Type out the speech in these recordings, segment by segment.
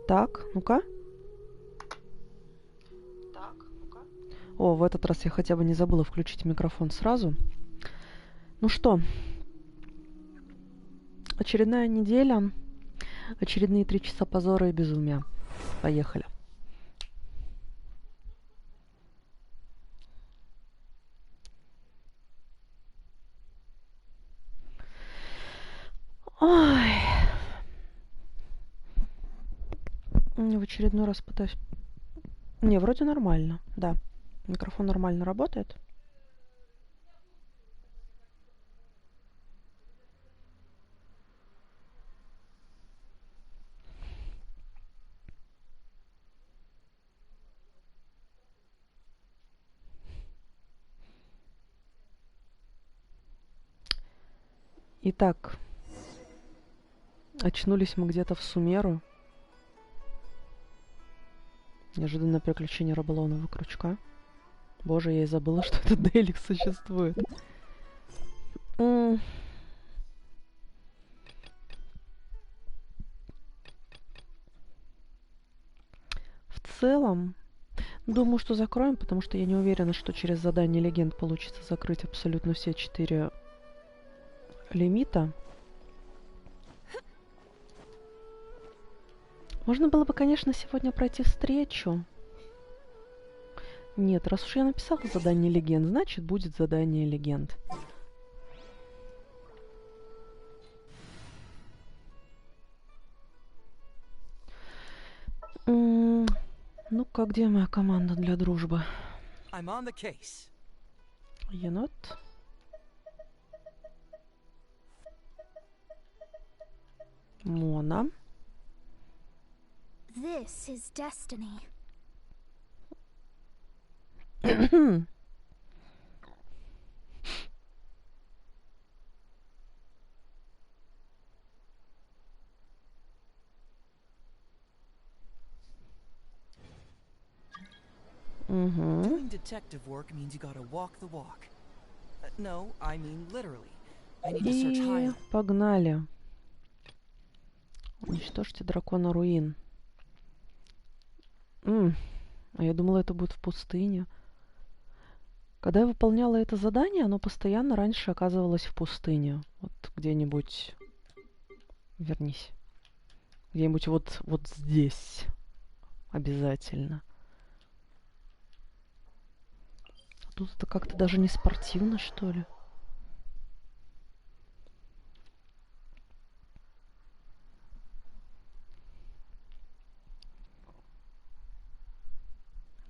Так, ну-ка. О, в этот раз я хотя бы не забыла включить микрофон сразу. Ну что, очередная неделя, очередные 3 часа позора и безумия. Поехали. Ой. В очередной раз пытаюсь... Не, вроде нормально, да. Микрофон нормально работает. Итак, очнулись мы где-то в Сумеру. Неожиданное приключение рыболовного крючка. Боже, я и забыла, что этот дейлик существует. В целом, думаю, что закроем, потому что я не уверена, что через задание легенд получится закрыть абсолютно все 4 лимита. Можно было бы, конечно, сегодня пройти встречу. Нет, раз уж я написала задание легенд, значит будет задание легенд. Ну-ка, где моя команда для дружбы? Енот. Мона. This is destiny. Doing detective work means you gotta walk the walk. No, I mean literally. I need to search high. Погнали. Уничтожьте дракона руин. А я думала, это будет в пустыне. Когда я выполняла это задание, оно постоянно раньше оказывалось в пустыне. Вот где-нибудь... Вернись. Где-нибудь вот здесь. Обязательно. А тут это как-то даже не спортивно, что ли?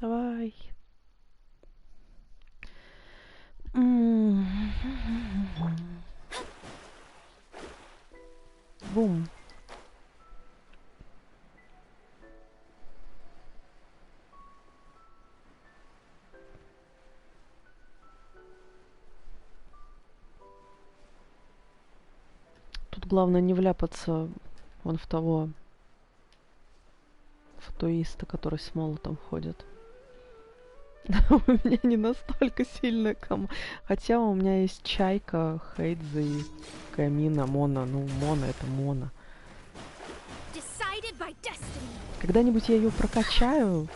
Давай. Бум. Тут главное не вляпаться вон в того фатуиста, который с молотом ходит. У меня не настолько сильная команда. Хотя у меня есть Чайка, Хейдзе и Камина, Мона. Ну, Мона это Мона. Когда-нибудь я ее прокачаю.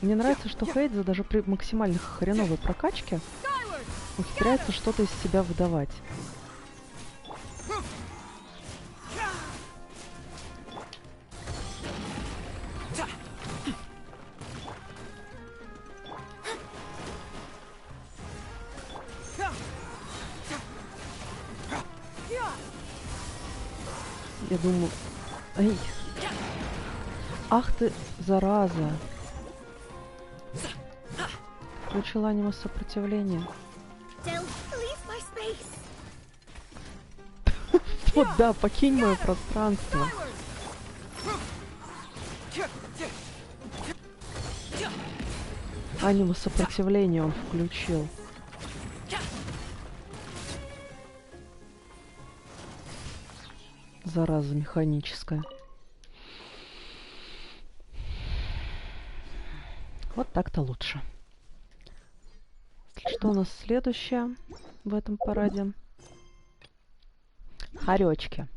Мне нравится, что Хейдзе даже при максимально хреновой прокачке ухитряется что-то из себя выдавать. Я думаю... Эй! Ах ты, зараза! Включила аниме сопротивления. Вот да, покинь мое пространство. Аниме сопротивления он включил. Зараза механическая. Вот так-то лучше. Что у нас следующее в этом параде? Хоречки.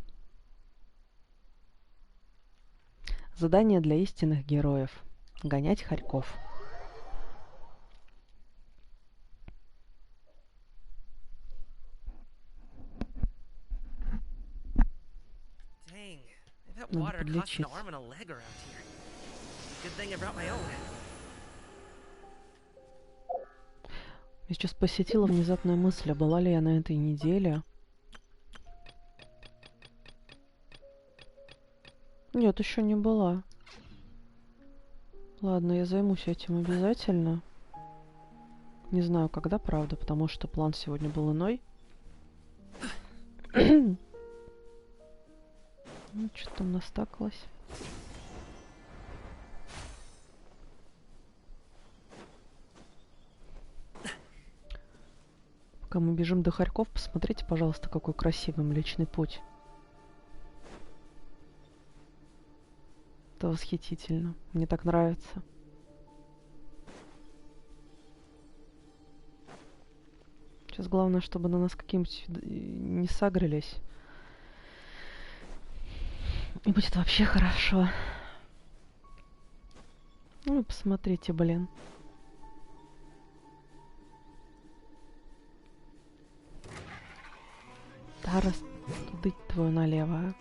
Задание для истинных героев. Гонять хорьков. Надо подлечиться. Меня сейчас посетила внезапная мысль, а была ли я на этой неделе? Нет, еще не была. Ладно, я займусь этим обязательно. Не знаю, когда, правда, потому что план сегодня был иной. Что там настакалось? Пока мы бежим до хорьков, посмотрите, пожалуйста, какой красивый Млечный Путь. Это восхитительно. Мне так нравится. Сейчас главное, чтобы на нас какие-нибудь не сагрились. И будет вообще хорошо. Ну, посмотрите, блин. Тарас, тудыть твою налево, а.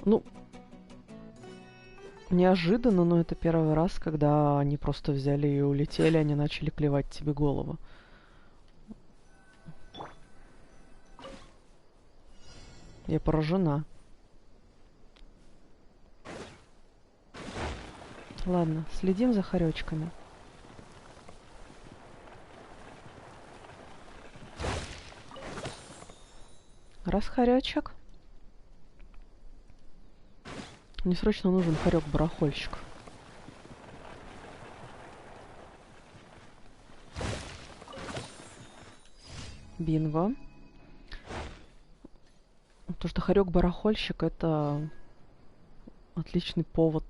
Ну, неожиданно, но это первый раз, когда они просто взяли и улетели, они начали клевать тебе голову. Я поражена. Ладно, следим за хоречками. Раз хоречек. Мне срочно нужен хорек-барахольщик. Бинго. Потому что хорек-барахольщик — это отличный повод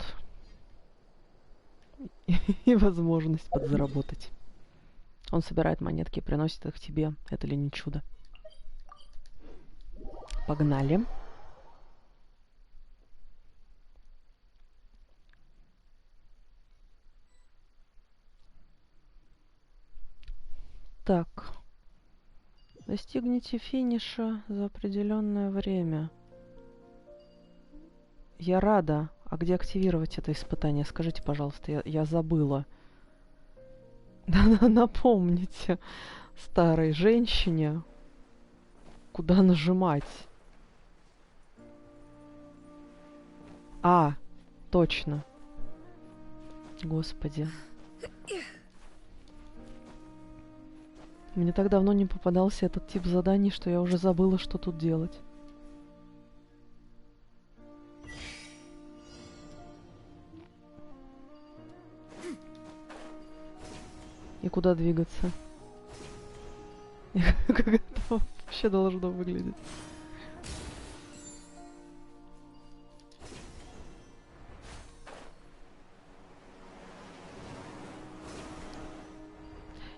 и возможность подзаработать. Он собирает монетки и приносит их тебе. Это ли не чудо? Погнали. Так. Достигните финиша за определенное время. Я рада. А где активировать это испытание? Скажите, пожалуйста, я забыла. Напомните старой женщине, куда нажимать. А, точно. Господи. Мне так давно не попадался этот тип заданий, что я уже забыла, что тут делать. И куда двигаться? Как это вообще должно выглядеть?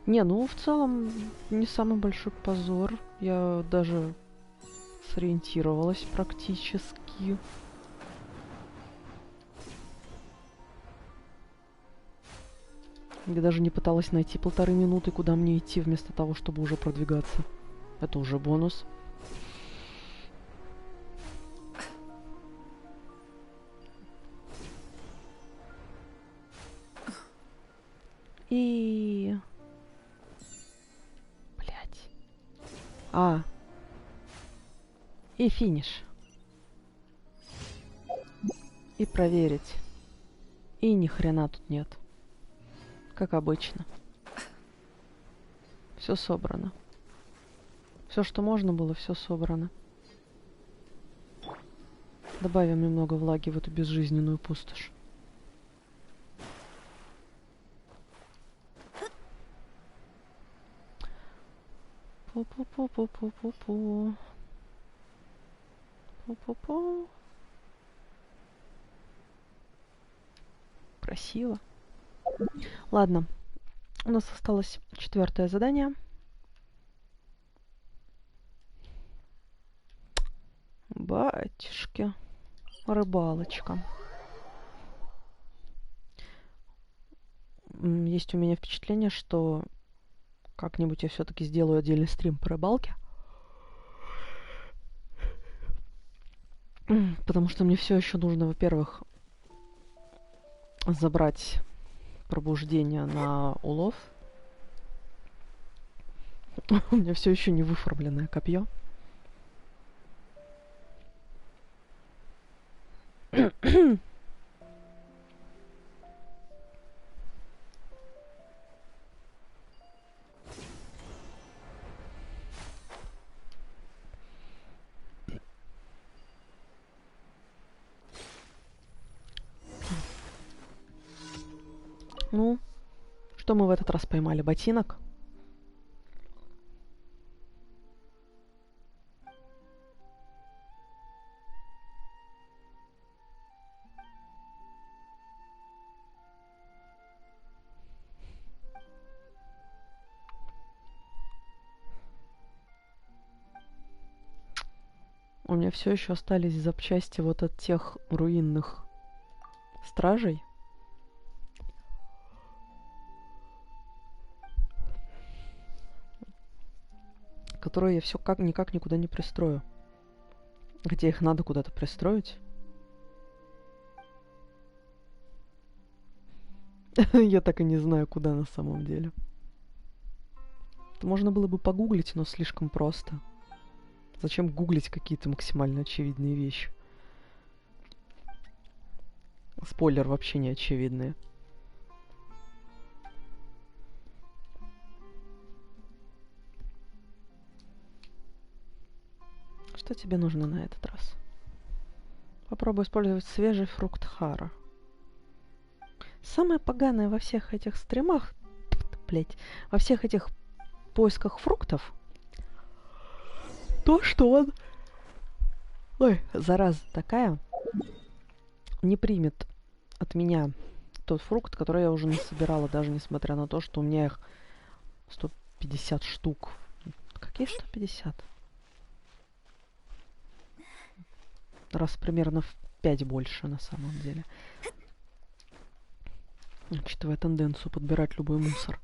Не, ну в целом не самый большой позор. Я даже сориентировалась практически. Я даже не пыталась найти 1,5 минуты, куда мне идти, вместо того, чтобы уже продвигаться. Это уже бонус. И... Блять. И финиш. И проверить. И ни хрена тут нет. Как обычно. Все собрано. Все, что можно было, все собрано. Добавим немного влаги в эту безжизненную пустошь. Пу-пу-пу-пу-пу-пу-пу. Пу-пу-пу. Красиво. Ладно. У нас осталось 4-е задание. Батюшки. Рыбалочка. Есть у меня впечатление, что как-нибудь я все-таки сделаю отдельный стрим по рыбалке. Потому что мне все еще нужно, во-первых, забрать пробуждение на улов. У меня все еще не выформленное копье. Ну, что мы в этот раз поймали? Ботинок? У меня все еще остались запчасти вот от тех руинных стражей. Которые я все никак никуда не пристрою. Хотя их надо куда-то пристроить. Я так и не знаю, куда на самом деле. Это можно было бы погуглить, но слишком просто. Зачем гуглить какие-то максимально очевидные вещи? Спойлер, вообще не очевидные. Что тебе нужно на этот раз? Попробуй использовать свежий фрукт хара. Самое поганое во всех этих стримах, блять, во всех этих поисках фруктов, то, что он... Ой, зараза такая, не примет от меня тот фрукт, который я уже насобирала, даже несмотря на то, что у меня их 150 штук. Какие 150? Раз примерно в 5 больше на самом деле. Учитывая тенденцию подбирать любой мусор.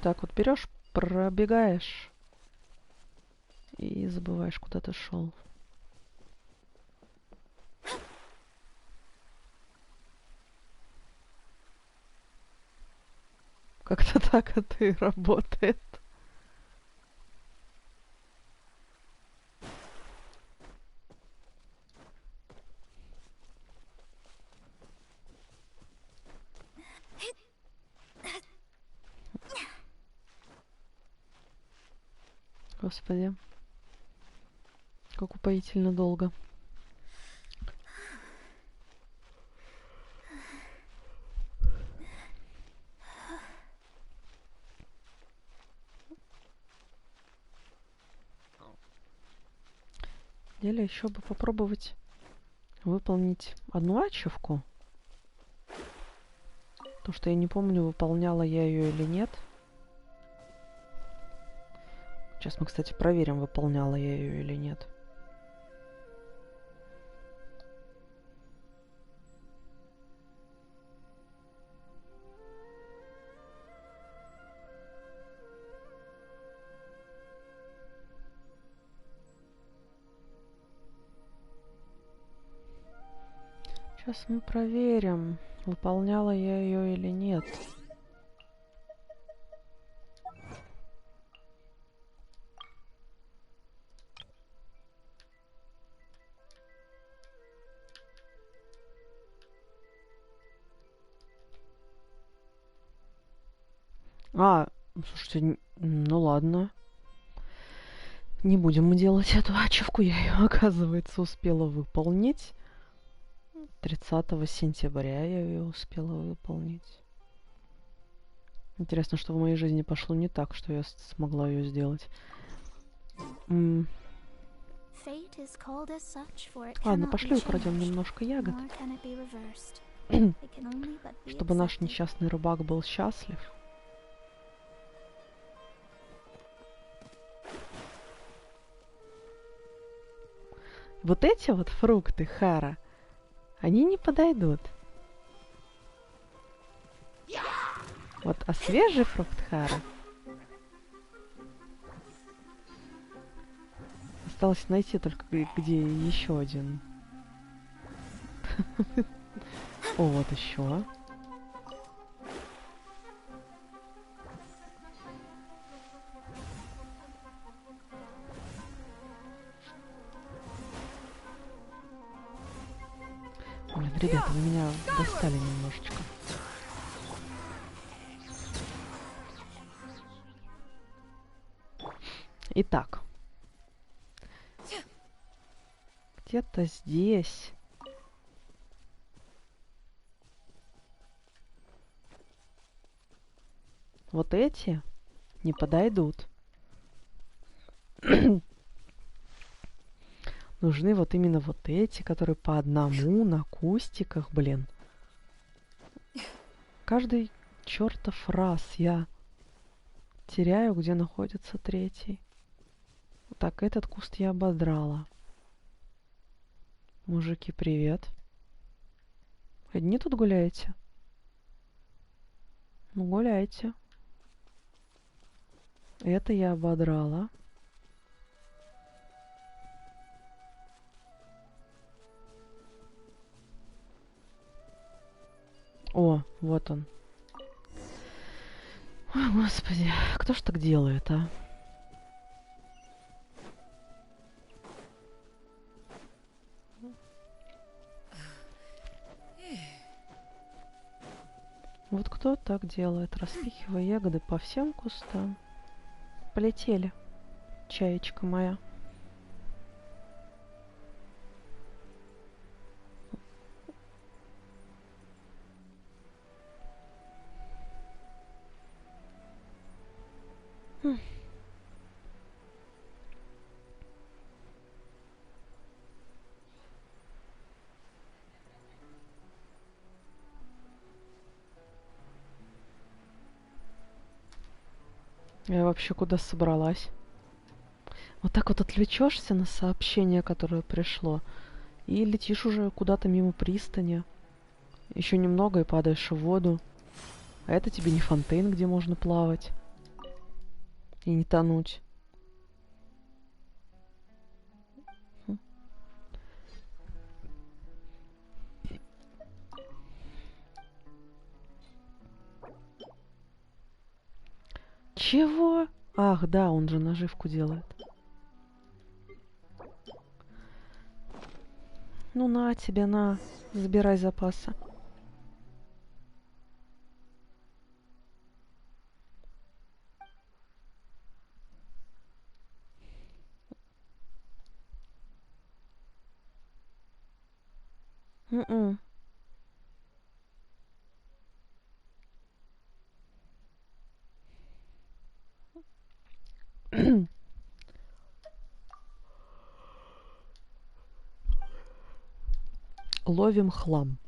Так вот берешь, пробегаешь и забываешь, куда ты шел. Как-то так это и работает. Господи, как упоительно долго. Или еще бы попробовать выполнить одну ачивку. То, что я не помню, выполняла я ее или нет. Сейчас мы, кстати, проверим, выполняла я ее или нет. Сейчас мы проверим, выполняла я ее или нет. Слушайте, ну ладно. Не будем мы делать эту ачивку. Я ее, оказывается, успела выполнить. 30 сентября я ее успела выполнить. Интересно, что в моей жизни пошло не так, что я смогла ее сделать. Ладно, пошли украдем немножко ягод. Чтобы наш несчастный рыбак был счастлив. Вот эти вот фрукты, Хара, они не подойдут. Вот, а свежий фрукт, Хара, осталось найти только где еще один. О, вот еще. Блин, ребята, вы меня достали немножечко. Итак. Где-то здесь. Вот эти не подойдут. Нужны вот именно вот эти, которые по одному на кустиках, блин. Каждый чертов раз я теряю, где находится третий. Так, этот куст я ободрала. Мужики, привет. Одни тут гуляете? Ну, гуляйте. Это я ободрала. О, вот он. Ой, господи, кто ж так делает, а? Вот кто так делает, распихивая ягоды по всем кустам. Полетели, чаечка моя. Я вообще куда собралась? Вот так вот отвлечешься на сообщение, которое пришло, и летишь уже куда-то мимо пристани. Еще немного и падаешь в воду. А это тебе не фонтейн, где можно плавать и не тонуть. Чего? Ах, да, он же наживку делает. Ну на тебе, на. Забирай запасы. М-м. Ловим хлам.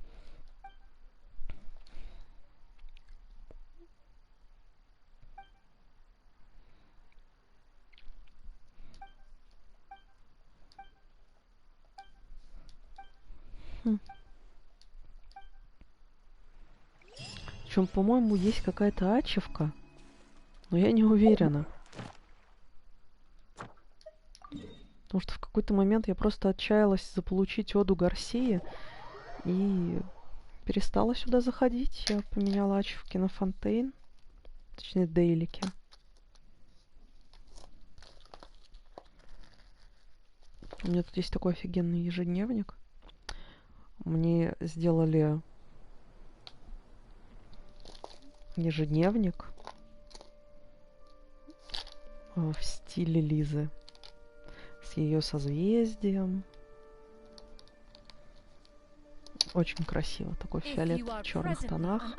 Причем, по-моему, есть какая-то ачивка, но я не уверена. Потому что в какой-то момент я просто отчаялась заполучить Оду Гарсии и перестала сюда заходить. Я поменяла ачивки на фонтейн. Точнее, дейлики. У меня тут есть такой офигенный ежедневник. Мне сделали ежедневник в стиле Лизы. С ее созвездием. Очень красиво. Такой фиолет в черных тонах.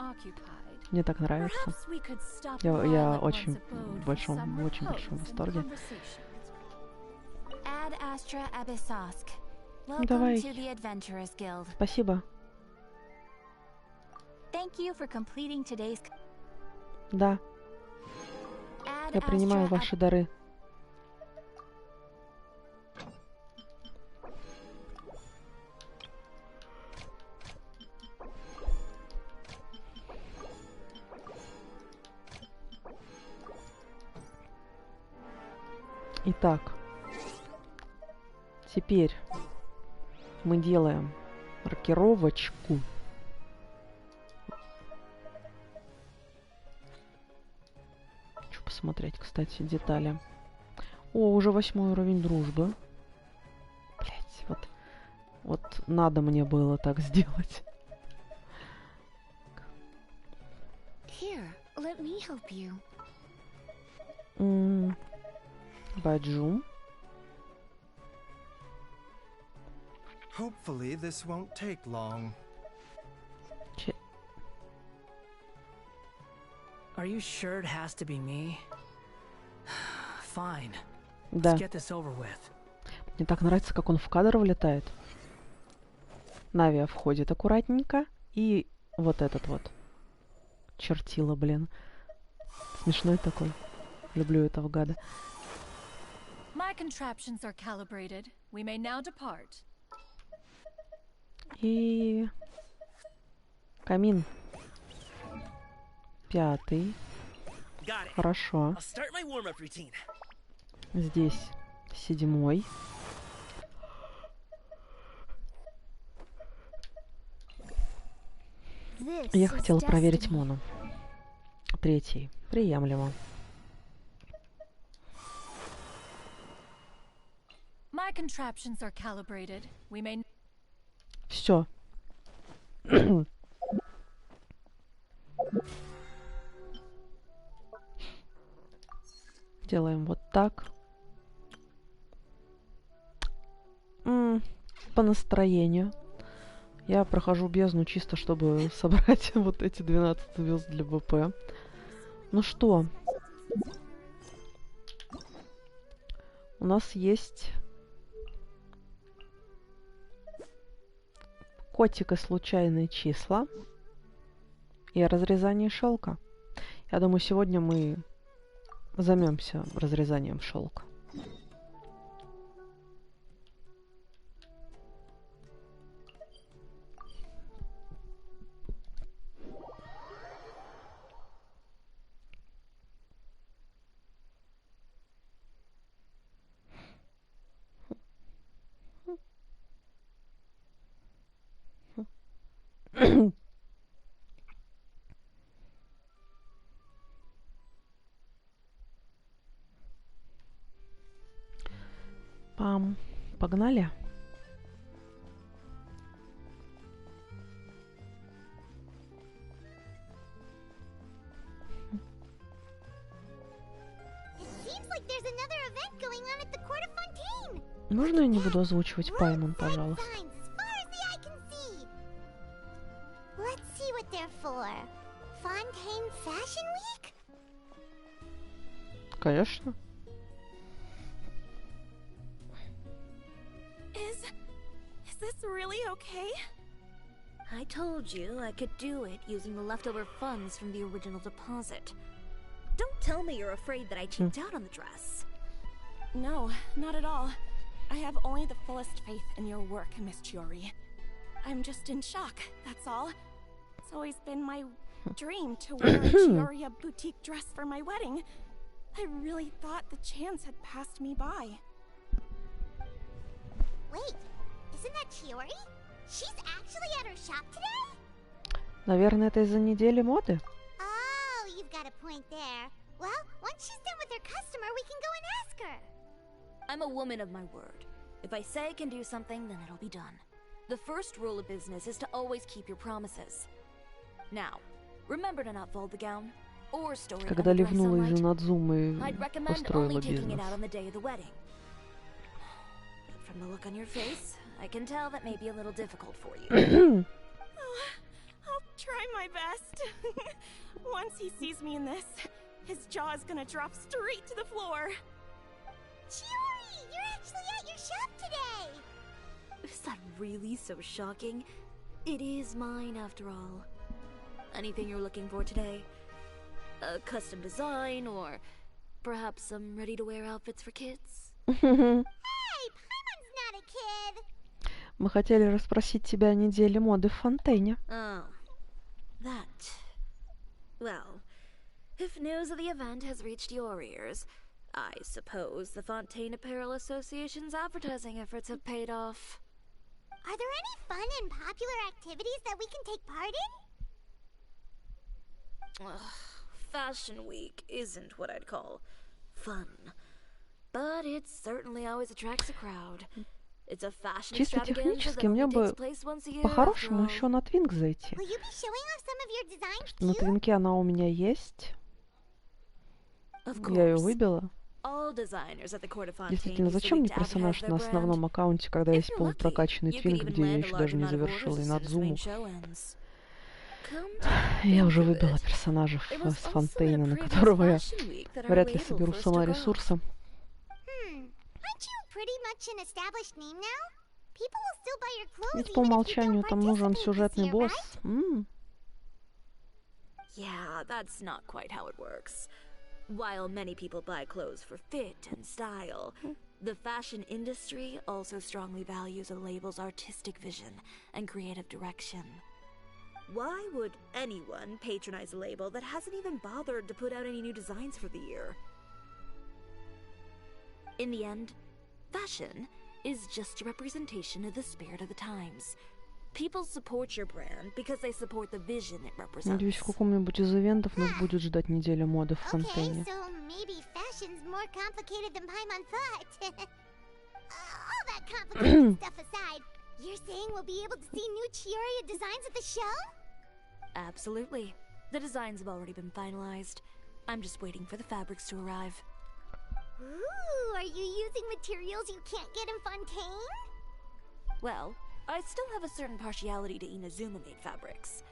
Мне так нравится. Я очень в большом восторге. Давай. Спасибо. Да. Я принимаю ваши дары. Итак, теперь мы делаем маркировочку. Хочу посмотреть, кстати, детали. О, уже 8 уровень дружбы. Блять, вот надо мне было так сделать. Here, let me help you. Баджу. Hopefully this won't take long. Are you sure it has to be me? Fine. Да. Let's get this over with. Мне так нравится, как он в кадр влетает. Навия входит аккуратненько. И вот этот вот. Чертила, блин. Смешной такой. Люблю этого гада. My contraptions are calibrated. We may now depart. И камин. 5. Хорошо. Здесь 7. Я хотела проверить Мону. 3. Приемлемо. My contraptions are calibrated. We may... Все. Делаем вот так. По настроению. Я прохожу бездну чисто, чтобы собрать вот эти 12 звезд для ВП. Ну что? У нас есть котик и случайные числа и разрезание шелка. Я думаю, сегодня мы займемся разрезанием шелка. Пам. Погнали. Можно я не буду озвучивать Паймон, пожалуйста? Конечно. Is this really okay? I told you I could do it using the leftover funds from the original deposit. Don't tell me you're afraid that I cheaped out on the dress. No, not at all. I have only the fullest faith in your work, Miss Chiori. I'm just in shock, that's all. It's always been my dream to wear a Chioria boutique dress for my wedding. I really thought the chance had passed me by. Wait, isn't that Chiori? She's actually at her shop today? Наверное, это из-за недели моды. Oh, you've got a point there. Well, once she's done with her customer, we can go and ask her. I'm a woman of my word. If I say I can do something, then it'll be done. The first rule of business is to always keep your promises. Now, remember to not fold the gown or store it Когда under dry ливнула из-за sunlight. надзума и I'd recommend устроила only taking it бизнес. out on the day of the wedding. But from the look on your face, I can tell that may be a little difficult for you. I'll try my best. Once he sees me in this, his jaw is gonna drop straight to the floor. Chiori, you're actually at your shop today! Is that really so shocking? It is mine after all. Anything you're looking for today? A custom design, or perhaps some ready-to-wear outfits for kids? Hey, Paimon's not a kid! Мы хотели расспросить тебя о неделе моды в Фонтейне. Oh, that. Well, if news of the event has reached your ears, I suppose the Fontaine Apparel Association's advertising efforts have paid off. Are there any fun and popular activities that we can take part in? Ugh, Fashion Week isn't what I'd call fun, but it certainly always attracts a crowd. It's a fashion Чисто extravaganza that технически мне only бы takes place once a year. по-хорошему after all. еще на Твинк зайти. Will you be showing off some of your designs На too? Твинке она у меня есть. Of Я ее course. выбила. All designers at the court of Fontaine Действительно, use зачем the мне week to advertise персонаж their на brand. основном аккаунте, когда If есть you're lucky, полупрокачанный you could Твинк, even где я land a еще large даже не amount of завершила orders и as soon as the Надзуму. main show ends. Come to Я think уже of выбила it, персонажа it с was also Фонтейна, that на previous которого я Fashion Week that our вряд ли label соберу first сама took off. ресурсы. Aren't you pretty much an established name now? People will still buy your clothes Ведь по even if you умолчанию don't там нужен participate this сюжетный year, босс. right? Yeah, that's not quite how it works. While many people buy clothes for fit and style, the fashion industry also strongly values a label's artistic vision and creative direction. Why would anyone patronize a label that hasn't even bothered to put out any new designs for the year? In the end, fashion is just a representation of the spirit of the times. People support your brand because they support the vision it represents. Надеюсь, в каком-нибудь из ивентов нас будет ждать неделя моды в Okay, Фонтейне. so maybe fashion's more complicated than Paimon thought. All that complicated stuff aside, you're saying we'll be able to see new Chiori designs at the show? Absolutely. The designs have already been finalized. I'm just waiting for the fabrics to arrive. Ooh, are you using materials you can't get in Fontaine? Well, I still have a certain partiality to Inazuma-made fabrics.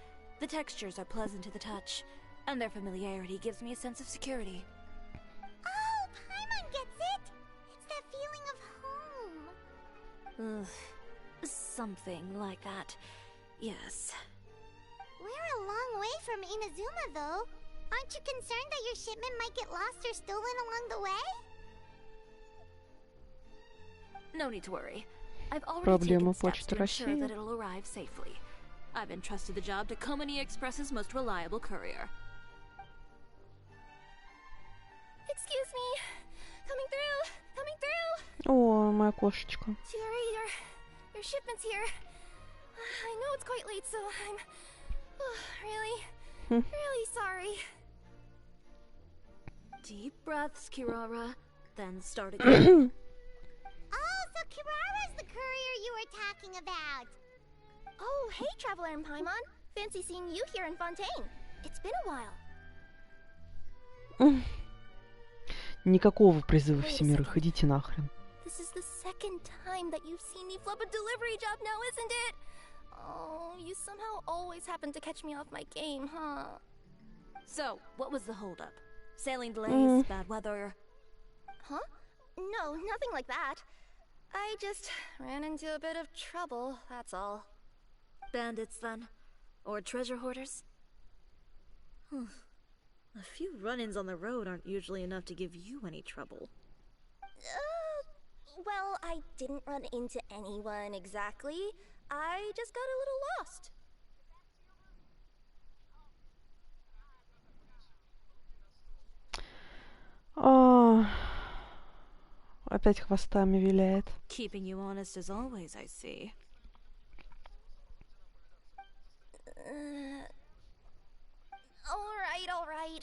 The textures are pleasant to the touch, and their familiarity gives me a sense of security. Oh, Paimon gets it! It's that feeling of home. Ugh, something like that. Yes. We're a long way from Inazuma, though. Aren't you concerned that your shipment might get lost or stolen along the way? No need to worry. I've already Проблема taken steps Почты to ensure России. that it'll arrive safely. I've entrusted the job to Komani Express's most reliable courier. Excuse me. Coming through. Coming through. О, моя кошечка. Chiori, your shipment's here. I know it's quite late, so I'm really sorry. Deep breaths, Kirara, then start again. Oh, so Kirara's the courier you were talking about. Oh, hey, Traveler and Paimon. Fancy seeing you here in Fontaine. It's been a while. Никакого призыва всемирых, идите нахрен. This is the second time that you've seen me flub a delivery job now, isn't it? Oh, you somehow always happen to catch me off my game, huh? So, what was the holdup? Sailing delays, bad weather? Huh? No, nothing like that. I just ran into a bit of trouble, that's all. Bandits, then? Or treasure hoarders? A few run-ins on the road aren't usually enough to give you any trouble. Well, I didn't run into anyone exactly. I just got a little lost. Опять хвостами виляет. Keeping you honest as always, I see. All right.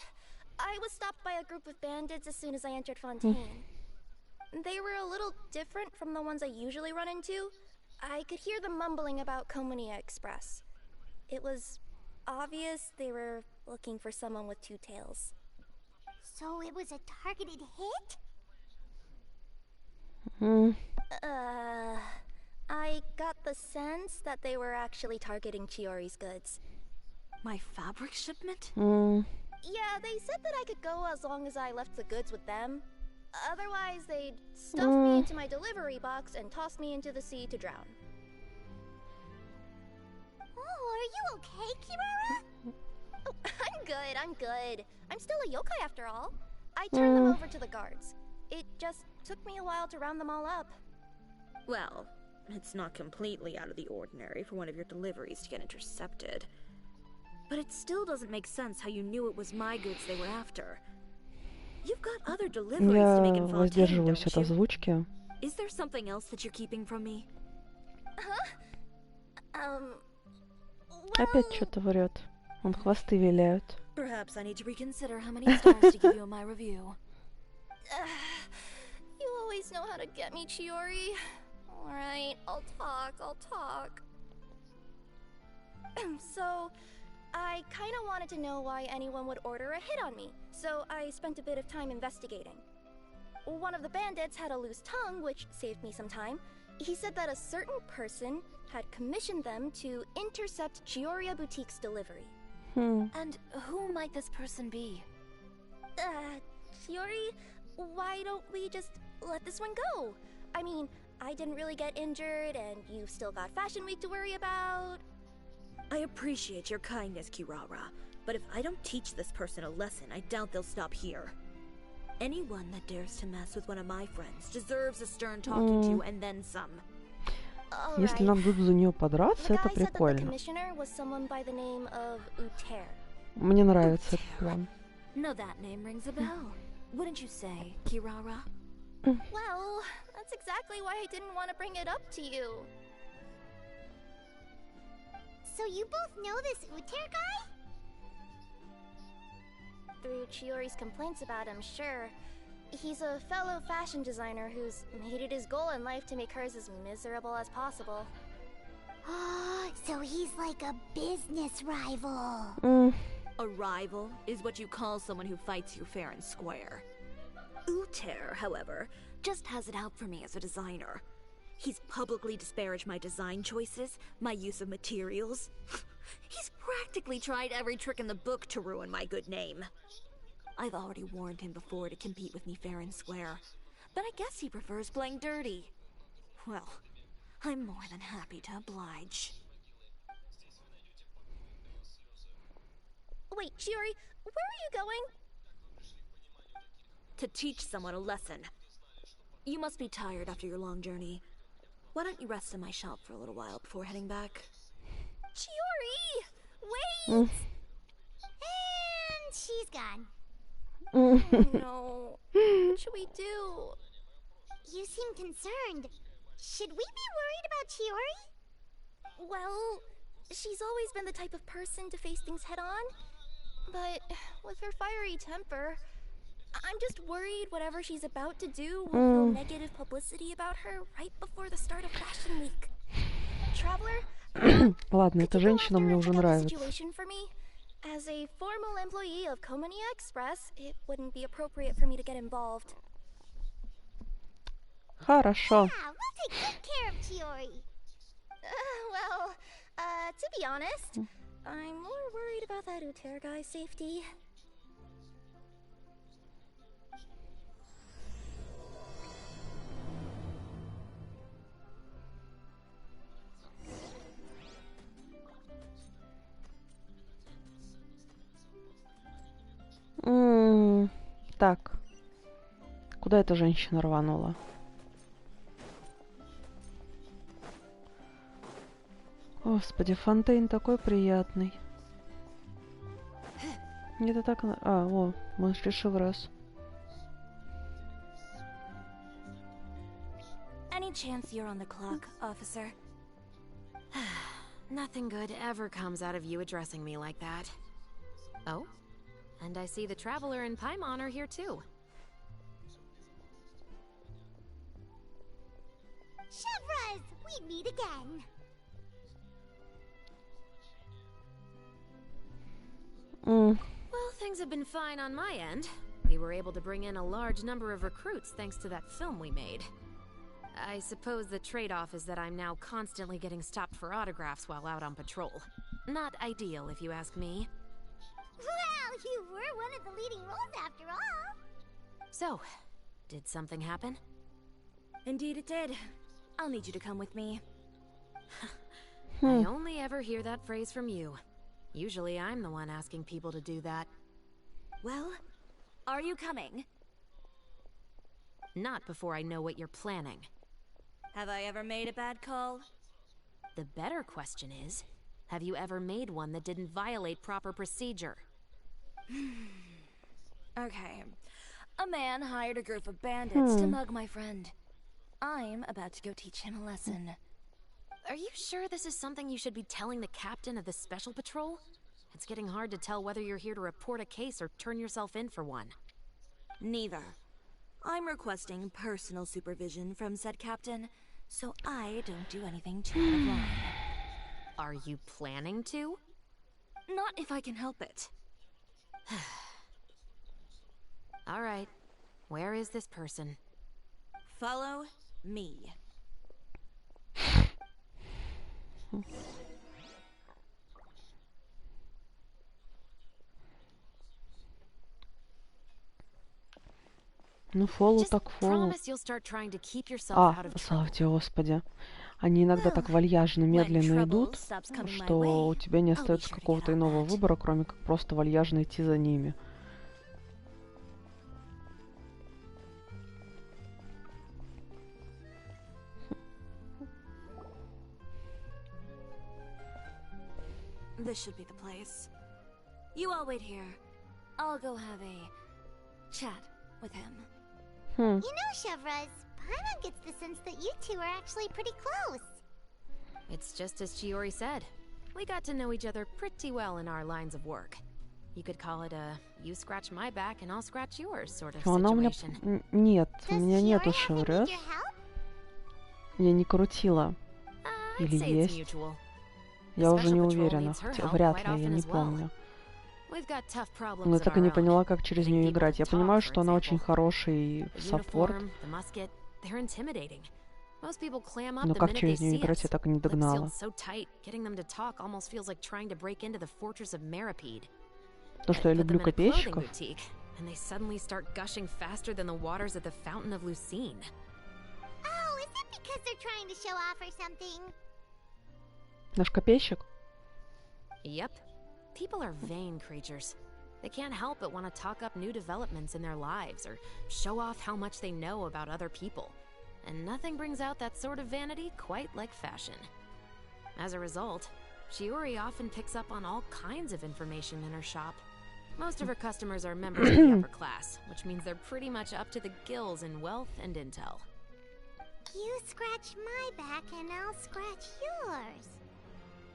I was stopped by a group of bandits as soon as I entered Fontaine. They were a little different from the ones I usually run into. I could hear them mumbling about Komani Express. It was obvious they were looking for someone with two tails. So it was a targeted hit? I got the sense that they were actually targeting Chiori's goods. My fabric shipment? Yeah, they said that I could go as long as I left the goods with them. Otherwise, they'd stuff me into my delivery box and toss me into the sea to drown. Oh, are you okay, Kirara? Oh, I'm good. I'm still a yokai after all. I turned them over to the guards. It just took me a while to round them all up. Well, it's not completely out of the ordinary for one of your deliveries to get intercepted. But it still doesn't make sense how you knew it was my goods they were after. You've got other deliveries to make in Я Fontaine, воздерживаюсь don't от you? озвучки. Is there something else that you're keeping from me? Опять что-то врет. Он хвосты виляют. Perhaps I need to reconsider how many stars to give you in my review. You always know how to get me, Chiori. Alright, I'll talk. So, I kinda wanted to know why anyone would order a hit on me, so I spent a bit of time investigating. One of the bandits had a loose tongue, which saved me some time. He said that a certain person had commissioned them to intercept Chioria Boutique's delivery. And who might this person be? Chiori, why don't we just let this one go? I mean, I didn't really get injured, and you've still got Fashion Week to worry about. I appreciate your kindness, Kirara, but if I don't teach this person a lesson, I doubt they'll stop here. Anyone that dares to mess with one of my friends deserves a stern talking to and then some. Если нам дадут за нее подраться, это прикольно. Мне нравится этот план. No, that name rings a bell. Wouldn't you say, Kirara? Well, that's exactly why I didn't want to bring it up to you. So you both know this Uter guy? Through Chiori's complaints about him, sure. He's a fellow fashion designer who's made it his goal in life to make hers as miserable as possible. So he's like a business rival. A rival is what you call someone who fights you fair and square. Uter, however, just has it out for me as a designer. He's publicly disparaged my design choices, my use of materials. He's practically tried every trick in the book to ruin my good name. I've already warned him before to compete with me fair and square, but I guess he prefers playing dirty. Well, I'm more than happy to oblige. Wait, Chiori, where are you going? To teach someone a lesson. You must be tired after your long journey. Why don't you rest in my shop for a little while before heading back? Chiori! Wait! And she's gone. Oh no. What should we do? You seem concerned. Should we be worried about Chiori? Well, she's always been the type of person to face things head on. But with her fiery temper, I'm just worried whatever she's about to do will feel negative publicity about her right before the start of Fashion Week. Traveler, Ладно, эта женщина мне уже нравится. As a formal employee of Komania Express, it wouldn't be appropriate for me to get involved. Хорошо. Yeah, we'll take good care of Chiori. Well, to be honest, I'm more worried about that Uter guy's safety. Так. Куда эта женщина рванула? Господи, Фонтейн такой приятный. Это так... о, мы шли в раз. Any chance you're on the clock, officer? Nothing good ever comes out of you addressing me like that. Oh? And I see the Traveler and Paimon are here too. Chevraz, we meet again. Well, things have been fine on my end. We were able to bring in a large number of recruits thanks to that film we made. I suppose the trade-off is that I'm now constantly getting stopped for autographs while out on patrol. Not ideal, if you ask me. Well, you were one of the leading roles after all. So, did something happen? Indeed it did. I'll need you to come with me. I only ever hear that phrase from you. Usually I'm the one asking people to do that. Well, are you coming? Not before I know what you're planning. Have I ever made a bad call? The better question is, have you ever made one that didn't violate proper procedure? Okay. A man hired a group of bandits to mug my friend. I'm about to go teach him a lesson. Are you sure this is something you should be telling the captain of the special patrol? It's getting hard to tell whether you're here to report a case or turn yourself in for one. Neither. I'm requesting personal supervision from said captain, so I don't do anything too out of line. Are you planning to? Not if I can help it. All right. Where is this person? Follow me. Ну, фоллоу Just так фоллоу. promise you'll start trying to keep yourself out of trouble. Слава тебе, Господи. Они иногда так вальяжно, медленно идут, что у тебя не остается какого-то иного выбора, кроме как просто вальяжно идти за ними. This should be the place. You all wait here. I'll go have a chat with him. You know, Chevraz, Paimon gets the sense that you two are actually pretty close. It's just as Chiori said. We got to know each other pretty well in our lines of work. You could call it a you scratch my back and I'll scratch yours sort of Она у меня... situation. Нет, у Does меня нету Chiori happen Chevraz. to need your help? Я не крутила. I'd Или say it's есть. mutual. Я уже Special не Patrol уверена. needs her Хотя help вряд quite ли, я often не as well. помню. We've got tough problems Но я of так и our не own. поняла, как через Getting нее people играть. to Я talk, понимаю, for что она очень example. хороший The саппорт. uniform, the musket, they're intimidating. Most people clam up Но the как minute they через нее see играть, us. я так и не Lips догнала. sealed so tight, getting them to talk almost feels like trying to break into the fortress of Meripede. То, что я Put люблю them in a clothing копейщиков. boutique, and they suddenly start gushing faster than the waters at the fountain of Lucine. Oh, is it because they're trying to show off or something? Наш копейщик? Yep. People are vain creatures. They can't help but want to talk up new developments in their lives or show off how much they know about other people. And nothing brings out that sort of vanity quite like fashion. As a result, Chiori often picks up on all kinds of information in her shop. Most of her customers are members of the upper class, which means they're pretty much up to the gills in wealth and intel. You scratch my back and I'll scratch yours.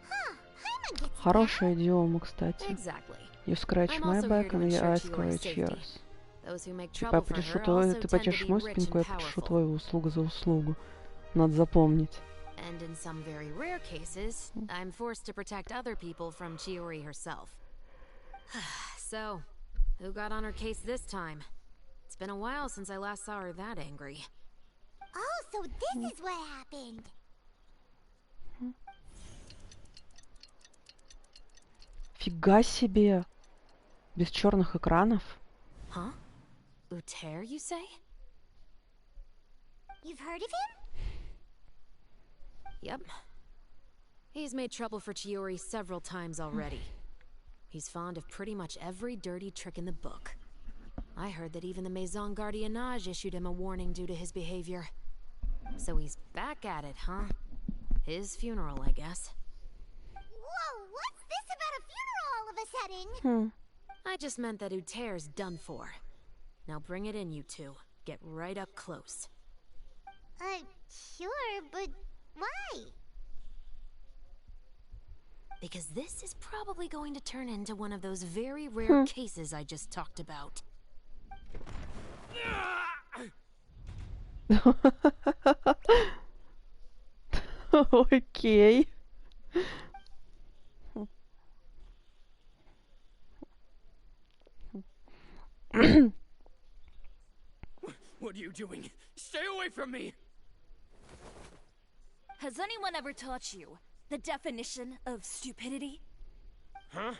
Huh, Paimon gets Хорошая идиома, кстати. Exactly. You scratch I'm my also back here to and ensure I Chiori's scratch safety. yours. Those who make Типа, trouble for her also ты tend to почешешь be мою rich спинку, and я почешу powerful. твою услугу за услугу. Надо запомнить. And in some very rare cases, I'm forced to protect other people from Chiori herself. So, who got on her case this time? It's been a while since I last saw her that angry. Oh, so this is what happened. Фига себе! Без черных экранов? Huh? Uter, you say? You've heard of him? Yep. He's made trouble for Chiori several times already. He's fond of pretty much every dirty trick in the book. I heard that even the Maison Gardiennage issued him a warning due to his behavior. So he's back at it, huh? His funeral, I guess. Whoa, what's this about a funeral all of a sudden? I just meant that Uter's done for. Now bring it in, you two. Get right up close. Sure, but why? Because this is probably going to turn into one of those very rare cases I just talked about. Окей. What are you doing? Stay away from me! Has anyone ever taught you the definition of stupidity? Huh?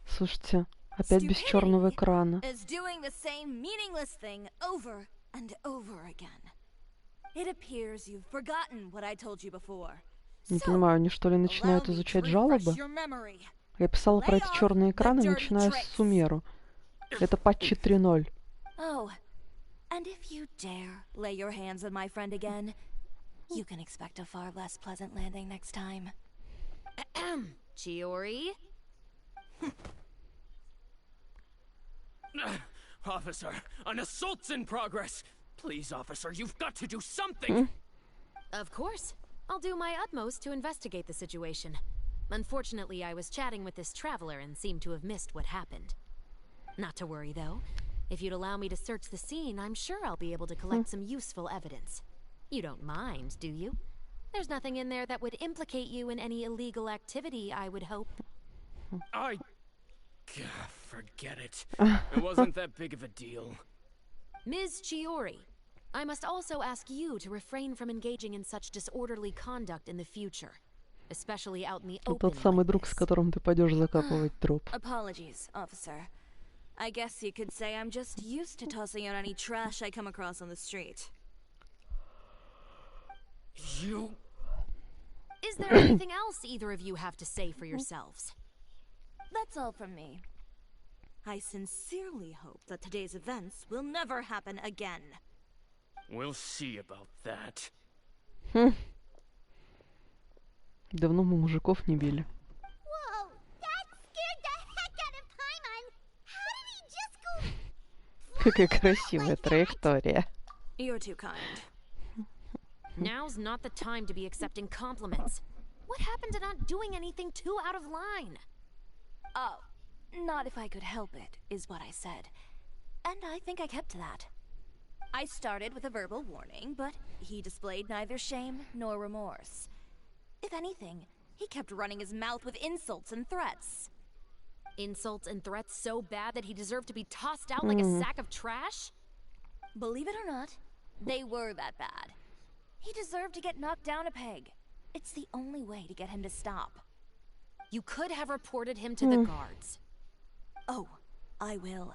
Слушайте, опять без черного экрана. Is doing the same meaningless thing over and over again. It appears you've forgotten what I told you before. Не понимаю, они что ли начинают изучать жалобы? Я писала про эти черные экраны, начиная с Сумеру. Это патчи 3.0. Oh, and if you dare lay your hands on my friend again, you can expect a far less pleasant landing next time. Chiori? Officer, an assault's in progress. Please, officer, you've got to do something. Of course. I'll do my utmost to investigate the situation. Unfortunately, I was chatting with this traveler and seemed to have missed what happened. Not to worry, though. If you'd allow me to search the scene, I'm sure I'll be able to collect some useful evidence. You don't mind, do you? There's nothing in there that would implicate you in any illegal activity, I would hope. Forget it. It wasn't that big of a deal. Ms. Chiori, I must also ask you to refrain from engaging in such disorderly conduct in the future, especially out in the open. Тот самый друг, с которым ты пойдешь закапывать труп. Apologies, officer. I guess you could say I'm just used to tossing out any trash I come across on the street. You... Is there anything else either of you have to say for yourselves? That's all from me. I sincerely hope that today's events will never happen again. We'll see about that. Давно мы мужиков не били. Whoa, that scared the heck out of Paimon. How did he just go? Какая красивая траектория. You're too kind. Now's not the time to be accepting compliments. What happened to not doing anything too out of line? Oh, not if I could help it, is what I said. And I think I kept to that. I started with a verbal warning, but he displayed neither shame nor remorse. If anything, he kept running his mouth with insults and threats. Insults and threats so bad that he deserved to be tossed out like a sack of trash? Believe it or not, they were that bad. He deserved to get knocked down a peg. It's the only way to get him to stop. You could have reported him to the guards. Oh, I will.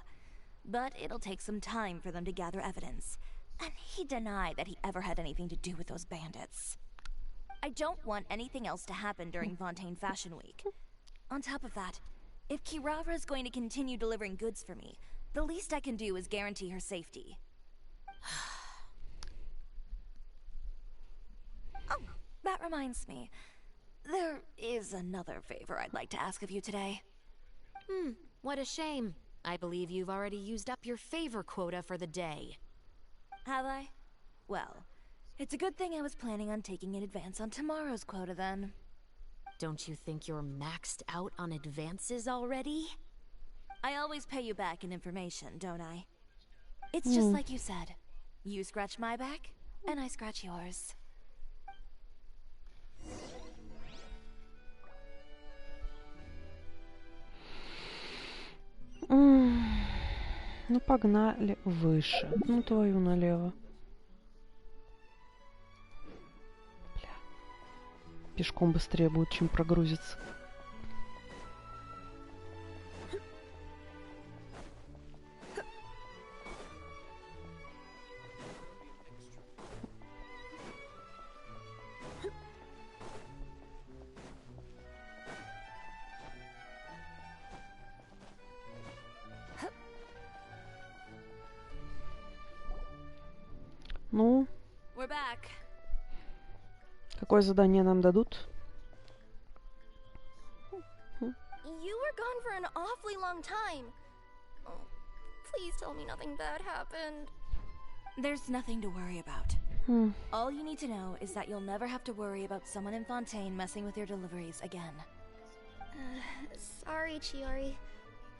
But it'll take some time for them to gather evidence. And he denied that he ever had anything to do with those bandits. I don't want anything else to happen during Fontaine Fashion Week. On top of that, if Kirara is going to continue delivering goods for me, the least I can do is guarantee her safety. Oh, that reminds me. There is another favor I'd like to ask of you today. What a shame. I believe you've already used up your favor quota for the day. Have I? Well, it's a good thing I was planning on taking an advance on tomorrow's quota then. Don't you think you're maxed out on advances already? I always pay you back in information, don't I? It's just like you said. You scratch my back, and I scratch yours. Ну, погнали выше. Ну, твою налево. Бля. Пешком быстрее будет, чем прогрузиться. Ну, какое задание нам дадут? You were gone for an awfully long time. Oh, please tell me nothing bad happened. There's nothing to worry about. All you need to know is that you'll never have to worry about someone in Fontaine messing with your deliveries again. Sorry, Chiori.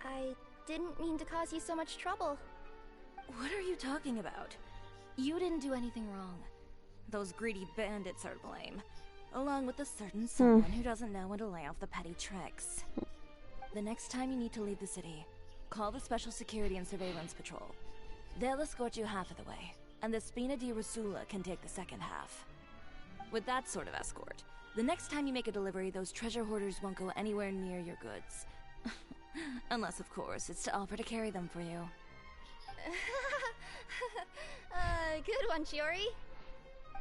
I didn't mean to cause you so much trouble. What are you talking about? You didn't do anything wrong. Those greedy bandits are to blame, along with a certain someone who doesn't know when to lay off the petty tricks. The next time you need to leave the city, call the Special Security and Surveillance Patrol. They'll escort you half of the way, and the Spina di Rusula can take the second half. With that sort of escort, the next time you make a delivery, those treasure hoarders won't go anywhere near your goods. Unless, of course, it's to offer to carry them for you. Good one, Chiori.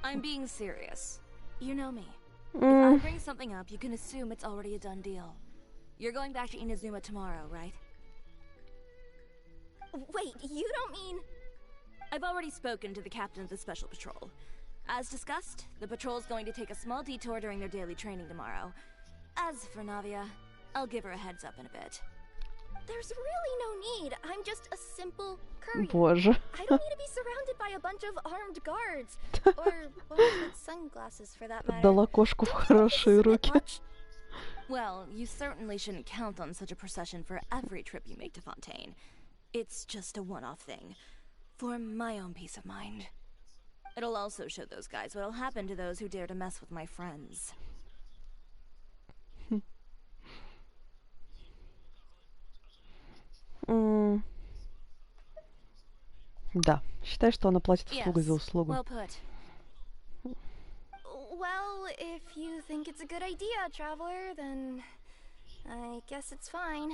I'm being serious. You know me. If I bring something up, you can assume it's already a done deal. You're going back to Inazuma tomorrow, right? Wait, you don't mean... I've already spoken to the captain of the Special Patrol. As discussed, the patrol's going to take a small detour during their daily training tomorrow. As for Navia, I'll give her a heads up in a bit. There's really no need. I'm just a simple courier. Боже. I don't need to be surrounded by a bunch of armed guards. Or with sunglasses, for that matter. Дала кошку в хорошие руки. Well, you certainly shouldn't count on such a procession for every trip you make to Fontaine. It's just a one-off thing. For my own peace of mind. It'll also show those guys what'll happen to those who dare to mess with my friends. Да, считай, что она платит услугой за услугу. Well put. Well, if you think it's a good idea, Traveler, then I guess it's fine.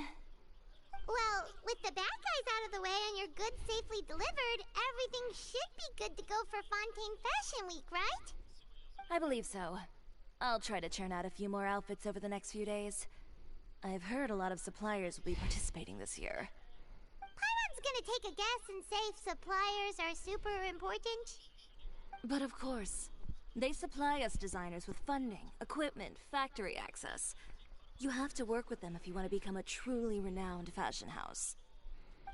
Well, with the bad guys out of the way and your goods safely delivered, everything should be good to go for Fontaine Fashion Week, right? I believe so. I'll try to churn out a few more outfits over the next few days. I've heard a lot of suppliers will be participating this year. Paimon's gonna take a guess and say suppliers are super important. But of course, they supply us designers with funding, equipment, factory access. You have to work with them if you want to become a truly renowned fashion house.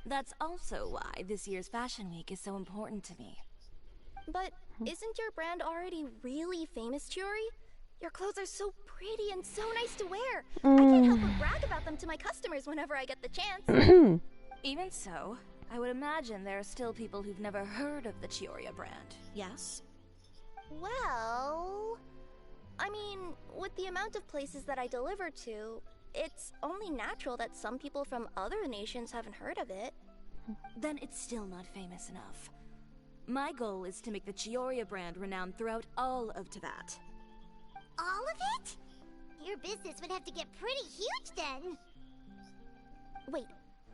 That's also why this year's Fashion Week is so important to me. But isn't your brand already really famous, Chiori? Your clothes are so pretty and so nice to wear. I can't help but brag about them to my customers whenever I get the chance. Even so, I would imagine there are still people who've never heard of the Chiori brand, yes? Well... I mean, with the amount of places that I deliver to, it's only natural that some people from other nations haven't heard of it. Then it's still not famous enough. My goal is to make the Chiori brand renowned throughout all of Teyvat. All of it? Your business would have to get pretty huge then. Wait,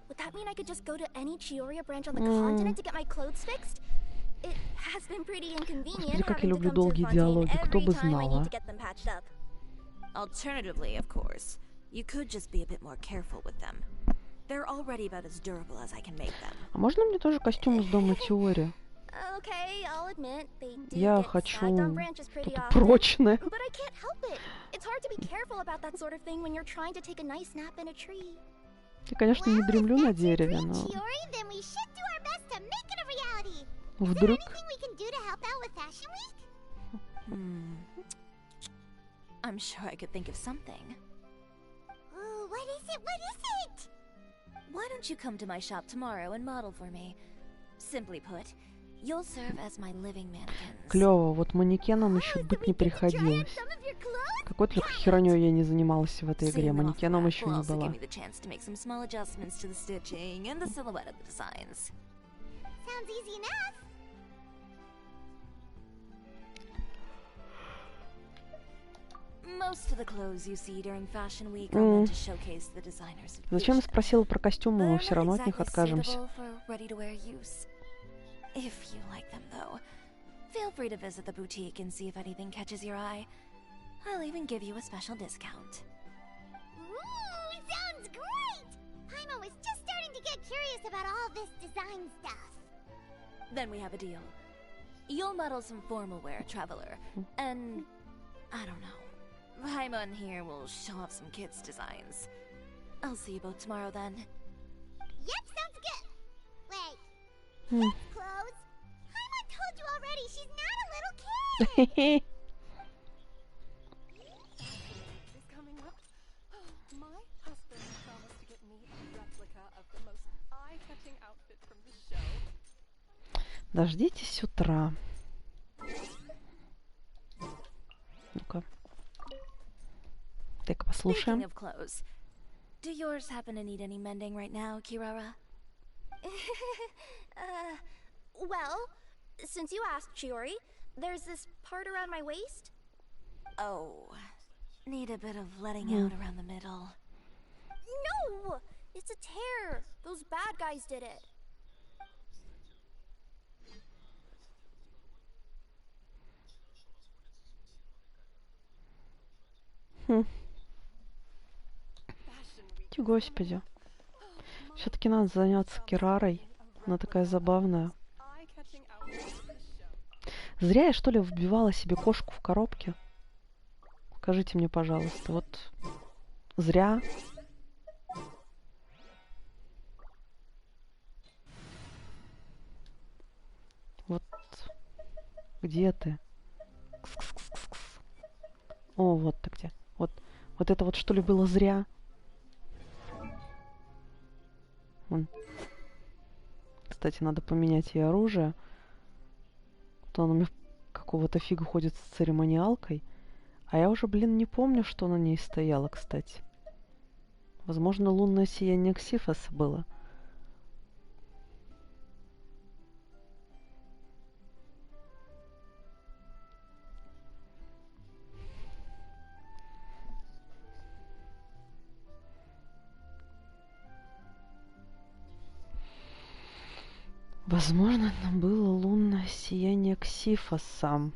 would that mean I could just go to any Chiori branch on the continent to get my clothes fixed? It has been pretty inconvenient having to come to Fontaine every time I need to get them patched up. Alternatively, of course, you could just be a bit more careful with them. They're already about as durable as I can make them. А можно мне тоже костюм из дома теории? Okay, I'll admit they do Я get хочу snagged on branches pretty что-то often. прочное. But I can't help it. It's hard to be careful about that sort of thing when you're trying to take a nice nap in a tree. Я, конечно, не дремлю на дереве, но Chiori, then we should do our best to make it a reality. вдруг... Is there anything we can do to help out with Fashion Week? I'm sure I could think of something. Ooh, what is it? What is it? Why don't you come to my shop tomorrow and model for me? Simply put, you'll serve as my living mannequins. Клево, вот манекеном еще быть не приходилось. Какой только хернёй я не занималась в этой игре, манекеном еще не была. Sounds easy enough. Most of the clothes you see during Fashion Week are meant to showcase the designer's vision. Зачем я спросила про костюмы, мы все равно от них откажемся. If you like them, though, feel free to visit the boutique and see if anything catches your eye. I'll even give you a special discount. Ooh, sounds great! Paimon was just starting to get curious about all this design stuff. Then we have a deal. You'll model some formal wear, Traveler, and I don't know. Paimon here will show off some kids' designs. I'll see you both tomorrow then. Yep, sounds good. Wait. Kids' clothes? Paimon told you already she's not a little kid. Coming up. My husband promised to get me a replica of the most eye-catching outfit from the show. Дождитесь утра. Ну-ка. Так, послушаем. Speaking of clothes, do yours happen to need any mending right now, Kirara? Well, since you asked, Chiori, there's this part around my waist. Oh, need a bit of letting out around the middle. No! It's a terror. Those bad guys did it. Господи. Все-таки надо заняться Кирарой. Она такая забавная. Зря я, что ли, вбивала себе кошку в коробке? Скажите мне, пожалуйста, вот зря. Вот где ты? Кс-кс-кс-кс. О, вот ты где. Вот это вот, что ли, было зря? Кстати, надо поменять ей оружие. То она у меня какого-то фига ходит с церемониалкой. А я уже, блин, не помню, что на ней стояло, кстати. Возможно, лунное сияние Ксифоса было. Возможно, это было лунное сияние Ксифоса.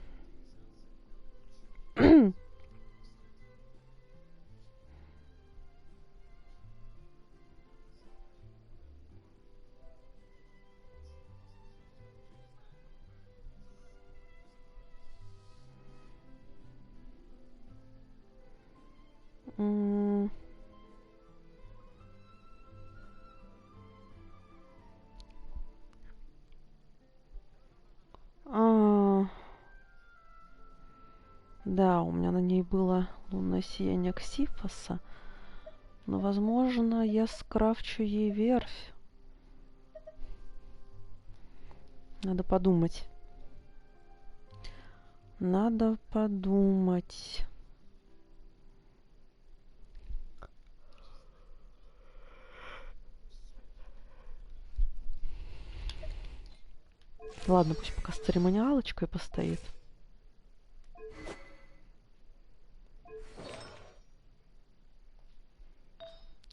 Да, у меня на ней было лунное сияние Ксифоса. Но, возможно, я скрафчу ей верфь. Надо подумать. Надо подумать. Ладно, пусть пока с церемониалочкой постоит.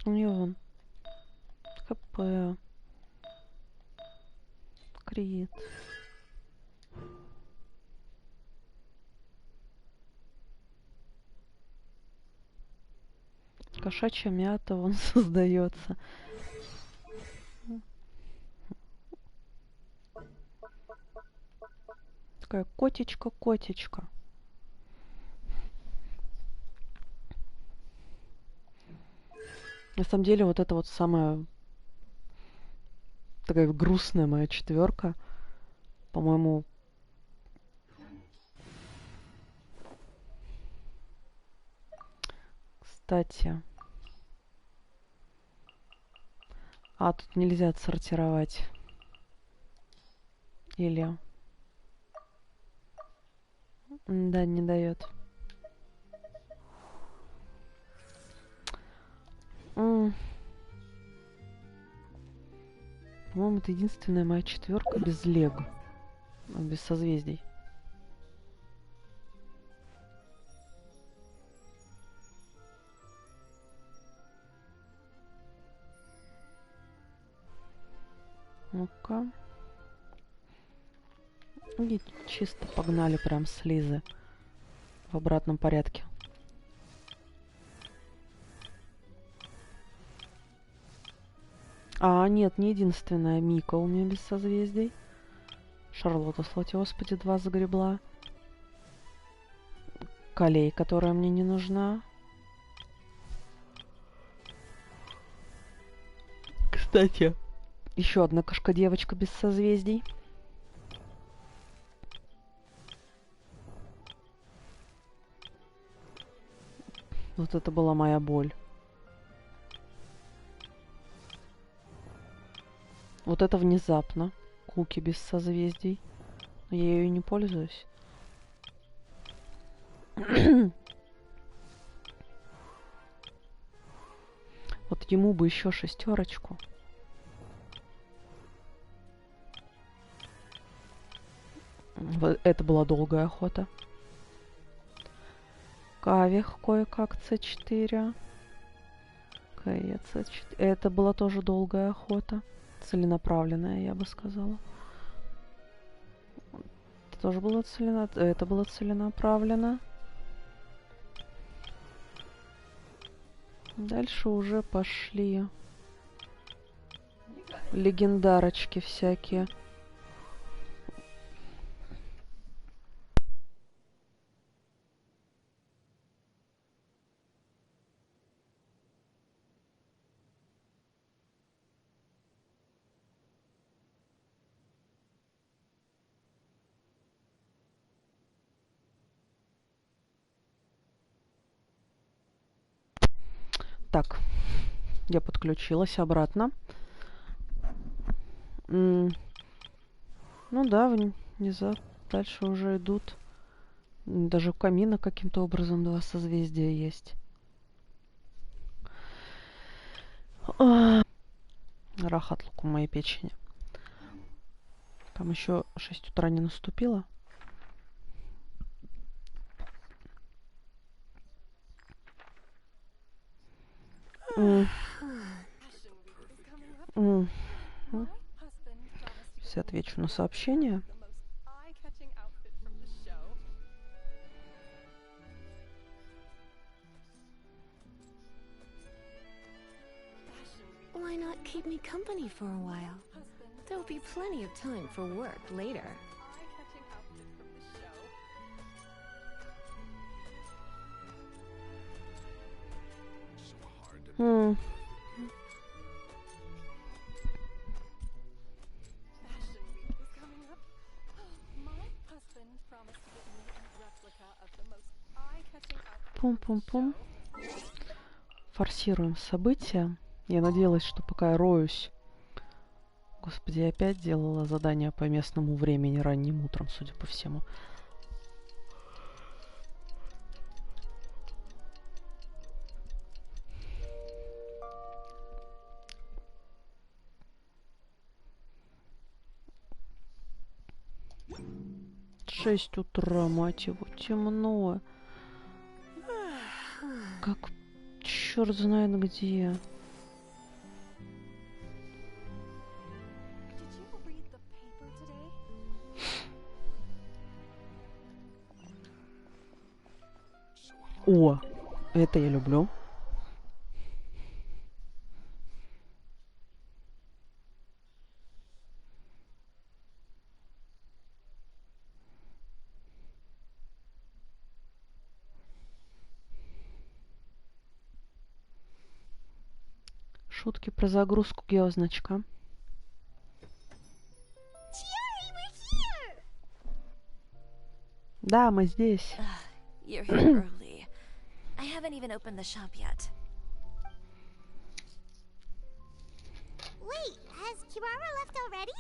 У нее вон ХП, крит. Кошачья мята вон создается. Такая котечка-котечка. На самом деле, вот это вот самая такая грустная моя четверка. По-моему, кстати. А, тут нельзя отсортировать. Или... Да, не дает. По-моему, это единственная моя четверка без лего. Без созвездий. Ну-ка. И чисто погнали прям с Лизы. В обратном порядке. А, нет, не единственная Мика у меня без созвездий. Шарлотта, слава Господи, 2 загребла. Калей, которая мне не нужна. Кстати, еще одна кошка-девочка без созвездий. Вот это была моя боль. Вот это внезапно. Куки без созвездий. Но я ею не пользуюсь. Вот ему бы еще 6. Вот это была долгая охота. Кавих кое-как С4. Окей, это была тоже долгая охота. Целенаправленная, я бы сказала. Это тоже было это было целенаправленно. Дальше уже пошли легендарочки всякие. Так, я подключилась обратно. Ну да, внизу дальше уже идут. Даже у камина каким-то образом два созвездия есть. Рахат у моей печени. Там еще 6 утра не наступило. Все отвечу на сообщения. Why not keep me company for a while? There'll be plenty of time for work later. Пум-пум-пум. Форсируем события. Я надеялась, что пока я роюсь... Господи, я опять делала задание по местному времени ранним утром, судя по всему. В 6 утра, мать его, темно. Как черт знает где. О, это я люблю. Шутки про загрузку геозначка. Да, мы здесь. You're here early. I haven't even opened the shop yet. Wait, has Kirara left already?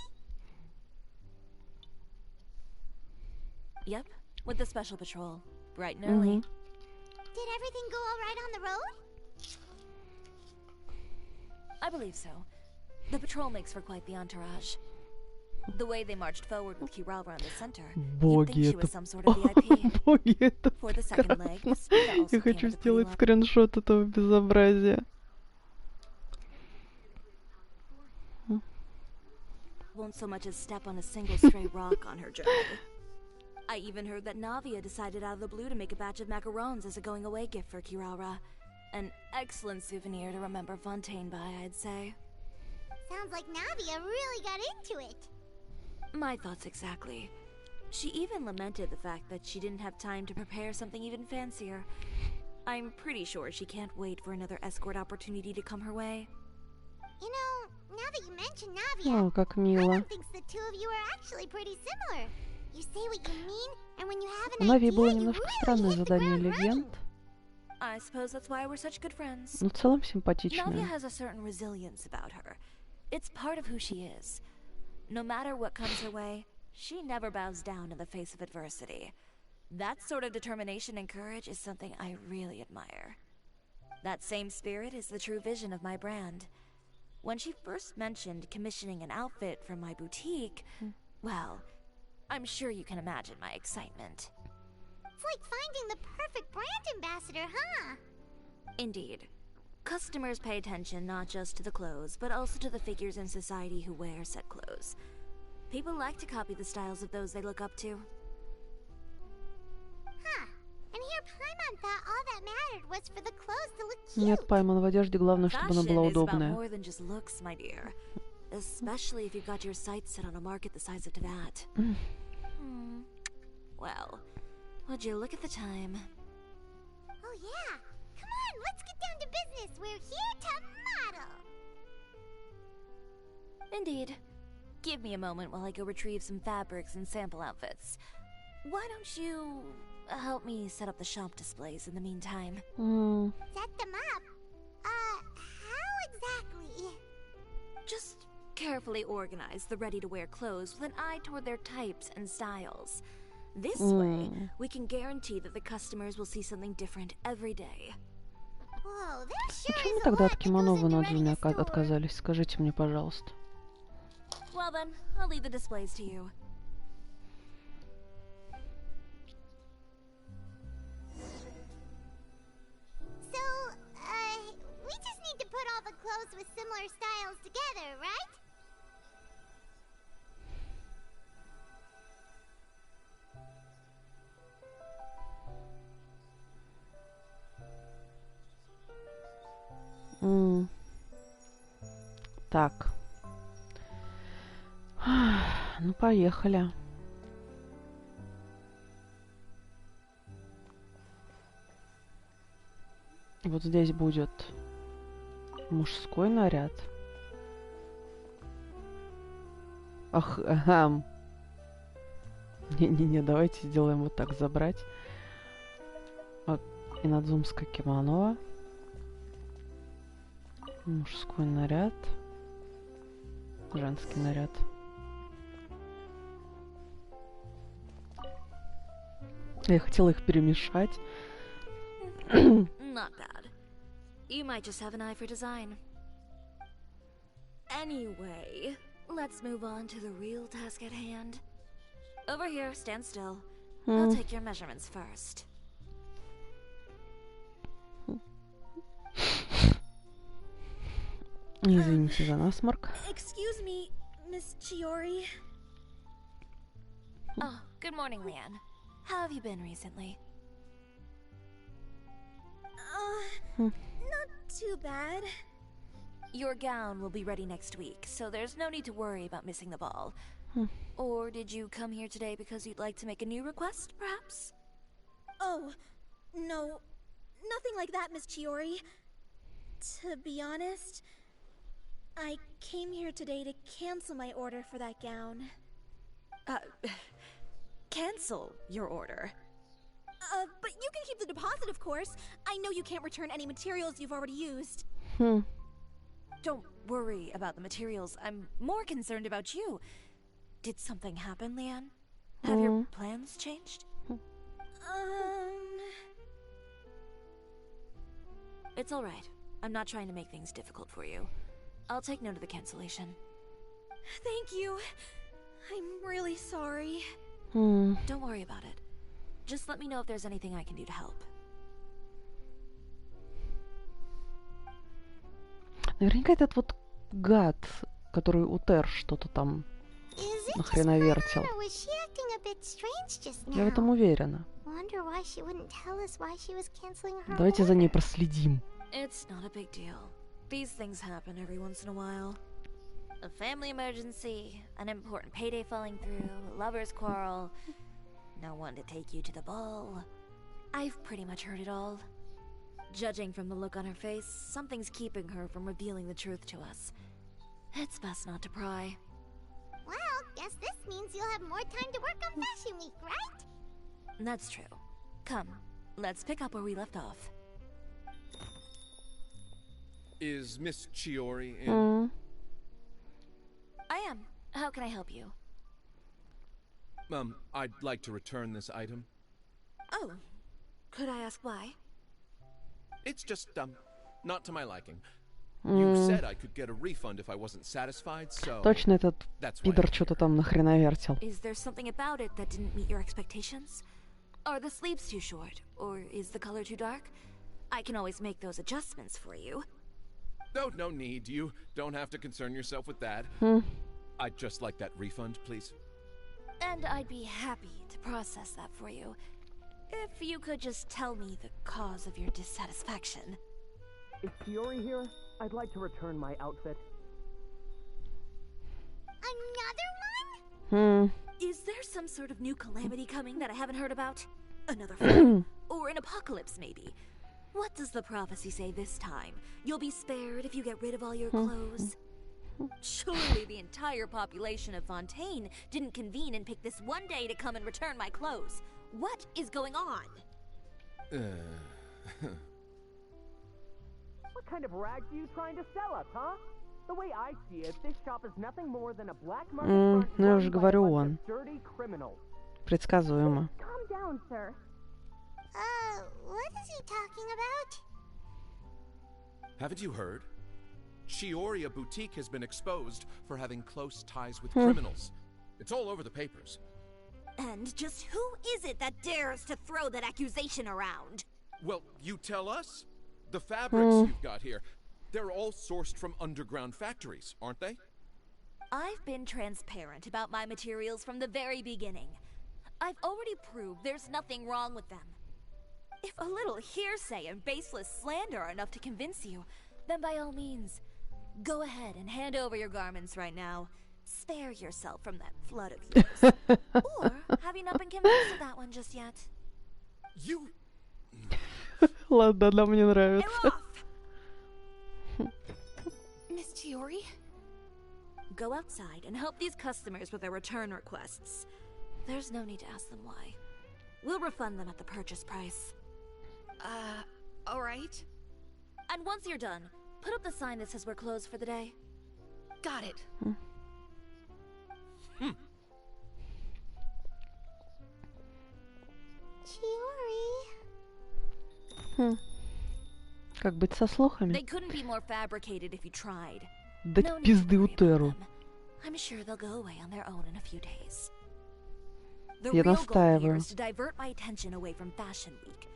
Yep, with the special patrol. Bright and early. Did everything go all right on the road? I believe so. The patrol makes for quite the entourage. The way they marched forward with Kirara in the center, you'd think she was some sort of VIP. Боги, это For the second leg, прекрасно. Speeda also Я came хочу with a pretty сделать lot. скриншот этого безобразия. Won't so much as step on a single stray rock on her journey. I even heard that Navia decided out of the blue to make a batch of macarons as a going-away gift for Kirara. An excellent souvenir to remember Fontaine by, I'd say. Sounds like Navia really got into it. My thoughts exactly. She even lamented the fact that she didn't have time to prepare something even fancier. I'm pretty sure she can't wait for another escort opportunity to come her way. You know, now that you mention Navia, О, как мило. Ellen thinks the two of you are actually pretty similar. You say what you mean, and when you have У an Нави idea, было you немножко really странное hit the задание ground running. легенд. I suppose that's why we're such good friends. Но в целом Navia симпатичная. has a certain resilience about her. It's part of who she is. No matter what comes her way, she never bows down in the face of adversity. That sort of determination and courage is something I really admire. That same spirit is the true vision of my brand. When she first mentioned commissioning an outfit from my boutique, well, I'm sure you can imagine my excitement. It's like finding the perfect brand ambassador, huh? Indeed. Customers pay attention not just to the clothes, but also to the figures in society who wear said clothes. People like to copy the styles of those they look up to. Huh. And here Paimon thought all that mattered was for the clothes to look cute. Нет, Паймон, в одежде главное, чтобы она была Fashion is about удобная. more than just looks, my dear. Especially if you've got your sights set on a market the size of that. Well, would you look at the time? Oh yeah. Come on, let's get down to business. We're here to model. Indeed. Give me a moment while I go retrieve some fabrics and sample outfits. Why don't you help me set up the shop displays in the meantime? Set them up? How exactly? Just carefully organize the ready-to-wear clothes with an eye toward their types and styles. This way, we can guarantee that the customers will see something different every day. Whoa, there sure Почему is a тогда lot от that кимоно goes вы into на running Джуне a store. отказались? Скажите мне, пожалуйста. Well then, I'll leave the displays to you. So, we just need to put all the clothes with similar styles together, right? Так. Ну, поехали. Вот здесь будет мужской наряд. Ах, ага. Не-не-не, давайте сделаем вот так, забрать. Вот, инадзумское кимоно. Мужской наряд. Женский наряд. Я хотела их перемешать. Not bad. You might just have an eye for design. Anyway, let's move on to the real task at hand. Over here, stand still. I'll take your measurements first. Извините за насморк. Excuse me, Miss Chiori. Oh, good morning, Leanne. How have you been recently? Not too bad. Your gown will be ready next week, so there's no need to worry about missing the ball. Or did you come here today because you'd like to make a new request, perhaps? Oh, no. Nothing like that, Miss Chiori. To be honest, I came here today to cancel my order for that gown. Cancel your order. But you can keep the deposit, of course. I know you can't return any materials you've already used. Don't worry about the materials. I'm more concerned about you. Did something happen, Leanne? Have your plans changed? It's all right. I'm not trying to make things difficult for you. I'll take note of the cancellation. Thank you. I'm really sorry. Don't worry about it. Just let me know if there's anything I can do to help. Наверняка этот вот гад, который у Тер что-то там нахреновертел. Я в этом уверена. Давайте за ней проследим. It's not a big deal. These things happen every once in a while. A family emergency, an important payday falling through, a lover's quarrel, no one to take you to the ball. I've pretty much heard it all. Judging from the look on her face, something's keeping her from revealing the truth to us. It's best not to pry. Well, guess this means you'll have more time to work on Fashion Week, right? That's true. Come, let's pick up where we left off. Is Miss Chiori in? I am. How can I help you? I'd like to return this item. Oh, could I ask why? It's just, not to my liking. You said I could get a refund if I wasn't satisfied, so... Точно этот пидор что-то там нахреновертел. Is there something about it that didn't meet your expectations? Are the sleeves too short? Or is the color too dark? I can always make those adjustments for you. Oh, no need. You don't have to concern yourself with that. I'd just like that refund, please. And I'd be happy to process that for you. If you could just tell me the cause of your dissatisfaction. Is Fiori here? I'd like to return my outfit. Another one? Is there some sort of new calamity coming that I haven't heard about? Another flood? Or an apocalypse, maybe? What does the prophecy say this time? You'll be spared if you get rid of all your clothes? Surely the entire population of Fontaine didn't convene and pick this one day to come and return my clothes. What is going on? What kind of rags are you trying to sell us, huh? The way I see it, this shop is nothing more than a black market front Ну, я run уже by a говорю, bunch он of dirty criminals. предсказуемо. Calm down, sir. What is he talking about? Haven't you heard? Chioria Boutique has been exposed for having close ties with criminals. It's all over the papers. And just who is it that dares to throw that accusation around? Well, you tell us. The fabrics you've got here, they're all sourced from underground factories, aren't they? I've been transparent about my materials from the very beginning. I've already proved there's nothing wrong with them. If a little hearsay and baseless slander are enough to convince you, then by all means, go ahead and hand over your garments right now. Spare yourself from that flood of yours. Or have you not been convinced of that one just yet? You... Ладно, она мне нравится. Miss Chiori? Go outside and help these customers with their return requests. There's no need to ask them why. We'll refund them at the purchase price. Alright. And once you're done, put up the sign that says we're closed for the day. Got it. Chiori. Как быть со слухами? They couldn't be more fabricated if you tried. Дать No need to пизды worry about Утеру. them. I'm sure they'll go away on their own in a few days. The Я real goal here настаиваю. is to divert my attention away from Fashion Week.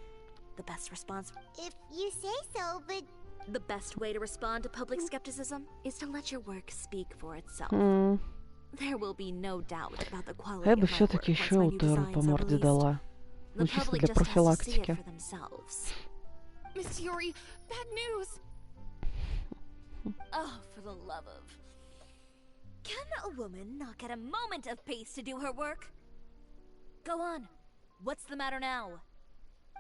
The best response... If you say so, but... The best way to respond to public skepticism is to let your work speak for itself. There will be no doubt about the quality Я of бы my work все-таки once еще my new Утеру designs по are морде released. дала. The Ну, чисто public для just has to see it профилактики. for themselves. Miss Chiori, bad news! Oh, for the love of... Can a woman not get a moment of peace to do her work? Go on. What's the matter now?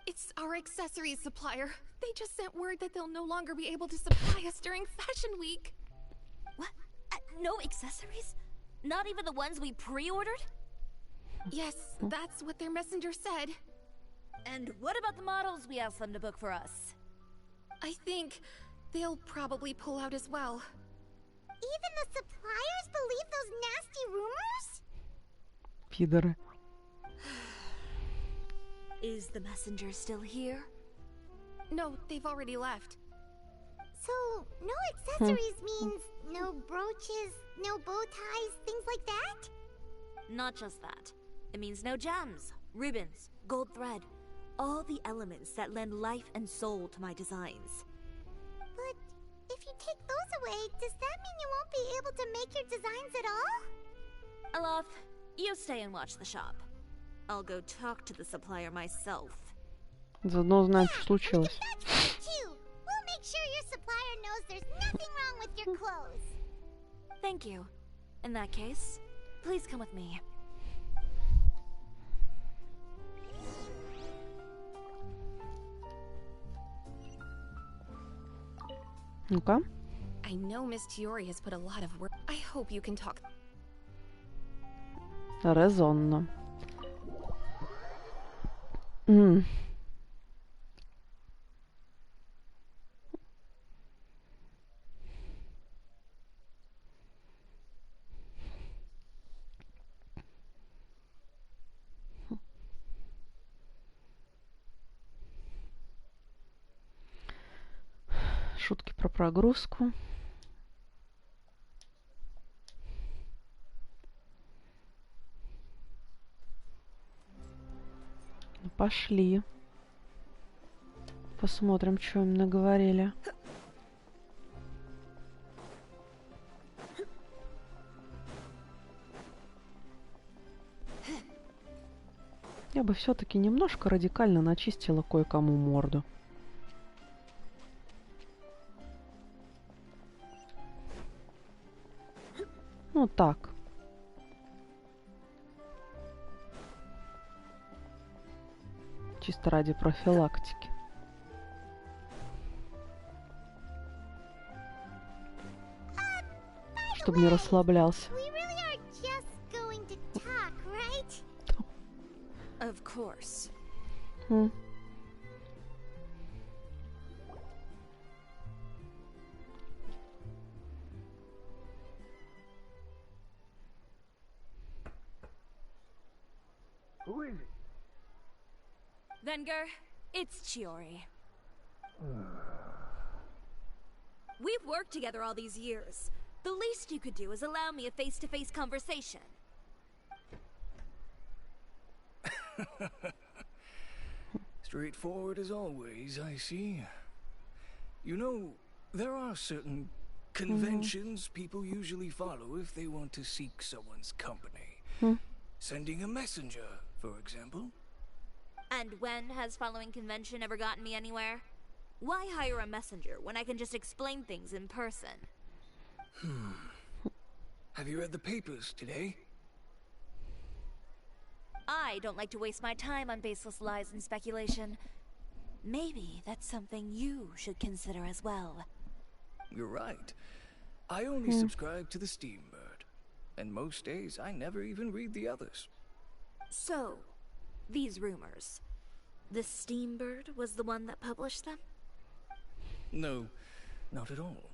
It's our accessories supplier. They just sent word that they'll no longer be able to supply us during Fashion Week. What? No accessories? Not even the ones we pre-ordered? Yes, that's what their messenger said. And what about the models we asked them to book for us? I think they'll probably pull out as well. Even the suppliers believe those nasty rumors? Пидоры. Is the messenger still here? No, they've already left. So, no accessories means no brooches, no bow ties, things like that? Not just that. It means no gems, ribbons, gold thread. All the elements that lend life and soul to my designs. But if you take those away, does that mean you won't be able to make your designs at all? Alaf, you stay and watch the shop. I'll go talk to the supplier myself. Заодно узнаем, что случилось. That's right too. We'll make sure your supplier knows there's nothing wrong with your clothes. Thank you. In that case, please come with me. Ну-ка. I know Miss Chiori has put a lot of work. I hope you can talk. Резонно. Шутки про прогрузку. Пошли. Посмотрим, что им наговорили. Я бы все-таки немножко радикально начистила кое-кому морду. Ну так. Чисто ради профилактики. Чтобы не расслаблялся. Of course. Who is it? Venger, it's Chiori. We've worked together all these years. The least you could do is allow me a face-to-face conversation. Straightforward as always, I see. You know, there are certain conventions people usually follow if they want to seek someone's company. Sending a messenger, for example. And when has following convention ever gotten me anywhere? Why hire a messenger when I can just explain things in person? Have you read the papers today? I don't like to waste my time on baseless lies and speculation. Maybe that's something you should consider as well. You're right. I only subscribe to the Steambird. And most days I never even read the others. So, these rumors. The Steambird was the one that published them? No, not at all.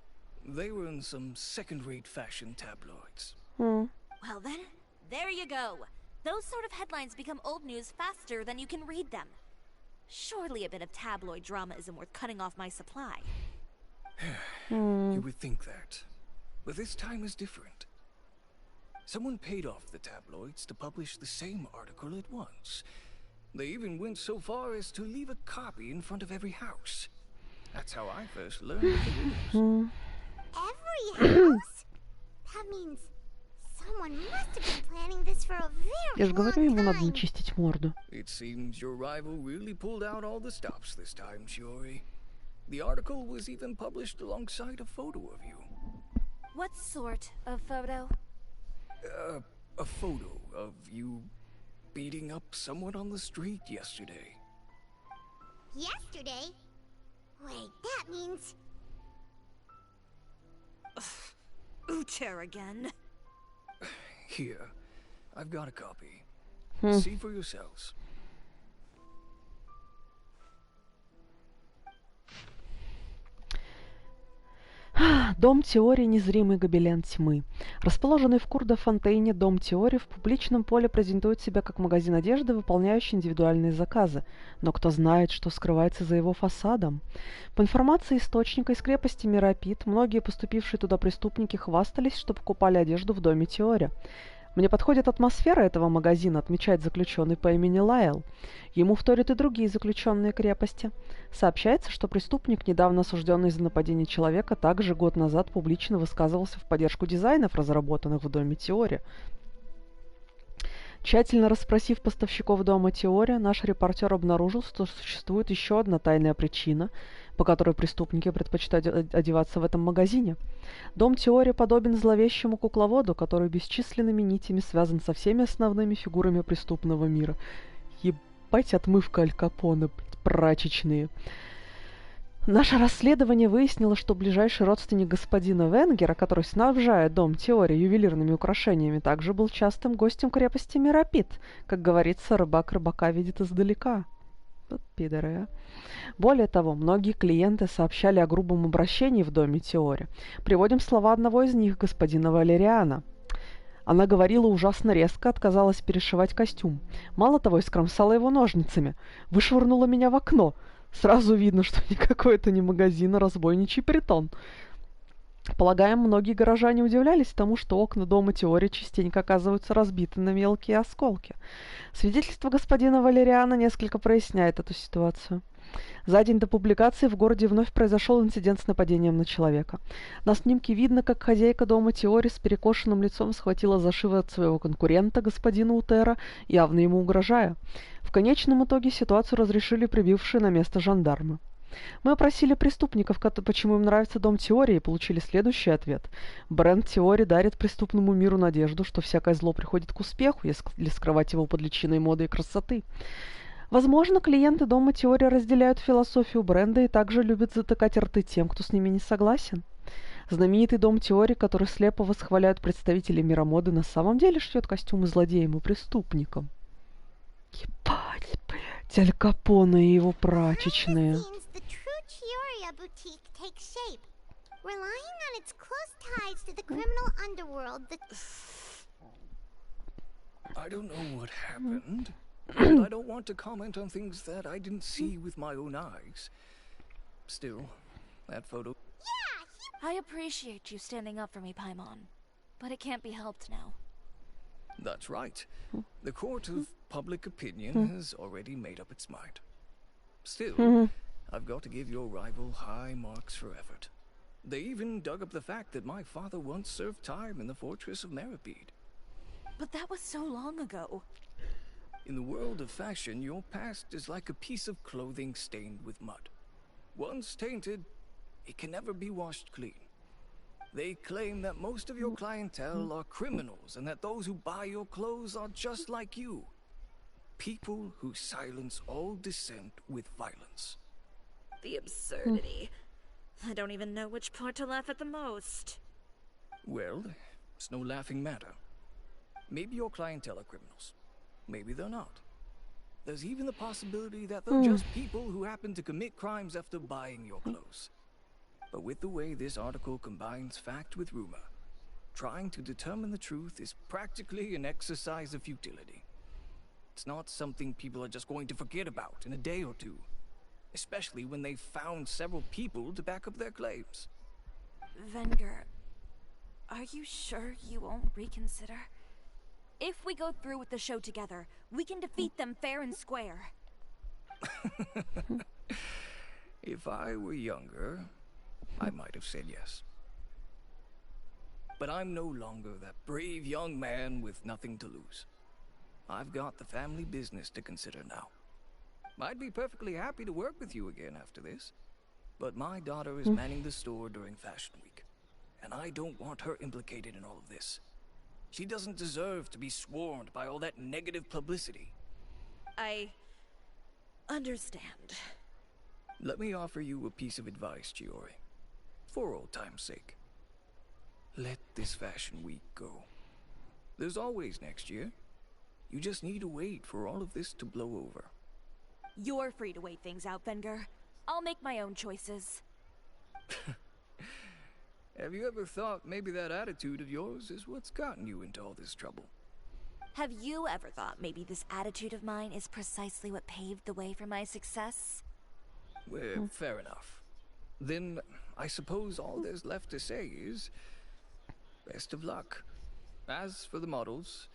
They were in some second-rate fashion tabloids. Well then, there you go. Those sort of headlines become old news faster than you can read them. Surely a bit of tabloid drama isn't worth cutting off my supply. You would think that. But this time is different. Someone paid off the tabloids to publish the same article at once. They even went so far as to leave a copy in front of every house. That's how I first learned of the rumors. Every house? That means someone must have been planning this for a Я very же говорю, long ему надо time. начистить морду. It seems your rival really pulled out all the stops this time, Shiori. The article was even published alongside a photo of you. What sort of photo? A photo of you beating up someone on the street yesterday. Yesterday? Wait, that means... Ucher again. Here, I've got a copy. See for yourselves. Дом теории «Незримый гобелен тьмы». Расположенный в Курдо-Фонтейне, дом теории в публичном поле презентует себя как магазин одежды, выполняющий индивидуальные заказы. Но кто знает, что скрывается за его фасадом? По информации источника из крепости Мирапит, многие поступившие туда преступники хвастались, что покупали одежду в доме теории. «Мне подходит атмосфера этого магазина», отмечает заключенный по имени Лайл. Ему вторят и другие заключенные крепости. Сообщается, что преступник, недавно осужденный за нападение человека, также год назад публично высказывался в поддержку дизайнов, разработанных в доме теории. Тщательно расспросив поставщиков дома теория, наш репортер обнаружил, что существует еще одна тайная причина, по которой преступники предпочитают одеваться в этом магазине. Дом теории подобен зловещему кукловоду, который бесчисленными нитями связан со всеми основными фигурами преступного мира. Ебать, отмывка Аль Капоне, прачечные. Наше расследование выяснило, что ближайший родственник господина Венгера, который снабжает дом теории ювелирными украшениями, также был частым гостем крепости Мирапит. Как говорится, рыбак рыбака видит издалека. Вот пидоры, а. Более того, многие клиенты сообщали о грубом обращении в доме теории. Приводим слова одного из них, господина Валериана. Она говорила ужасно резко, отказалась перешивать костюм. Мало того, искромсала его ножницами. Вышвырнула меня в окно. Сразу видно, что никакой это не магазин, а разбойничий притон. Полагаем, многие горожане удивлялись тому, что окна дома теории частенько оказываются разбиты на мелкие осколки. Свидетельство господина Валериана несколько проясняет эту ситуацию. За день до публикации в городе вновь произошел инцидент с нападением на человека. На снимке видно, как хозяйка дома Теори с перекошенным лицом схватила за шиворот своего конкурента, господина Утера, явно ему угрожая. В конечном итоге ситуацию разрешили прибывшие на место жандармы. Мы опросили преступников, почему им нравится дом Теори, и получили следующий ответ. Бренд Теори дарит преступному миру надежду, что всякое зло приходит к успеху, если скрывать его под личиной моды и красоты. Возможно, клиенты дома Теори разделяют философию бренда и также любят затыкать рты тем, кто с ними не согласен. Знаменитый дом Теори, который слепо восхваляют представители мира моды, на самом деле шьет костюмы злодеям и преступникам. Ебать, блядь, Аль Капоне и его прачечные. And I don't want to comment on things that I didn't see with my own eyes. Still, that photo... I appreciate you standing up for me, Paimon. But it can't be helped now. That's right. The court of public opinion has already made up its mind. Still, I've got to give your rival high marks for effort. They even dug up the fact that my father once served time in the fortress of Meripede. But that was so long ago. In the world of fashion, your past is like a piece of clothing stained with mud. Once tainted, it can never be washed clean. They claim that most of your clientele are criminals and that those who buy your clothes are just like you. People who silence all dissent with violence. The absurdity. I don't even know which part to laugh at the most. Well, it's no laughing matter. Maybe your clientele are criminals. Maybe they're not. There's even the possibility that they're just people who happen to commit crimes after buying your clothes. But with the way this article combines fact with rumor, trying to determine the truth is practically an exercise of futility. It's not something people are just going to forget about in a day or two, especially when they've found several people to back up their claims. Venger, are you sure you won't reconsider? If we go through with the show together, we can defeat them fair and square. If I were younger, I might have said yes. But I'm no longer that brave young man with nothing to lose. I've got the family business to consider now. I'd be perfectly happy to work with you again after this, but my daughter is manning the store during Fashion Week, and I don't want her implicated in all of this. She doesn't deserve to be swarmed by all that negative publicity. I understand. Let me offer you a piece of advice, Chiori. For old time's sake. Let this Fashion Week go. There's always next year. You just need to wait for all of this to blow over. You're free to wait things out, Venger. I'll make my own choices. Have you ever thought maybe that attitude of yours is what's gotten you into all this trouble? Have you ever thought maybe this attitude of mine is precisely what paved the way for my success? Well, fair enough. Then I suppose all there's left to say is best of luck. As for the models,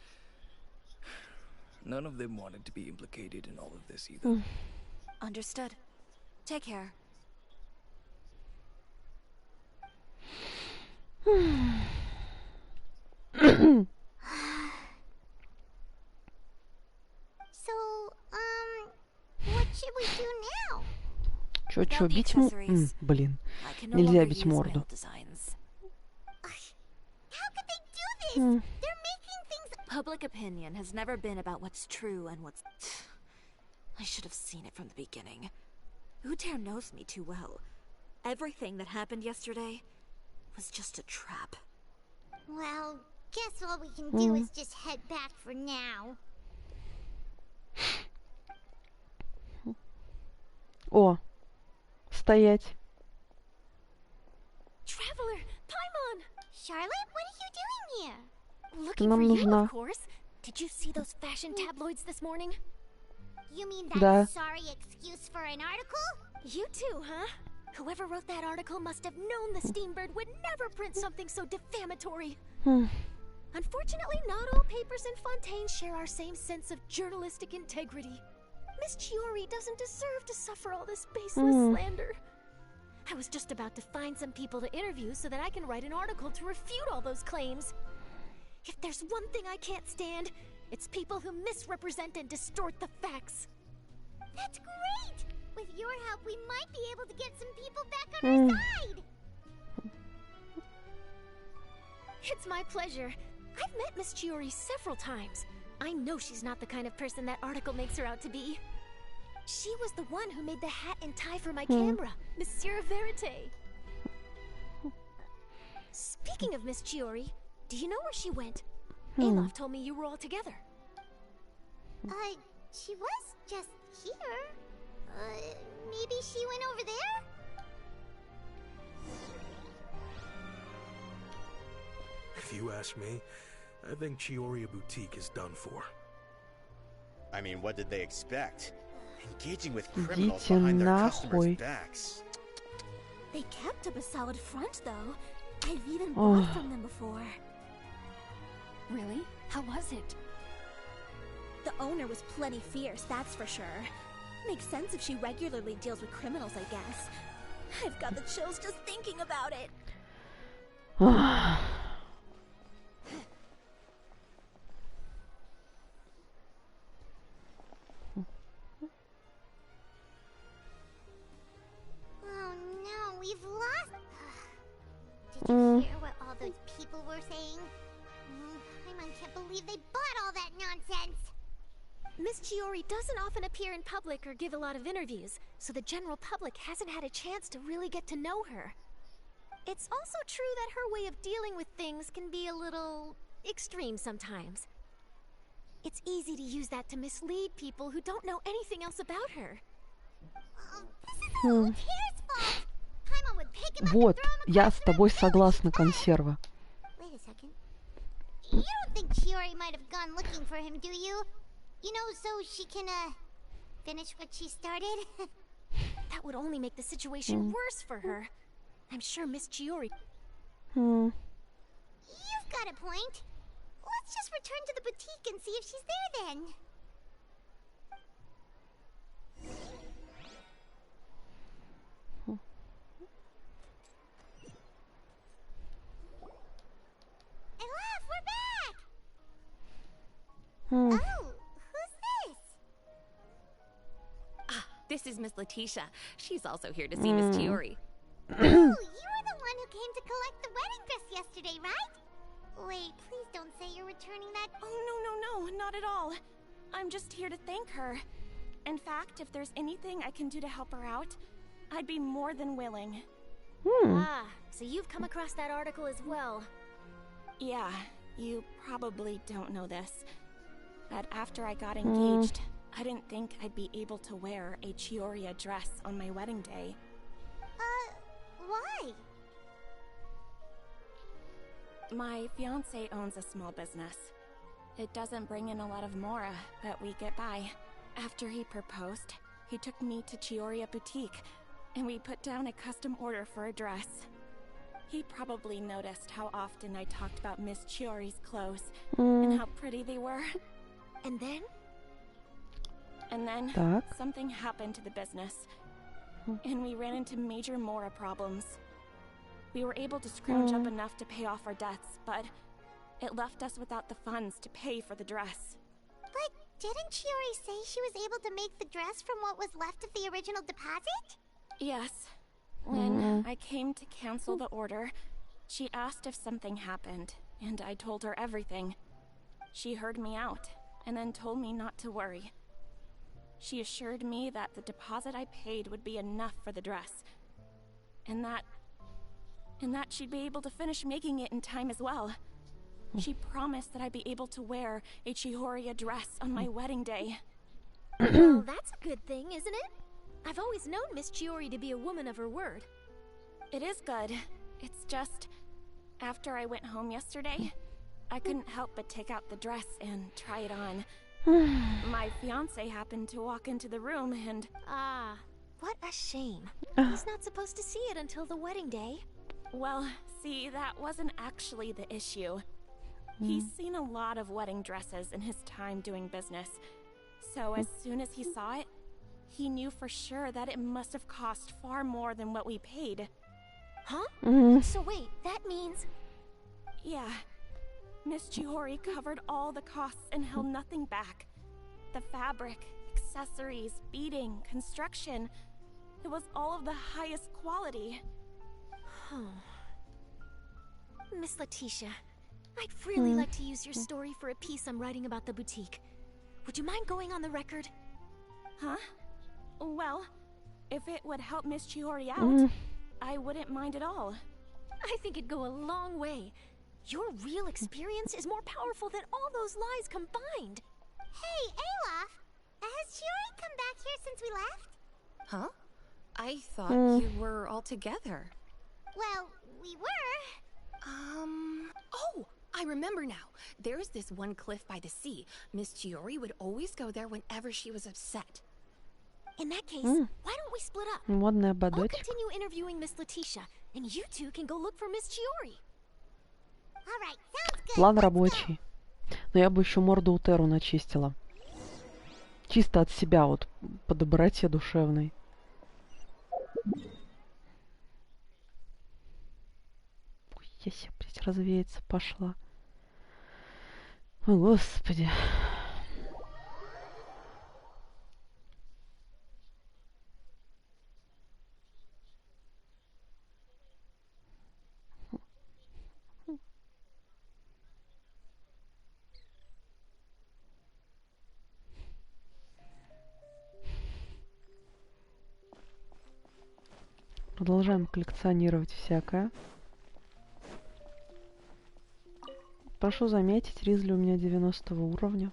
none of them wanted to be implicated in all of this either. Understood. Take care. What should we do now? Чё, бить блин. Нельзя бить морду. How could they do this? They're making things... Public opinion has never been about what's true and what's... I should have seen it from the beginning. Uter knows me too well. Everything that happened yesterday was just a trap. Well, guess all we can do is just head back for now. О, стоять. Traveler, Paimon! Charlotte, what are you doing here? Looking for you, of course. Did you see those fashion tabloids this morning? You mean that sorry excuse for an article? You too, huh? Whoever wrote that article must have known the Steambird would never print something so defamatory. Unfortunately, not all papers in Fontaine share our same sense of journalistic integrity. Miss Chiori doesn't deserve to suffer all this baseless slander. I was just about to find some people to interview so that I can write an article to refute all those claims. If there's one thing I can't stand, it's people who misrepresent and distort the facts. That's great! With your help, we might be able to get some people back on our side! It's my pleasure. I've met Miss Chiori several times. I know she's not the kind of person that article makes her out to be. She was the one who made the hat and tie for my camera, Monsieur Verite. Speaking of Miss Chiori, do you know where she went? Alof told me you were all together. She was just here. Maybe she went over there? If you ask me, I think Chiori Boutique is done for. I mean, what did they expect? Engaging with criminals behind their customers' backs. They kept up a solid front, though. I've even bought from them before. Really? How was it? The owner was plenty fierce, that's for sure. Makes sense if she regularly deals with criminals, I guess. I've got the chills just thinking about it. Oh no, we've lost. Did you hear what all those people were saying? I can't believe they bought all that nonsense. Miss Chiori doesn't often appear in public or give a lot of interviews, so the general public hasn't had a chance to really get to know her. It's also true that her way of dealing with things can be a little extreme sometimes. It's easy to use that to mislead people who don't know anything else about her. This is all Pierre's fault. Paimon would pick him up Вот, and throw him я across с the тобой room согласна, with his консерва. Wait a second. You don't think Chiori might have gone looking for him, do you? You know, so she can, finish what she started? That would only make the situation worse for her. I'm sure Miss Chiori... You've got a point. Let's just return to the boutique and see if she's there then. Alof, we're back! Oh, who's this? Ah, this is Miss Letitia. She's also here to see Miss Chiori. Oh, you were the one who came to collect the wedding dress yesterday, right? Wait, please don't say you're returning that. Oh, no, not at all. I'm just here to thank her. In fact, if there's anything I can do to help her out, I'd be more than willing. Ah, so you've come across that article as well. Yeah, you probably don't know this, but after I got engaged, I didn't think I'd be able to wear a Chiori dress on my wedding day. Why? My fiancé owns a small business. It doesn't bring in a lot of mora, but we get by. After he proposed, he took me to Chiori Boutique, and we put down a custom order for a dress. He probably noticed how often I talked about Miss Chiori's clothes, and how pretty they were. And then? And then, something happened to the business, and we ran into major mora problems. We were able to scrounge up enough to pay off our debts, but it left us without the funds to pay for the dress. But didn't Chiori say she was able to make the dress from what was left of the original deposit? Yes. When I came to cancel the order, she asked if something happened, and I told her everything. She heard me out, and then told me not to worry. She assured me that the deposit I paid would be enough for the dress, and that she'd be able to finish making it in time as well. She promised that I'd be able to wear a Chiori dress on my wedding day. Well, that's a good thing, isn't it? I've always known Miss Chiori to be a woman of her word. It is good. It's just, after I went home yesterday, I couldn't help but take out the dress and try it on. My fiancé happened to walk into the room and... Ah, what a shame. He's not supposed to see it until the wedding day. Well, see, that wasn't actually the issue. He's seen a lot of wedding dresses in his time doing business, So as soon as he saw it, he knew for sure that it must have cost far more than what we paid. Huh? So wait, that means... Yeah. Miss Chihori covered all the costs and held nothing back. The fabric, accessories, beading, construction. It was all of the highest quality. Miss Letitia, I'd really like to use your story for a piece I'm writing about the boutique. Would you mind going on the record? Huh? Well, if it would help Miss Chihori out, I wouldn't mind at all. I think it'd go a long way. Your real experience is more powerful than all those lies combined. Hey, Olaf! Has Chiori come back here since we left? Huh? I thought you were all together. Well, we were. Oh, I remember now. There's this one cliff by the sea. Miss Chiori would always go there whenever she was upset. In that case, why don't we split up? Модный I'll ободочек. continue interviewing Miss Letitia, and you two can go look for Miss Chiori. All right, sounds good. План рабочий. Но я бы еще морду Утеру начистила. Чисто от себя, вот, по доброте душевной. Ой, я себе, блядь, развеяться пошла. О, Господи. Продолжаем коллекционировать всякое. Прошу заметить, Ризли у меня 90 уровня.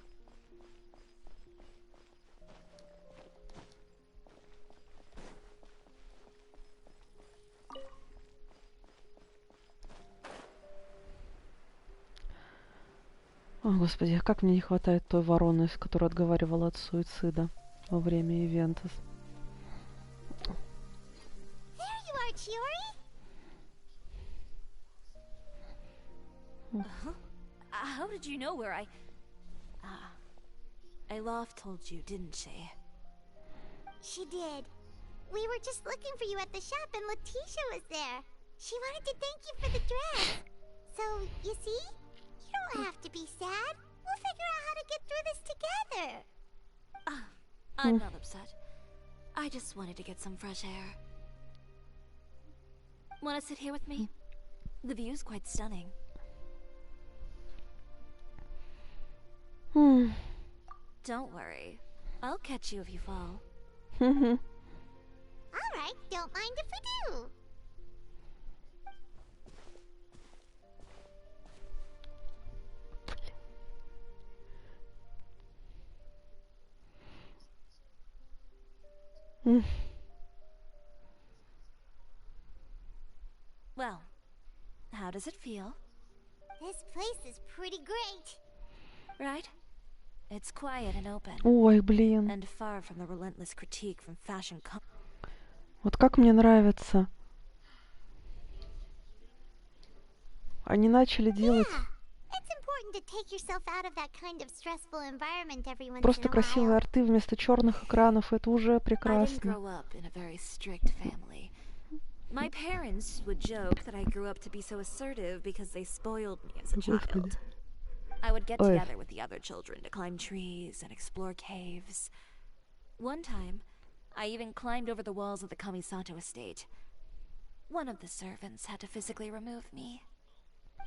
О, Господи, как мне не хватает той вороны, которая отговаривала от суицида во время ивента. How did you know where I... Olaf told you, didn't she? She did. We were just looking for you at the shop and Letitia was there. She wanted to thank you for the dress. So, you see? You don't have to be sad. We'll figure out how to get through this together. I'm not upset. I just wanted to get some fresh air. Want to sit here with me? The view's quite stunning. Don't worry. I'll catch you if you fall. All right, don't mind if we do. Well, how does it feel? This place is pretty great. Right? It's quiet and open. Ой, блин. And far from the relentless critique from fashion Вот как мне нравится. Они начали делать просто красивые арты вместо черных экранов. Это уже прекрасно. My parents would joke that I grew up to be so assertive because they spoiled me as a child. I would get together with the other children to climb trees and explore caves. One time, I even climbed over the walls of the Kamisato estate. One of the servants had to physically remove me.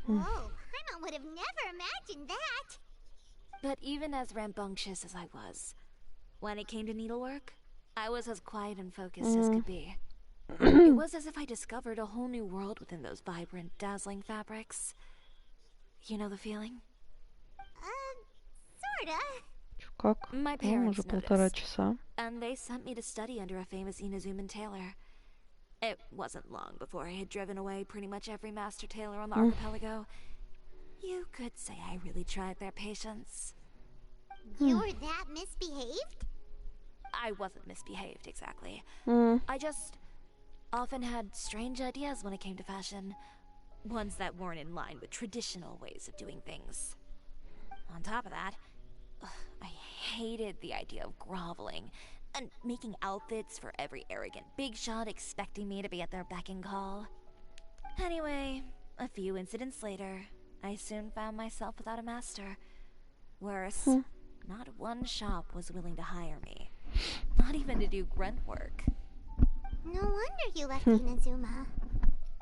Whoa, Paimon would have never imagined that. But even as rambunctious as I was, when it came to needlework, I was as quiet and focused as could be. It was as if I discovered a whole new world within those vibrant, dazzling fabrics. You know the feeling? Sorta. Как? My Ну, уже parents 1,5 noticed, часа. and they sent me to study under a famous Inazuman tailor. It wasn't long before I had driven away pretty much every master tailor on the archipelago. You could say I really tried their patience. You were that misbehaved? I wasn't misbehaved, exactly. I just often had strange ideas when it came to fashion. Ones that weren't in line with traditional ways of doing things. On top of that, I hated the idea of groveling and making outfits for every arrogant big shot expecting me to be at their beck and call. Anyway, a few incidents later, I soon found myself without a master. Worse, not one shop was willing to hire me. Not even to do grunt work. No wonder you left Inazuma.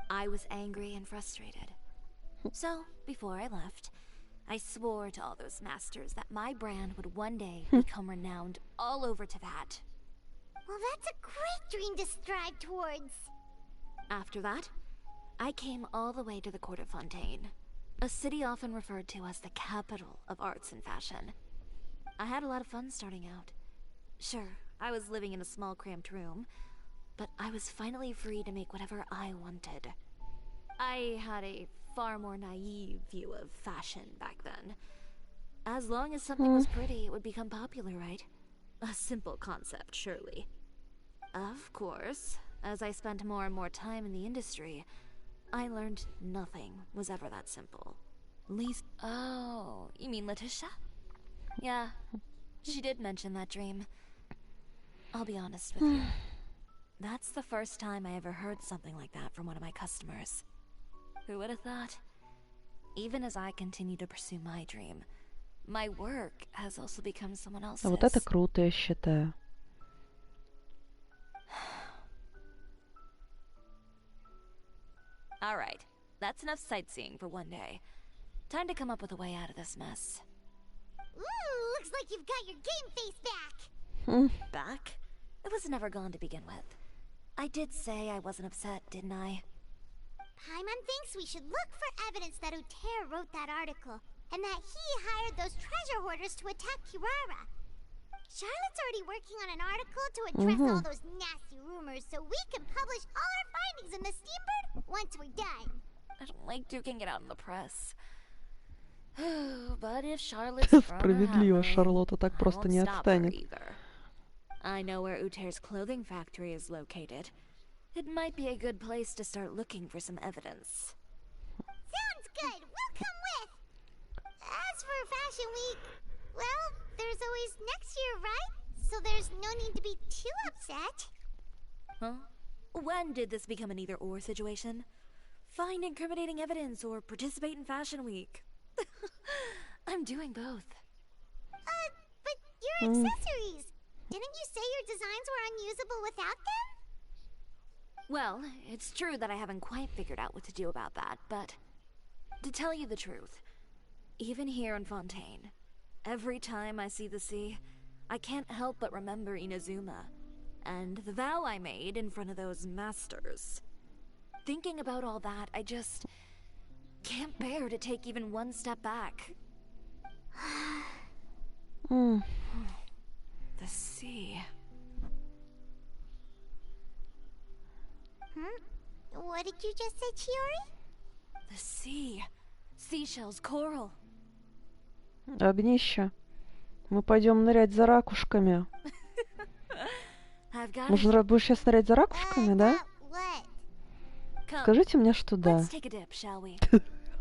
I was angry and frustrated. So, before I left, I swore to all those masters that my brand would one day become renowned all over Teyvat. Well, that's a great dream to strive towards. After that, I came all the way to the court of Fontaine, a city often referred to as the capital of arts and fashion. I had a lot of fun starting out. Sure, I was living in a small cramped room, but I was finally free to make whatever I wanted. I had a far more naive view of fashion back then. As long as something was pretty, it would become popular, right? A simple concept, surely. Of course, as I spent more and more time in the industry, I learned nothing was ever that simple. Oh, you mean Letitia? Yeah, she did mention that dream. I'll be honest with you. That's the first time I ever heard something like that from one of my customers. Who would have thought? Even as I continue to pursue my dream, my work has also become someone else's. Вот это круто, я считаю. Alright, that's enough sightseeing for one day. Time to come up with a way out of this mess. Ooh, looks like you've got your game face back. Back? It was never gone to begin with. I did say I wasn't upset, didn't I? Paimon thinks we should look for evidence that Uter wrote that article, and that he hired those treasure hoarders to attack Kirara. Charlotte's already working on an article to address all those nasty rumors so we can publish all our findings in the Steambird once we're done. I don't like duking it out in the press. But if Charlotte's thrown her Справедливо, hat, Шарлотта так I просто won't не stop her отстанет. either. I know where Uter's clothing factory is located. It might be a good place to start looking for some evidence. Sounds good. We'll come with. As for Fashion Week, well, there's always next year, right? So there's no need to be too upset. Huh? When did this become an either-or situation? Find incriminating evidence or participate in Fashion Week. I'm doing both. But your accessories. Didn't you say your designs were unusable without them? Well, it's true that I haven't quite figured out what to do about that, but to tell you the truth, even here in Fontaine, every time I see the sea, I can't help but remember Inazuma and the vow I made in front of those masters. Thinking about all that, I just can't bear to take even one step back. The sea. What did you just say, Chiori? The sea. Seashells, coral. Огнище. Мы пойдем нырять за ракушками. Может, будешь сейчас нырять за ракушками, да? Скажите мне, что да.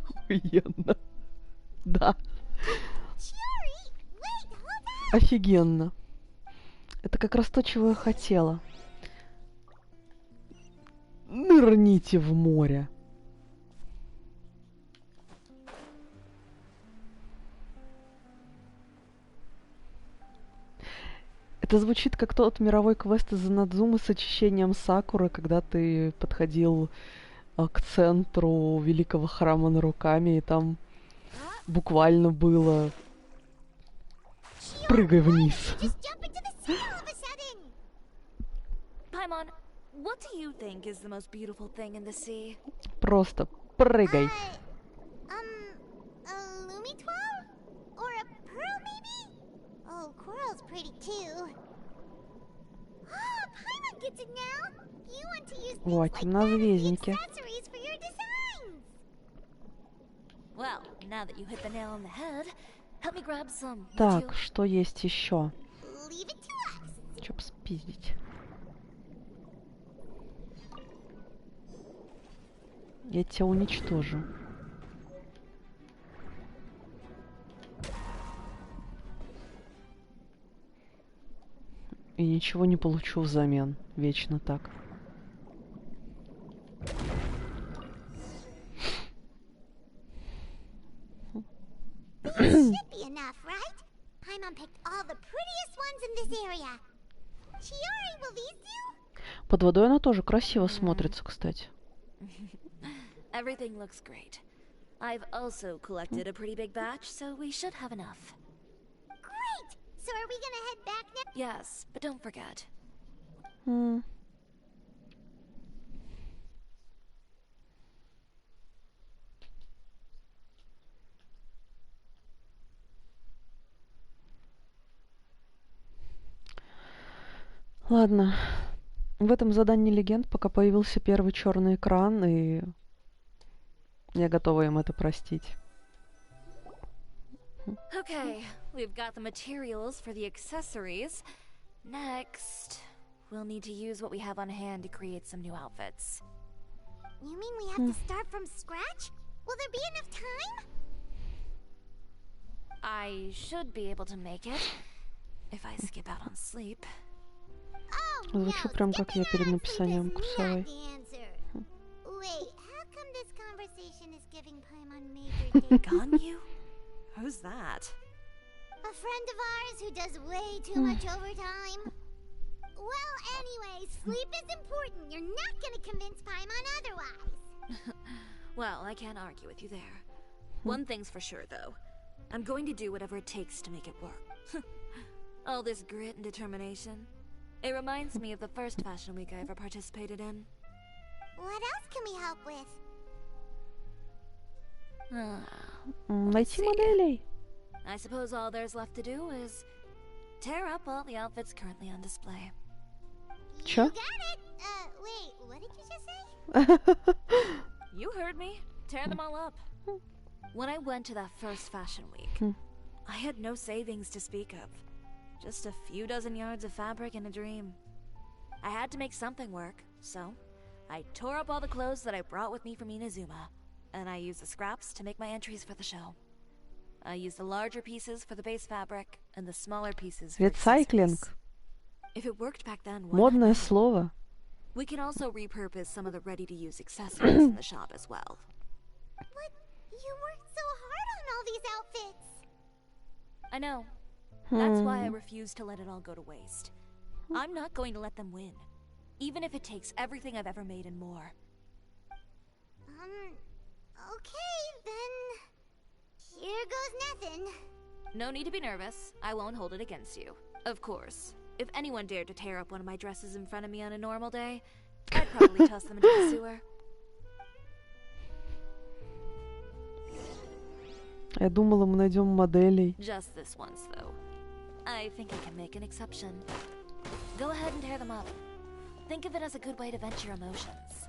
Охуенно. Да. Офигенно. Это как раз то, чего я хотела. Нырните в море. Это звучит как тот мировой квест из Надзумы с очищением Сакуры, когда ты подходил к центру великого храма Наруками, и там буквально было «прыгай вниз». Paimon, what do you think is the most beautiful thing in the sea? Просто прыгай. A Lumitoile? Or a pearl, maybe? Oh, coral's pretty too. Oh, Paimon gets it now. You want to use things like темнозвездники. accessories for your designs. Well, now that you hit the nail on the head, help me grab some. Так, что есть еще? Leave it to us. Чё спиздить? Я тебя уничтожу. и ничего не получу взамен. Вечно так. Should be enough, right? Paimon picked all the prettiest ones in this area. Chiori, will these do? Под водой она тоже красиво смотрится, кстати. Everything looks great. I've also collected a pretty big batch, so we should have enough. Great! So are we gonna head back now? Yes, but don't forget. Ладно. В этом задании легенд пока появился первый черный экран, и я готова им это простить. Okay, we've got the materials for the accessories. Next, we'll need to use what we have on hand to create some new outfits. You mean we have to start from scratch? Will there be enough time? I should be able to make it if I skip out on sleep. Звучу прям как я перед написанием курсовой. Wait, how come this conversation is giving Paimon major Ganyu? Who's that? A friend of ours who does way too much overtime. Well, anyway, sleep is important. You're not gonna convince Paimon otherwise. Well, I can't argue with you there. One thing's for sure, though. I'm going to do whatever it takes to make it work. All this grit and determination. It reminds me of the first fashion week I ever participated in. What else can we help with? Найти моделей. I suppose all there's left to do is tear up all the outfits currently on display. Чё? You got it. Wait, what did you just say? You heard me. Tear them all up. When I went to that first fashion week, I had no savings to speak of. Just a few dozen yards of fabric and a dream. I had to make something work, so I tore up all the clothes that I brought with me from Inazuma, and I used the scraps to make my entries for the show. I used the larger pieces for the base fabric, and the smaller pieces for accessories. If it worked back then, Модное слово. We can also repurpose some of the ready-to-use accessories in the shop as well. But you worked so hard on all these outfits. I know. That's why I refuse to let it all go to waste. I'm not going to let them win, even if it takes everything I've ever made and more. Okay, then. Here goes nothing. No need to be nervous. I won't hold it against you. Of course, if anyone dared to tear up one of my dresses in front of me on a normal day, I'd probably toss them into the sewer. Я думала, мы найдем моделей. Just this once, though. I think I can make an exception. Go ahead and tear them up. Think of it as a good way to vent your emotions.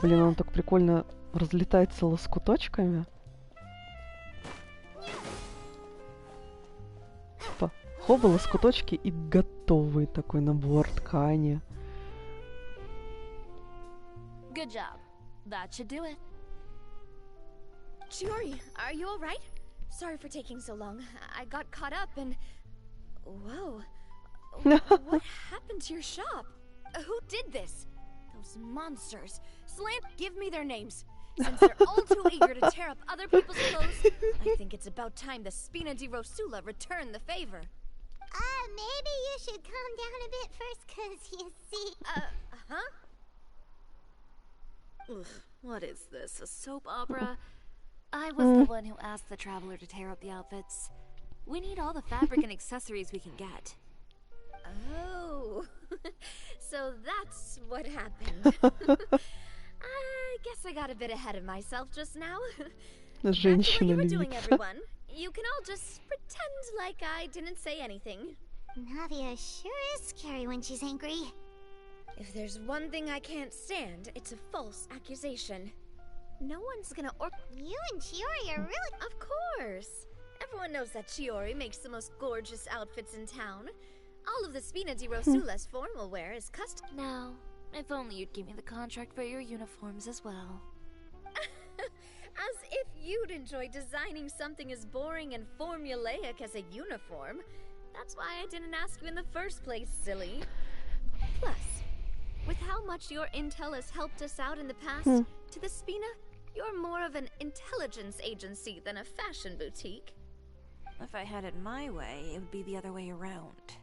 Блин, он так прикольно разлетается лоскуточками. Типа, хоба, лоскуточки и готовый такой набор ткани. Good job. That should do it. Chiori, are you alright? Sorry for taking so long. I got caught up and... Whoa. What happened to your shop? Who did this? Those monsters. Slant, give me their names. Since they're all too eager to tear up other people's clothes, I think it's about time the Spina di Rosula return the favor. Maybe you should calm down a bit first, cause you see... Huh? Ugh, what is this, a soap opera? I was the one who asked the traveler to tear up the outfits. We need all the fabric and accessories we can get. Oh, so that's what happened. I guess I got a bit ahead of myself just now. That's what you were doing, everyone. You can all just pretend like I didn't say anything. Navia sure is scary when she's angry. If there's one thing I can't stand, it's a false accusation. No one's gonna You and Chiori are really... Of course! Everyone knows that Chiori makes the most gorgeous outfits in town. All of the Spina di Rosula's formal wear is custom. Now, if only you'd give me the contract for your uniforms as well. As if you'd enjoy designing something as boring and formulaic as a uniform. That's why I didn't ask you in the first place, silly. Plus, with how much your intel has helped us out in the past, to the Spina, you're more of an intelligence agency than a fashion boutique. If I had it my way, it would be the other way around.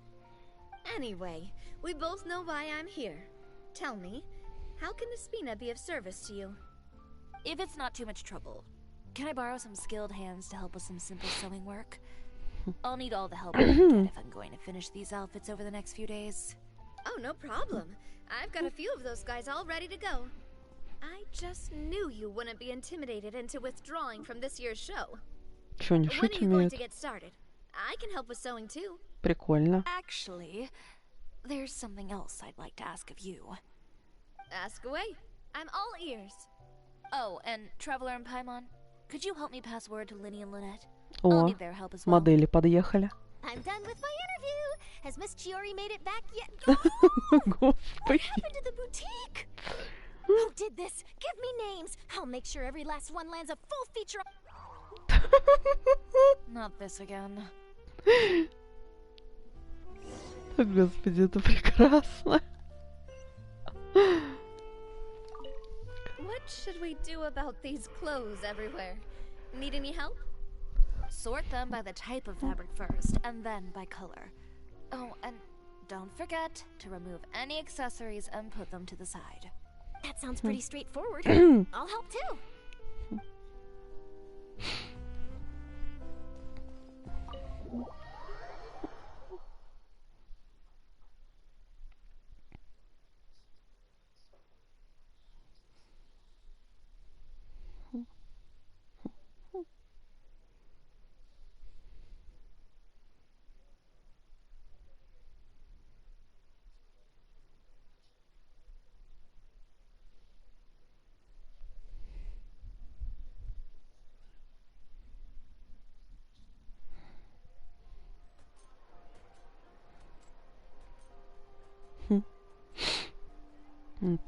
Anyway, we both know why I'm here. Tell me, how can the Spina be of service to you? If it's not too much trouble, can I borrow some skilled hands to help with some simple sewing work? I'll need all the help I can get if I'm going to finish these outfits over the next few days. Oh, no problem. I've got a few of those guys all ready to go. I just knew you wouldn't be intimidated into withdrawing from this year's show. Чё, не When are шутить you going умеет? to get started? I can help with sewing too. Прикольно. Actually, there's something else I'd like to ask of you. Ask away. I'm all ears. Oh, and Traveler and Paimon, could you help me pass word to Linny and Lynette? I'll О, need their help as well. модели подъехали. I'm done with my interview. Has Miss Chiori made it back yet? Господи. What happened to the boutique? Who did this? Give me names. I'll make sure every last one lands a full feature. Not this again. Господи, это прекрасно. What should we do about these clothes everywhere? Need any help? Sort them by the type of fabric first, and then by color. Oh, and don't forget to remove any accessories and put them to the side. That sounds pretty straightforward. I'll help too.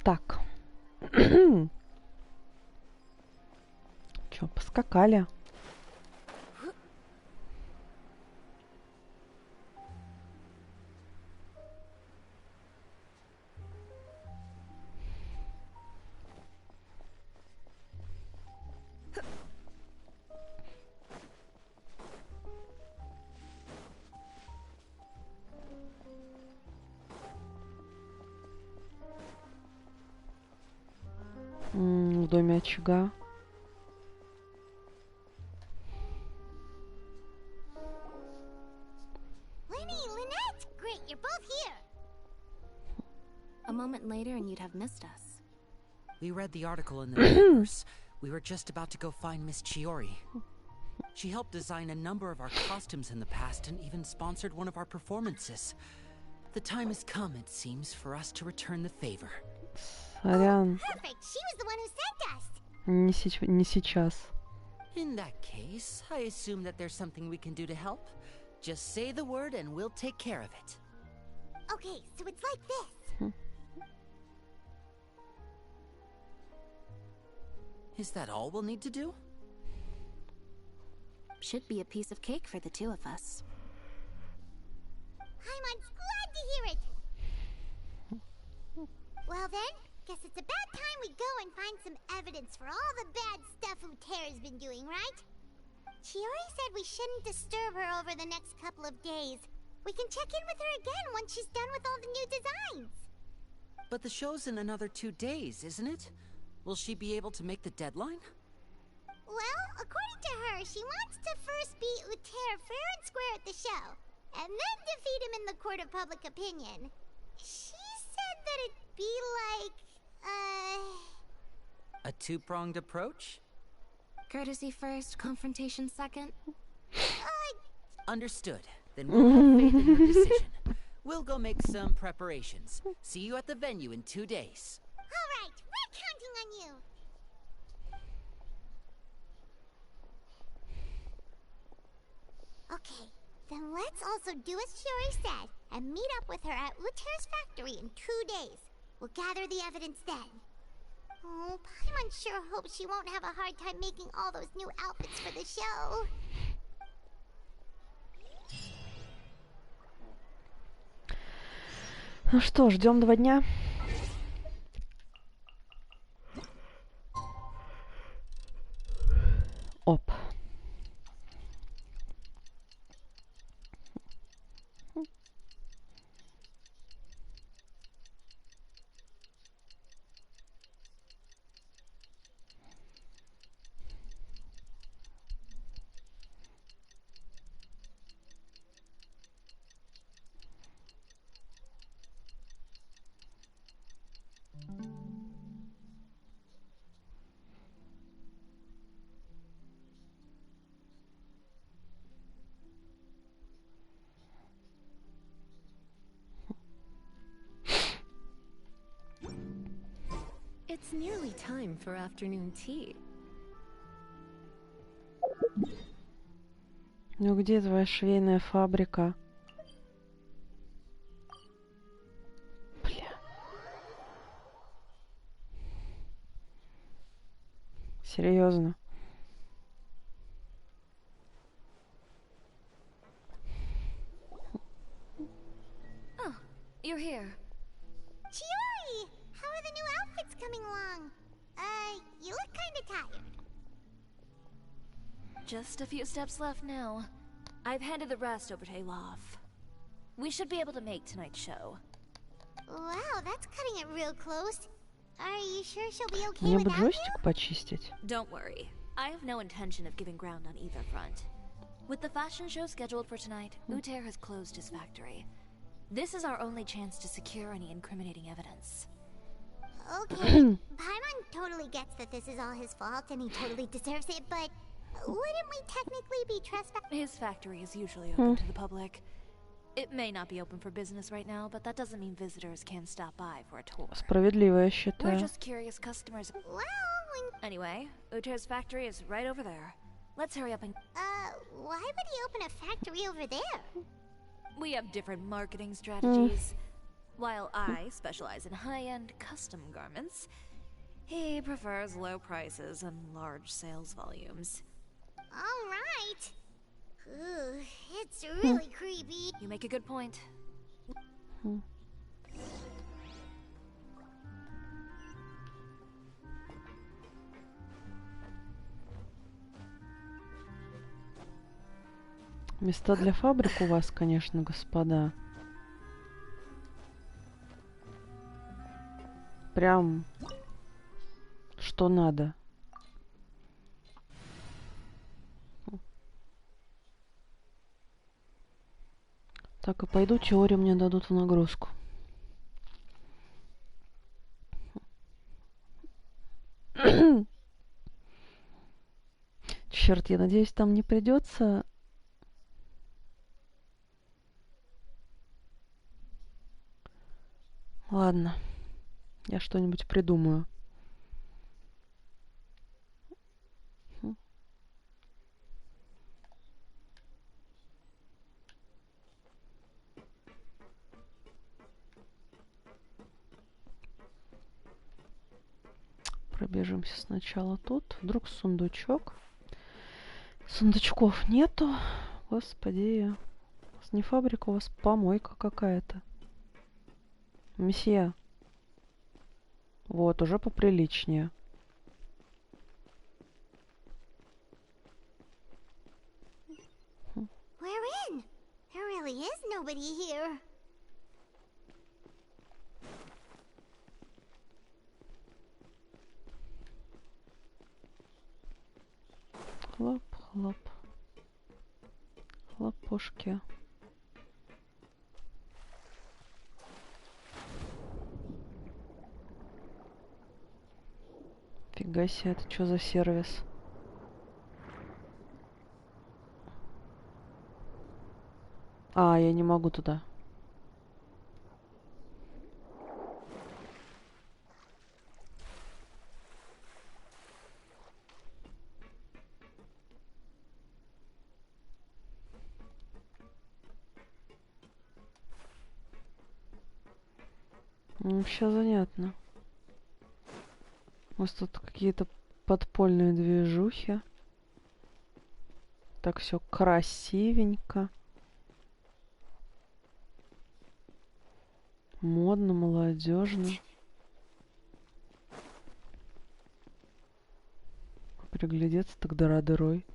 Так. Чё, поскакали? В доме очага. Linny, Lynette! Great, you're both here. A moment later and you'd have missed us. We read the article in the papers. We were just about to go find Miss Chiori. She helped design a number of our costumes in the past and even sponsored one of our performances. The time has come, it seems, for us to return the favor. Сорян. Perfect, she was the one who sent us. Не сейчас. In that case, I assume that there's something we can do to help. Just say the word and we'll take care of it. Okay, so it's like this. Is that all we'll need to do? Should be a piece of cake for the two of us. Paimon's glad to hear it. Well then, guess it's about time we go and find some evidence for all the bad stuff Uterra's been doing, right? Chiori said we shouldn't disturb her over the next couple of days. We can check in with her again once she's done with all the new designs. But the show's in another 2 days, isn't it? Will she be able to make the deadline? Well, according to her, she wants to first beat Uterra fair and square at the show, and then defeat him in the court of public opinion. She said that it'd be like, A two-pronged approach? Courtesy first, confrontation second. Understood. Then we'll have faith in her decision. We'll go make some preparations. See you at the venue in 2 days. All right, we're counting on you. Okay, then let's also do as Chiori said and meet up with her at Uterra's factory in 2 days. We'll gather the evidence then. Oh, Paimon sure hopes she won't have a hard time making all those new outfits for the show. Ну что, ждем 2 дня. Оп. It's nearly time for afternoon tea. Ну где твоя швейная фабрика? Бля. Серьезно? Oh, you're here. Chiori! How are the new outfits coming along? You look kinda tired. Just a few steps left now. I've handed the rest over to Alof. We should be able to make tonight's show. Wow, that's cutting it real close. Are you sure she'll be okay Мне бы without you? джойстик почистить. Don't worry. I have no intention of giving ground on either front. With the fashion show scheduled for tonight, Uter has closed his factory. This is our only chance to secure any incriminating evidence. Okay, Paimon totally gets that this is all his fault and he totally deserves it, but wouldn't we technically be trespassing? His factory is usually open to the public. It may not be open for business right now, but that doesn't mean visitors can stop by for a tour. Справедливо, я We're считаю. just curious customers. Anyway, Uter's factory is right over there. Let's hurry up and... Why would he open a factory over there? We have different marketing strategies. While I specialize in high-end custom garments, he prefers low prices and large sales volumes. All right. Ugh, it's really creepy. You make a good point. Места для фабрик у вас, конечно, господа. Прям что надо. Так, и пойду, теорию мне дадут в нагрузку. Черт, я надеюсь, там не придется. Ладно, я что-нибудь придумаю. Пробежимся сначала тут. Вдруг сундучок. Сундучков нету. Господи. У вас не фабрика, у вас помойка какая-то. Месье. Вот, уже поприличнее. We're in. There really is nobody here. Хлоп, хлоп. Хлопушки. Фига себе, это что за сервис? А, я не могу туда. Все занятно. У нас тут какие-то подпольные движухи. Так все красивенько. Модно, молодежно. Приглядеться так дыра-дырой.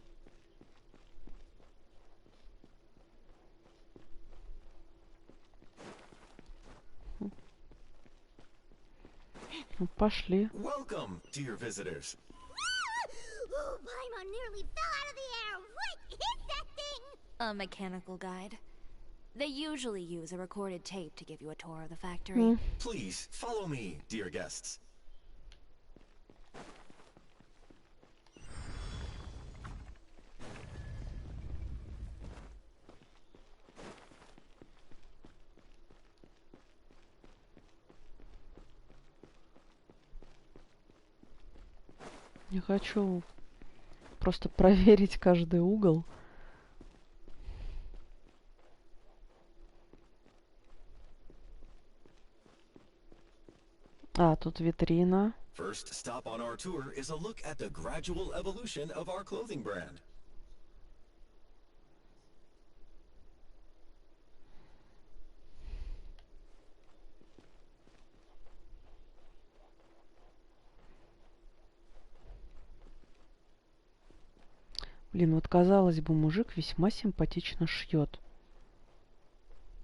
Ну, пошли. Welcome, dear visitors. Paimon nearly fell out of the air. What is that thing? A mechanical guide. They usually use a recorded tape to give you a tour of the factory. Please, follow me, dear guests. Я хочу просто проверить каждый угол. А, тут витрина. First stop on our tour is a look at the gradual evolution of our clothing brand. Блин, вот казалось бы, мужик весьма симпатично шьет.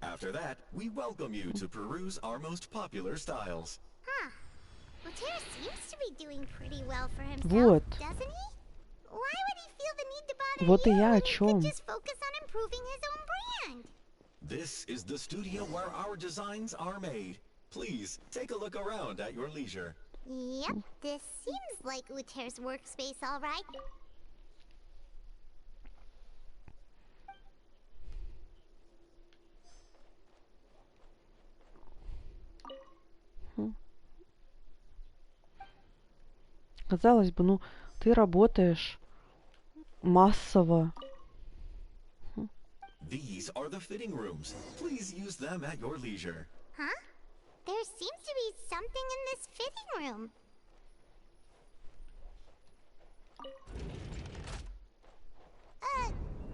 After that, we welcome you to peruse our most popular styles. Huh. Lothair seems to be doing pretty well for himself, Вот. doesn't he? Why would he feel the need to bother Вот и you я о when he could чем. just focus on improving his own brand? This is the studio where our designs are made. Please, take a look around at your leisure. Yep, this seems like Lothair's workspace, all right. Казалось бы, ну, ты работаешь массово. These are the fitting rooms. Please use them at your leisure. Huh? There seems to be something in this fitting room.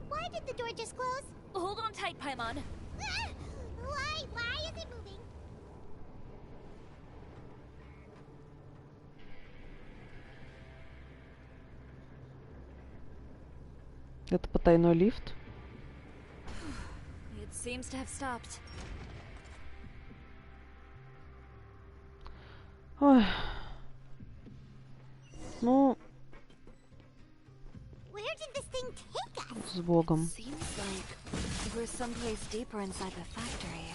Why did the door just close? Hold on tight, Paimon. Why is it moving? Это потайной лифт. It seems to have stopped. Ой. Ну, Where did this thing take us? с Богом. Seems like we're someplace deeper inside the factory.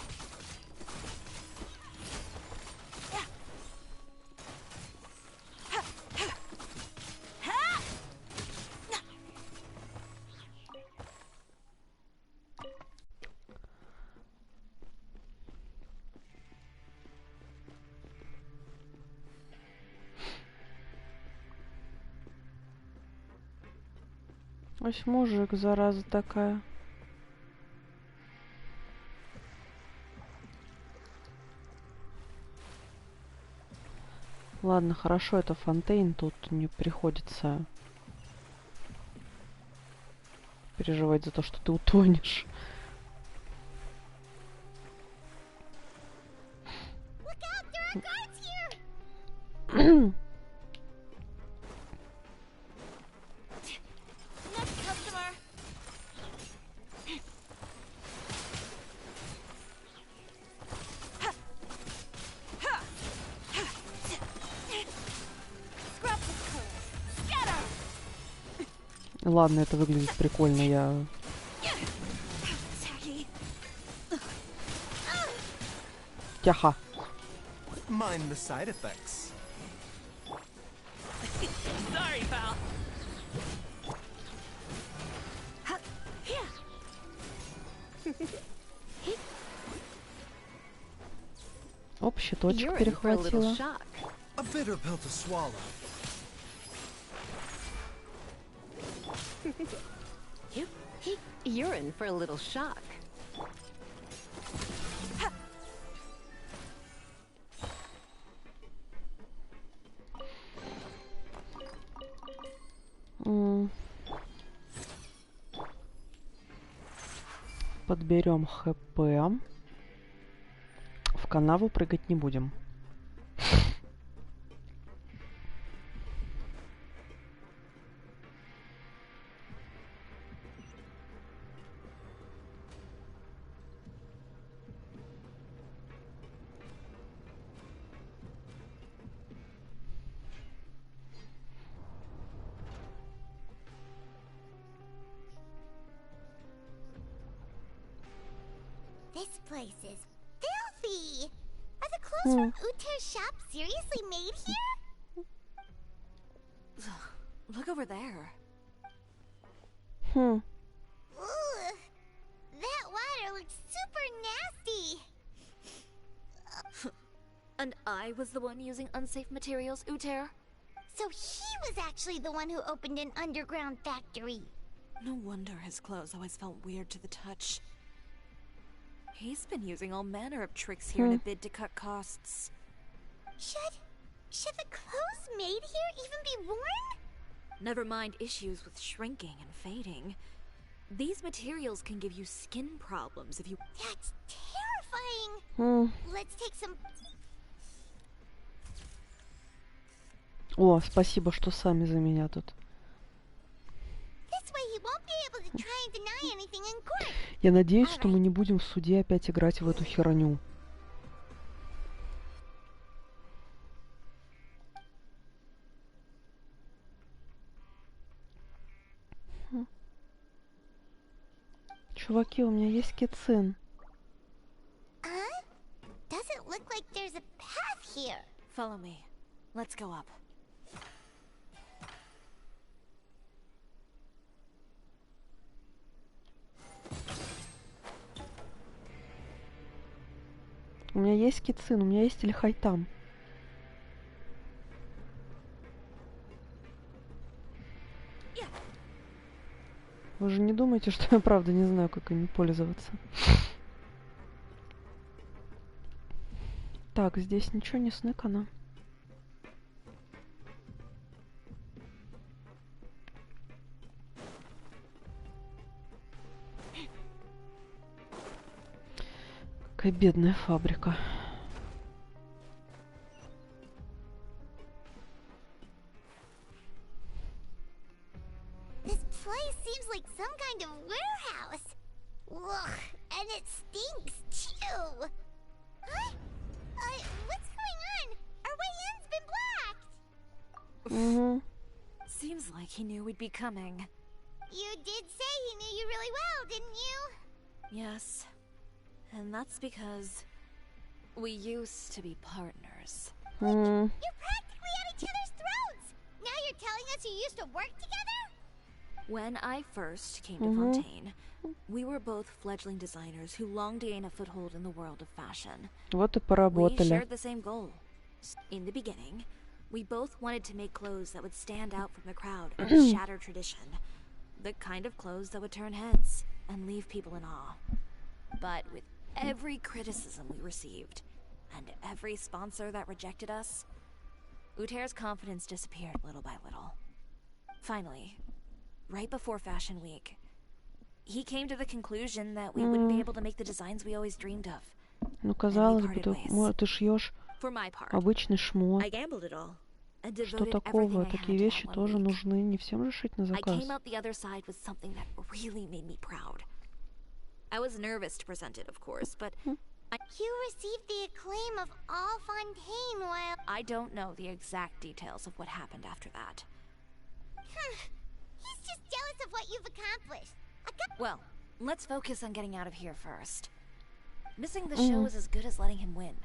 Ось мужик, зараза такая. Ладно, хорошо, это Фонтейн, тут не приходится переживать за то, что ты утонешь. Ладно, это выглядит прикольно, я... Тяха. Mind the side effects. Sorry, pal. Оп, щиточек перехватила. A bitter pill to swallow. You're in for a little shock. Подберем ХП. В канаву прыгать не будем. This place is filthy! Are the clothes from Uter's shop seriously made here? Look over there. Ooh, that water looks super nasty! And I was the one using unsafe materials, Uter? So he was actually the one who opened an underground factory. No wonder his clothes always felt weird to the touch. He's been using all manner of tricks here in a bid to cut costs. Should the clothes made here even be worn? Never mind issues with shrinking and fading. These materials can give you skin problems if you... That's terrifying! Let's take some... О, спасибо, что сами за меня тут. Я надеюсь, что мы не будем в суде опять играть в эту херню. Чуваки, у меня есть кицин. Doesn't look like there's a path here. Follow me. Let's go up. У меня есть кицин, у меня есть лихайтам. Вы же не думаете, что я правда не знаю, как ими пользоваться? Так, здесь ничего не сныкано. Какая бедная фабрика. This place seems like some kind of warehouse. Ugh, and it stinks too. Huh? What's going on? Our way in's been blocked. Seems like he knew we'd be coming. You did say he knew you really well, didn't you? Yes. And that's because we used to be partners. You're practically at each other's throats! Now you're telling us you used to work together? When I first came to Fontaine, we were both fledgling designers who longed to gain a foothold in the world of fashion. Вот и поработали. We shared the same goal. In the beginning, we both wanted to make clothes that would stand out from the crowd and shatter tradition. The kind of clothes that would turn heads and leave people in awe. But with every criticism we received, and every sponsor that rejected us, Uter's confidence disappeared little by little. Finally, right before Fashion Week, he came to the conclusion that we wouldn't be able to make the designs we always dreamed of. Ну, казалось бы, ты шьешь обычный шмот. Что такого? Такие вещи тоже нужны. Не всем же шить на заказ. I came out the other side with something that really made me proud. I was nervous to present it, of course, but You received the acclaim of all Fontaine while... I don't know the exact details of what happened after that. He's just jealous of what you've accomplished. Well, let's focus on getting out of here first. Missing the show is as good as letting him win.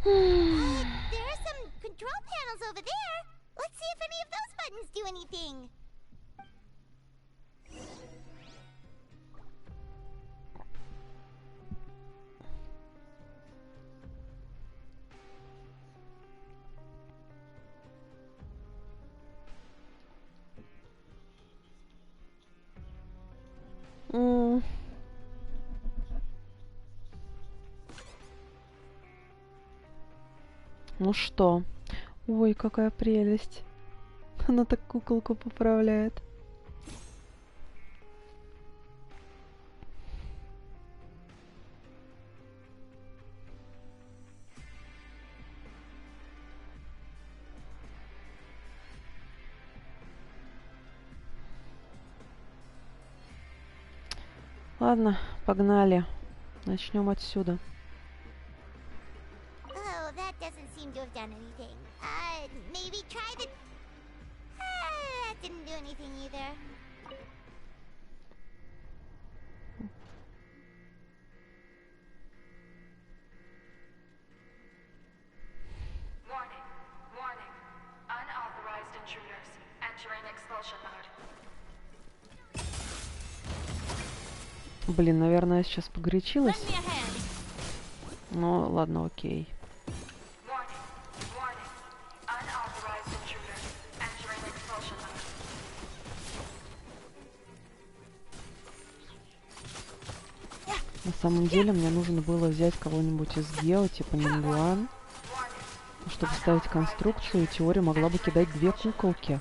There are some control panels over there. Let's see if any of those buttons do anything. Ну что? Ой, какая прелесть. Она так куколку поправляет. Ладно, погнали. Начнем отсюда. Oh, that doesn't seem to have done anything. Maybe try the... that didn't do anything either. Warning, warning. Unauthorized intruders entering expulsion mode. Блин, наверное, я сейчас погорячилась. Ну, ладно, окей. На самом деле мне нужно было взять кого-нибудь из гео, типа Нингуан, чтобы ставить конструкцию, и теория могла бы кидать 2 куколки.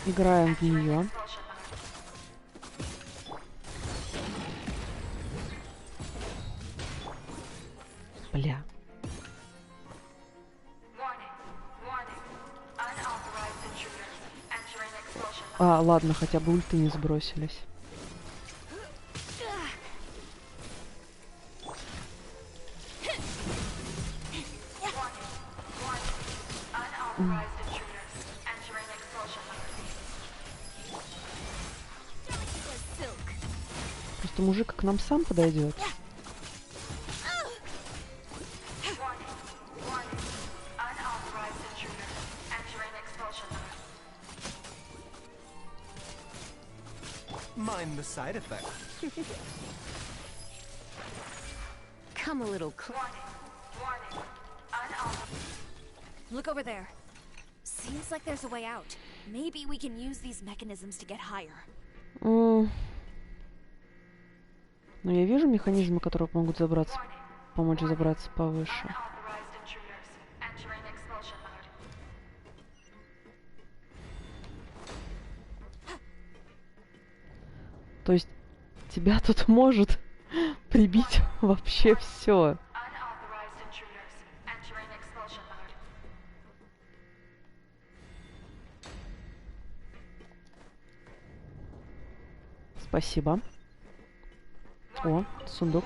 Играем в нее. Бля. А, ладно, хотя бы ульты не сбросились. Просто мужик к нам сам подойдет. Mind the side effect. Come a little closer. Look over there. Seems like there's a way out. Maybe we can use these mechanisms to get higher. Ну, я вижу механизмы, которые помогут забраться, помочь забраться повыше. То есть тебя тут может прибить вообще все. Спасибо. О, сундук.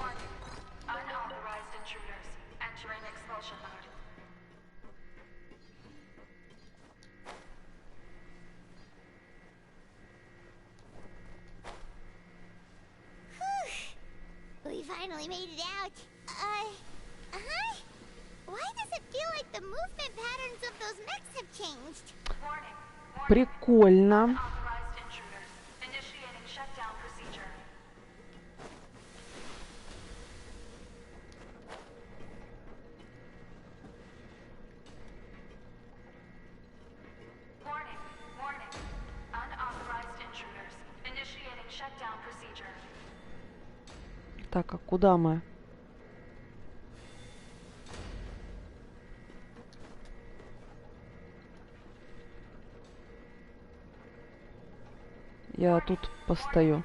We finally made it out. Why does it feel like the movement patterns of those mechs have changed? Прикольно. Так, а куда мы? Я тут постою.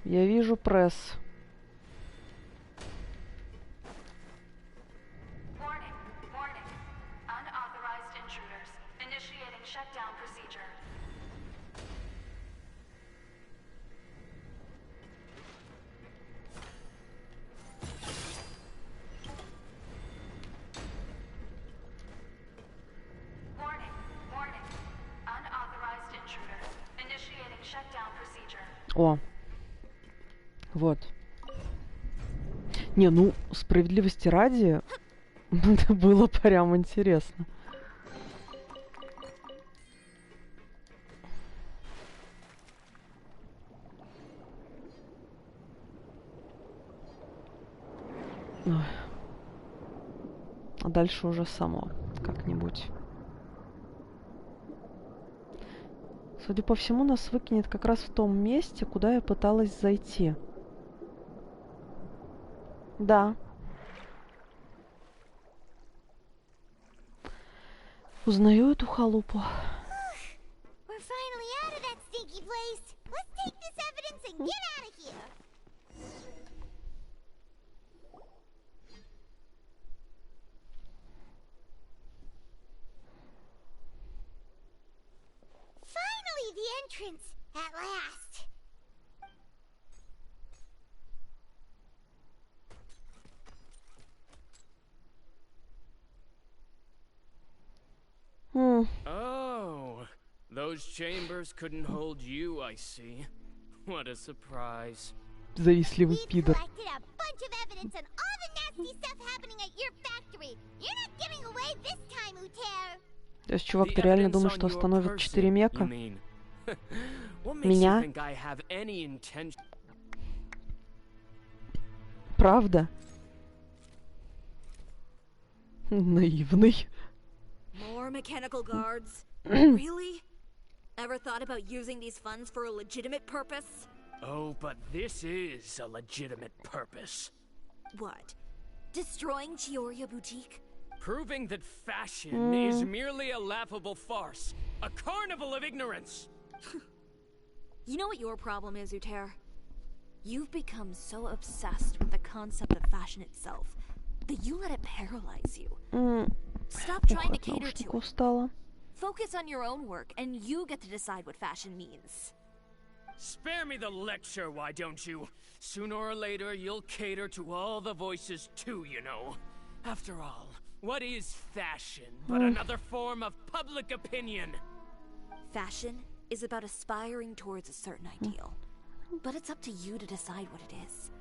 Я вижу пресс. О, вот. Не, ну, справедливости ради, это было прям интересно. Ой. А дальше уже само как-нибудь. Судя по всему, нас выкинет как раз в том месте, куда я пыталась зайти. Да. Узнаю эту халупу. We're finally out of that stinky place. Let's take this evidence and get out of here. Finally, the entrance at last. Oh, those chambers couldn't hold you, I see. What a surprise. Завистливый пидор. Collected a bunch of evidence on all the nasty stuff happening at your factory. You're not getting away this time, Uter. То есть, чувак, ты реально думаешь, что остановит 4 мека? Меня? Правда? Наивный. More mechanical guards? Really? Ever thought about using these funds for a legitimate purpose? Oh, but this is a legitimate purpose. What? Destroying Chioria Boutique? Proving that fashion is merely a laughable farce. A carnival of ignorance. You know what your problem is, Uter? You've become so obsessed with the concept of fashion itself that you let it paralyze you. Stop trying to cater to it. Focus on your own work, and you get to decide what fashion means. Spare me the lecture, why don't you? Sooner or later, you'll cater to all the voices too, you know. After all, what is fashion but another form of public opinion? Fashion is about aspiring towards a certain ideal. But it's up to you to decide what it is.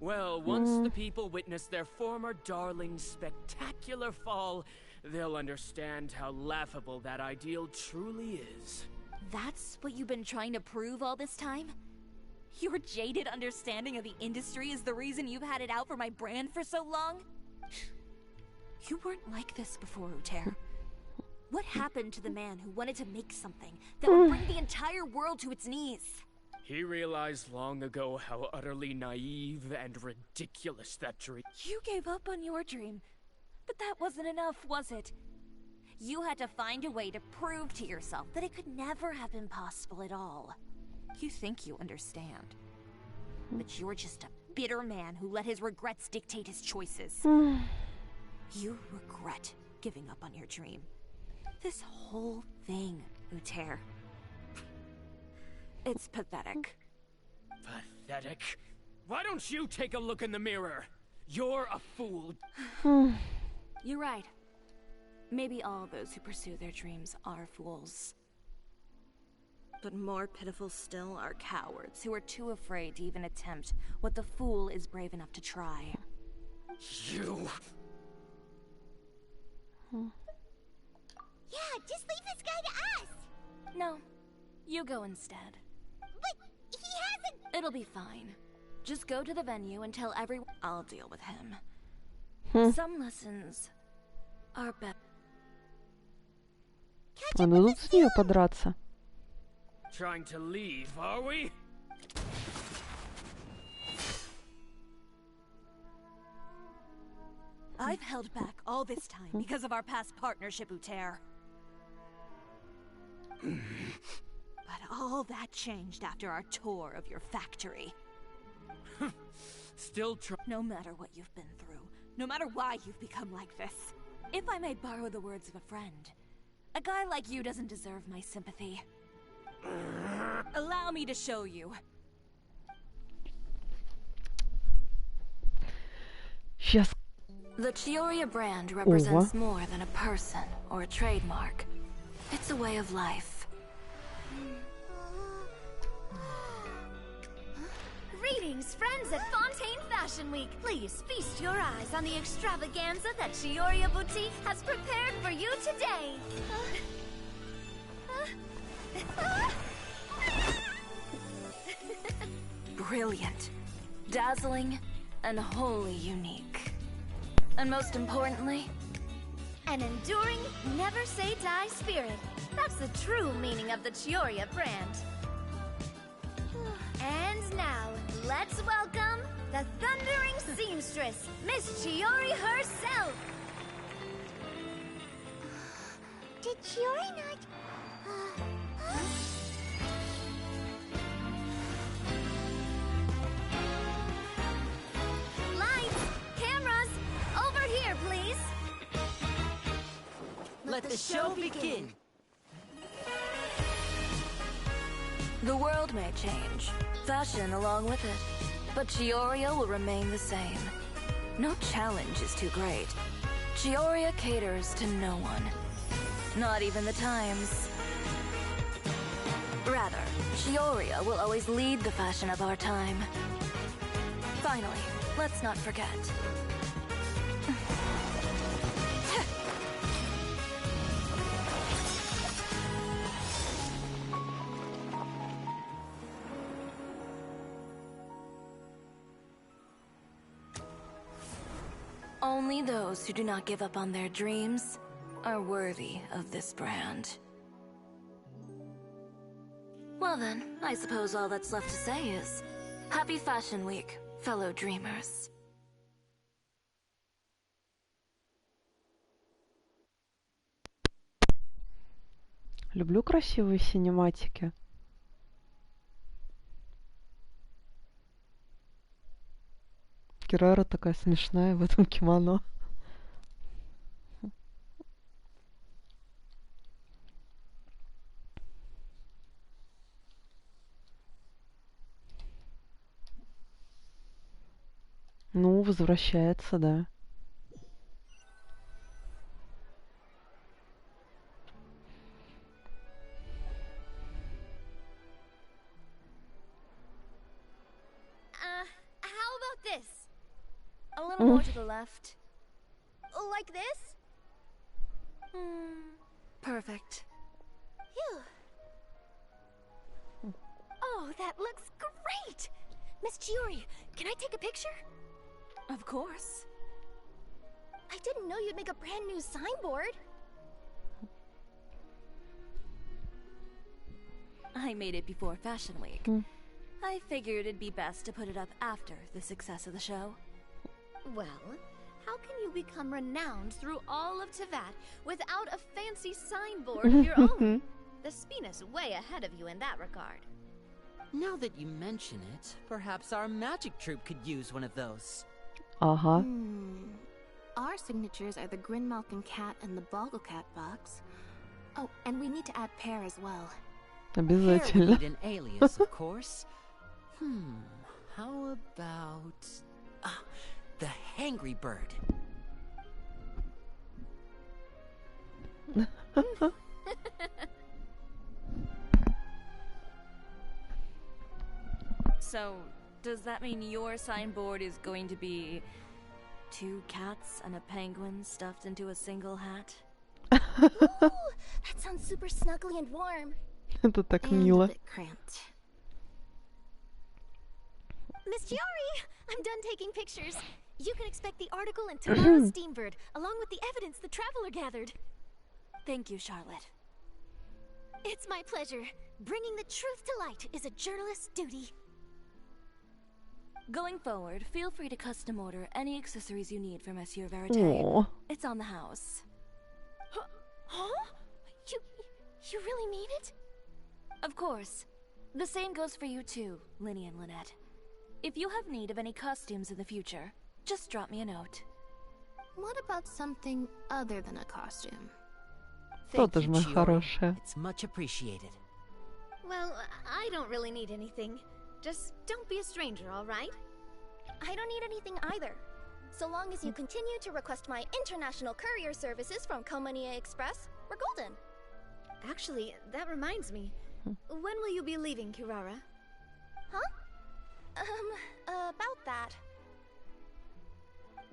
Well, once the people witness their former darling's spectacular fall, they'll understand how laughable that ideal truly is. That's what you've been trying to prove all this time? Your jaded understanding of the industry is the reason you've had it out for my brand for so long? You weren't like this before, Uter. What happened to the man who wanted to make something that would bring the entire world to its knees? He realized long ago how utterly naive and ridiculous that dream. You gave up on your dream, but that wasn't enough, was it? You had to find a way to prove to yourself that it could never have been possible at all. You think you understand, but you're just a bitter man who let his regrets dictate his choices. You regret giving up on your dream. This whole thing, Uter. It's pathetic. Pathetic? Why don't you take a look in the mirror? You're a fool. You're right. Maybe all those who pursue their dreams are fools. But more pitiful still are cowards who are too afraid to even attempt what the fool is brave enough to try. You... Yeah, just leave this guy to us! No, you go instead. But he hasn't... It'll be fine. Just go to the venue and tell everyone I'll deal with him. Some lessons are better. А ну тут с нее подраться. Trying to leave, are we? I've held back all this time because of our past partnership, Uter. But all that changed after our tour of your factory. Still no matter what you've been through, no matter why you've become like this, if I may borrow the words of a friend, a guy like you doesn't deserve my sympathy. Allow me to show you. Сейчас. The Chioria brand represents more than a person or a trademark. It's a way of life. Greetings, friends at Fontaine Fashion Week. Please feast your eyes on the extravaganza that Chioria Boutique has prepared for you today. Brilliant, dazzling, and wholly unique. And most importantly, an enduring, never-say-die spirit. That's the true meaning of the Chioria brand. And now, let's welcome the thundering seamstress, Miss Chiori herself. Chiori not... Lights! Cameras! Over here, please! Let the show begin! The world may change, fashion along with it, but Chioria will remain the same. No challenge is too great. Chioria caters to no one. Not even the times. Rather, Chioria will always lead the fashion of our time. Finally, let's not forget. Only those who do not give up on their dreams are worthy of this brand. Well then, I suppose all that's left to say is, Happy Fashion Week, fellow dreamers. Люблю красивые синематики. Кирара такая смешная в этом кимоно. Ну, возвращается, да. How about this? A little more to the left. Like this? Perfect. Phew. Oh, that looks great! Miss Chiori, can I take a picture? Of course. I didn't know you'd make a brand new signboard. I made it before Fashion Week. I figured it'd be best to put it up after the success of the show. Well, how can you become renowned through all of Teyvat without a fancy signboard of your own? The Spina's way ahead of you in that regard. Now that you mention it, perhaps our magic troupe could use one of those. Ага. Our signatures are the Grinmalkin cat and the Bogglecat box. Oh, and we need to add Pear as well. Обязательно. Need an alias, of course. How about the Hangry Bird? So, does that mean your signboard is going to be 2 cats and a penguin stuffed into a single hat? Ooh, that sounds super snuggly and warm. Это так And мило. a bit cramped. Miss Chiori, I'm done taking pictures. You can expect the article in tomorrow's Steambird, along with the evidence the Traveler gathered. Thank you, Charlotte. It's my pleasure. Bringing the truth to light is a journalist's duty. Going forward, feel free to custom order any accessories you need for Monsieur Verite. Aw. It's on the house. Huh? You really mean it? Of course. The same goes for you too, Linny and Lynette. If you have need of any costumes in the future, just drop me a note. What about something other than a costume? Thank Что-то you, ж моя Chiori. хорошая. It's much appreciated. Well, I don't really need anything. Just don't be a stranger, all right? I don't need anything either. So long as you continue to request my international courier services from Komania Express, we're golden. Actually, that reminds me. When will you be leaving, Kirara? Huh? About that.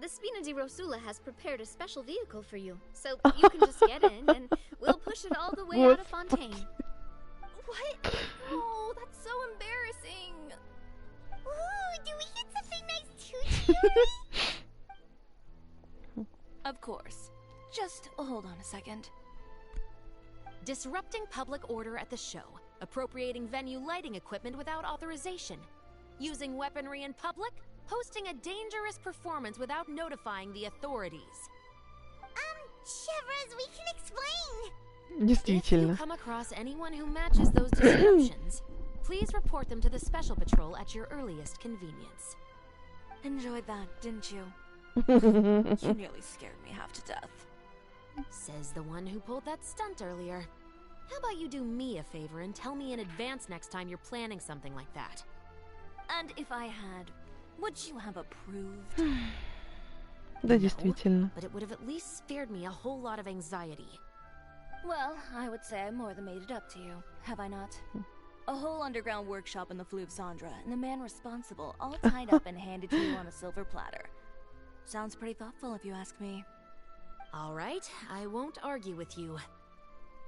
The Spina di Rosula has prepared a special vehicle for you, so you can just get in and we'll push it all the way out of Fontaine. What? Oh, that's so embarrassing. Ooh, do we get something nice too, Chiori? Of course. Just hold on a second. Disrupting public order at the show. Appropriating venue lighting equipment without authorization. Using weaponry in public. Hosting a dangerous performance without notifying the authorities. Shivers, we can explain. Действительно. If you come across anyone who matches those descriptions, please report them to the special patrol at your earliest convenience. Enjoyed that, didn't you? You nearly scared me half to death. Says the one who pulled that stunt earlier. How about you do me a favor and tell me in advance next time you're planning something like that? And if I had, would you have approved? Да, действительно. But it would have at least spared me a whole lot of anxiety. Well, I would say I more than made it up to you, have I not? A whole underground workshop in the Fleuve Sandra, and the man responsible all tied up and handed to you on a silver platter. Sounds pretty thoughtful if you ask me. All right, I won't argue with you.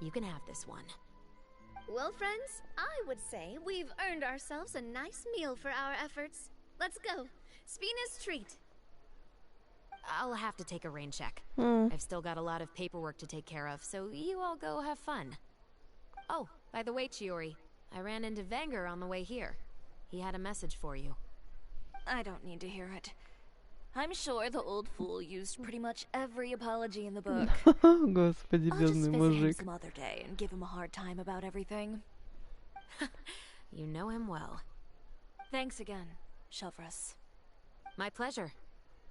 You can have this one. Well, friends, I would say we've earned ourselves a nice meal for our efforts. Let's go. Spina's treat. I'll have to take a rain check. I've still got a lot of paperwork to take care of, so you all go have fun. Oh, by the way, Chiori, I ran into Wenger on the way here. He had a message for you. I don't need to hear it. I'm sure the old fool used pretty much every apology in the book. Господи, I'll just бедный visit him мужик. some other day and give him a hard time about everything. You know him well. Thanks again, Shelvrus. My pleasure.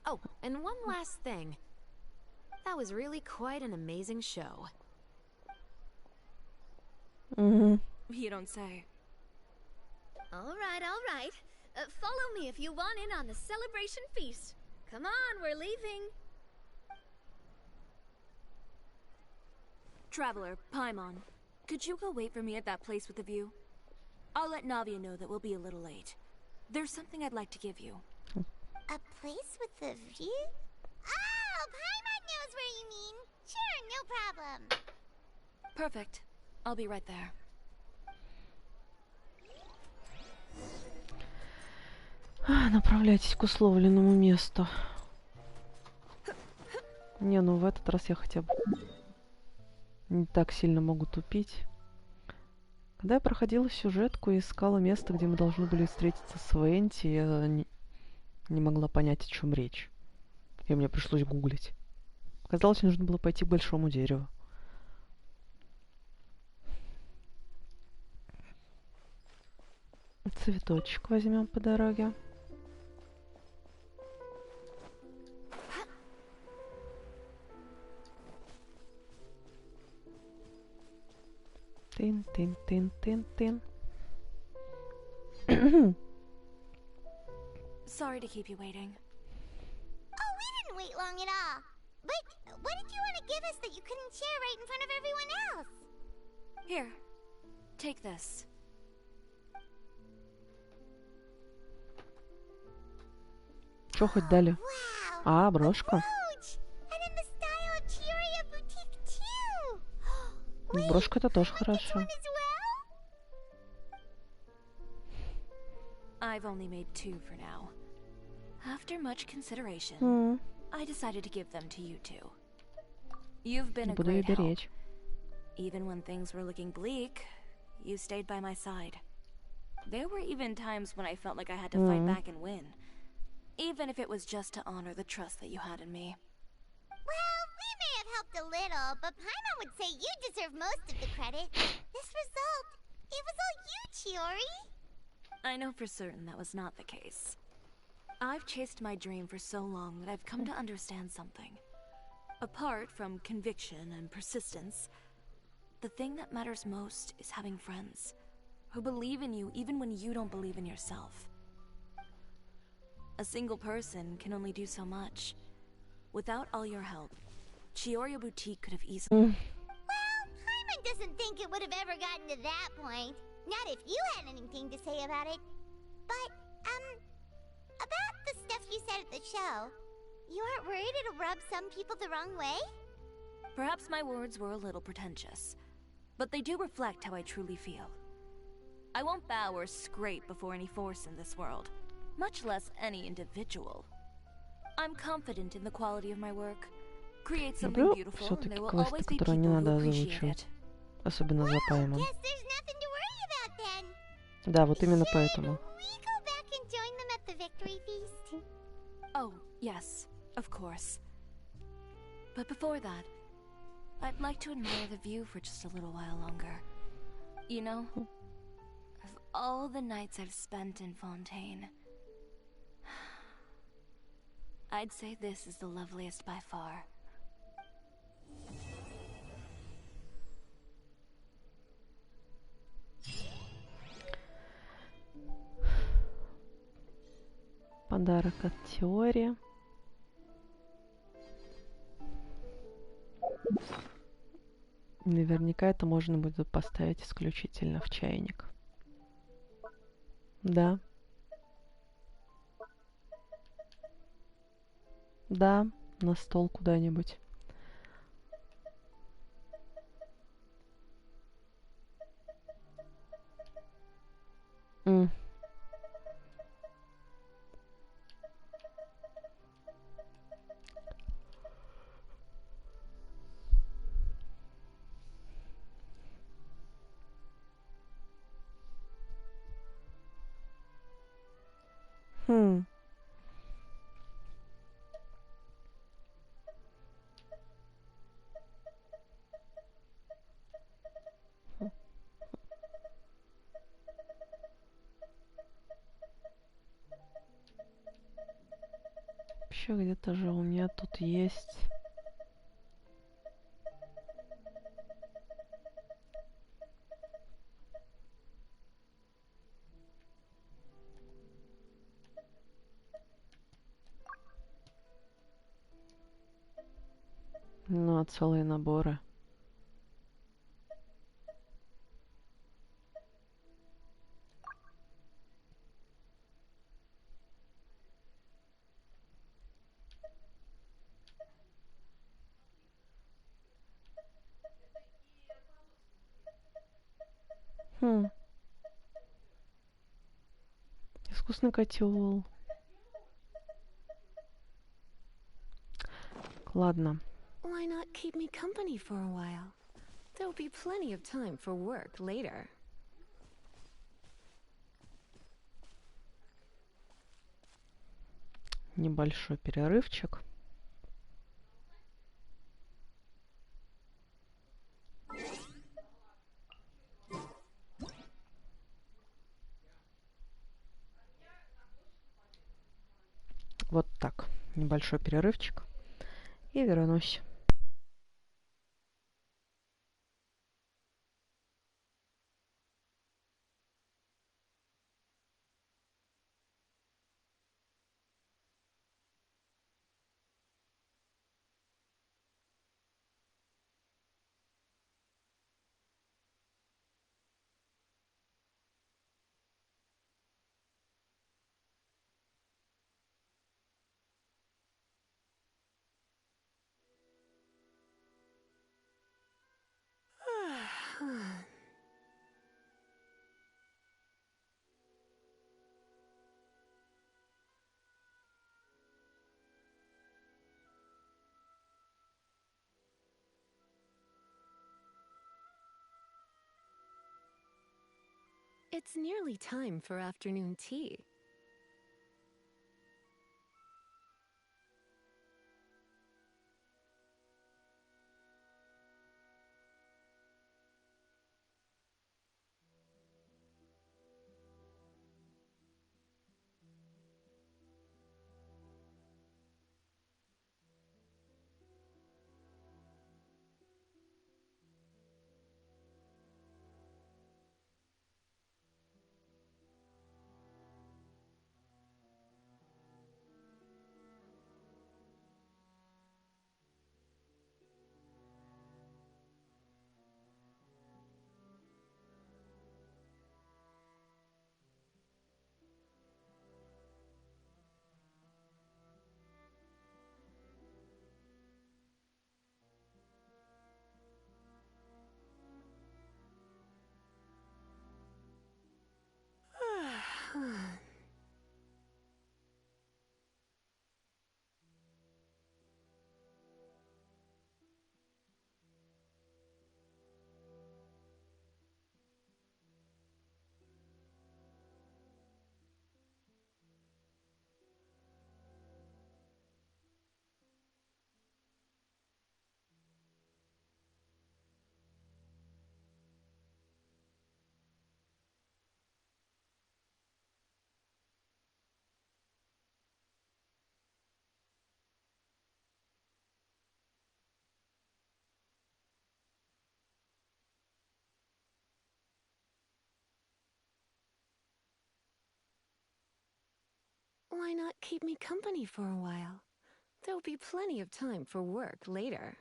Oh, and one last thing. That was really quite an amazing show. You don't say. All right. Follow me if you want in on the celebration feast. Come on, we're leaving. Traveler, Paimon, could you go wait for me at that place with the view? I'll let Navia know that we'll be a little late. There's something I'd like to give you. A place with the view? Oh, Paimon knows where you mean. Sure, no problem. Perfect. I'll be right there. Направляйтесь к условленному месту. Не, ну в этот раз я хотя бы не так сильно могу тупить. Когда я проходила сюжетку и искала место, где мы должны были встретиться с Венти, я не могла понять, о чем речь. И мне пришлось гуглить. Оказалось, нужно было пойти к большому дереву. Цветочек возьмем по дороге. Тын-тын-тын-тын-тын. Sorry to keep you waiting. Oh, we didn't wait long at all. But what did you want to give us that you couldn't share right in front of everyone else? Here, take this. Чё хоть дали? А, брошка. Брошка-то тоже хорошо. I've only made 2 for now. After much consideration, I decided to give them to you two. You've been a great help. Even when things were looking bleak, you stayed by my side. There were even times when I felt like I had to fight back and win. Even if it was just to honor the trust that you had in me. Well, we may have helped a little, but Paimon would say you deserve most of the credit. This result, it was all you, Chiori. I know for certain that was not the case. I've chased my dream for so long that I've come to understand something. Apart from conviction and persistence, the thing that matters most is having friends who believe in you even when you don't believe in yourself. A single person can only do so much. Without all your help, Chiori Boutique could have easily... Well, Paimon doesn't think it would have ever gotten to that point. Not if you had anything to say about it. But, about the stuff you said at the show, you aren't worried it'll rub some people the wrong way? Perhaps my words were a little pretentious, but they do reflect how I truly feel. I won't bow or scrape before any force in this world, much less any individual. I'm confident in the quality of my work. Create something beautiful, and there will always be people who appreciate it. Особенно за Паймон. Да, вот именно поэтому. Oh, yes, of course. But before that, I'd like to admire the view for just a little while longer. You know, of all the nights I've spent in Fontaine, I'd say this is the loveliest by far. Подарок от теории. Наверняка это можно будет поставить исключительно в чайник. Да. Да, на стол куда-нибудь. Вообще где-то же у меня тут есть. Ну, целые наборы. Искусный котел. Ладно. Why not keep me company for a while? There'll be plenty of time for work later. Небольшой перерывчик. Вот так. Небольшой перерывчик. И вернусь. It's nearly time for afternoon tea. Why not keep me company for a while? There'll be plenty of time for work later.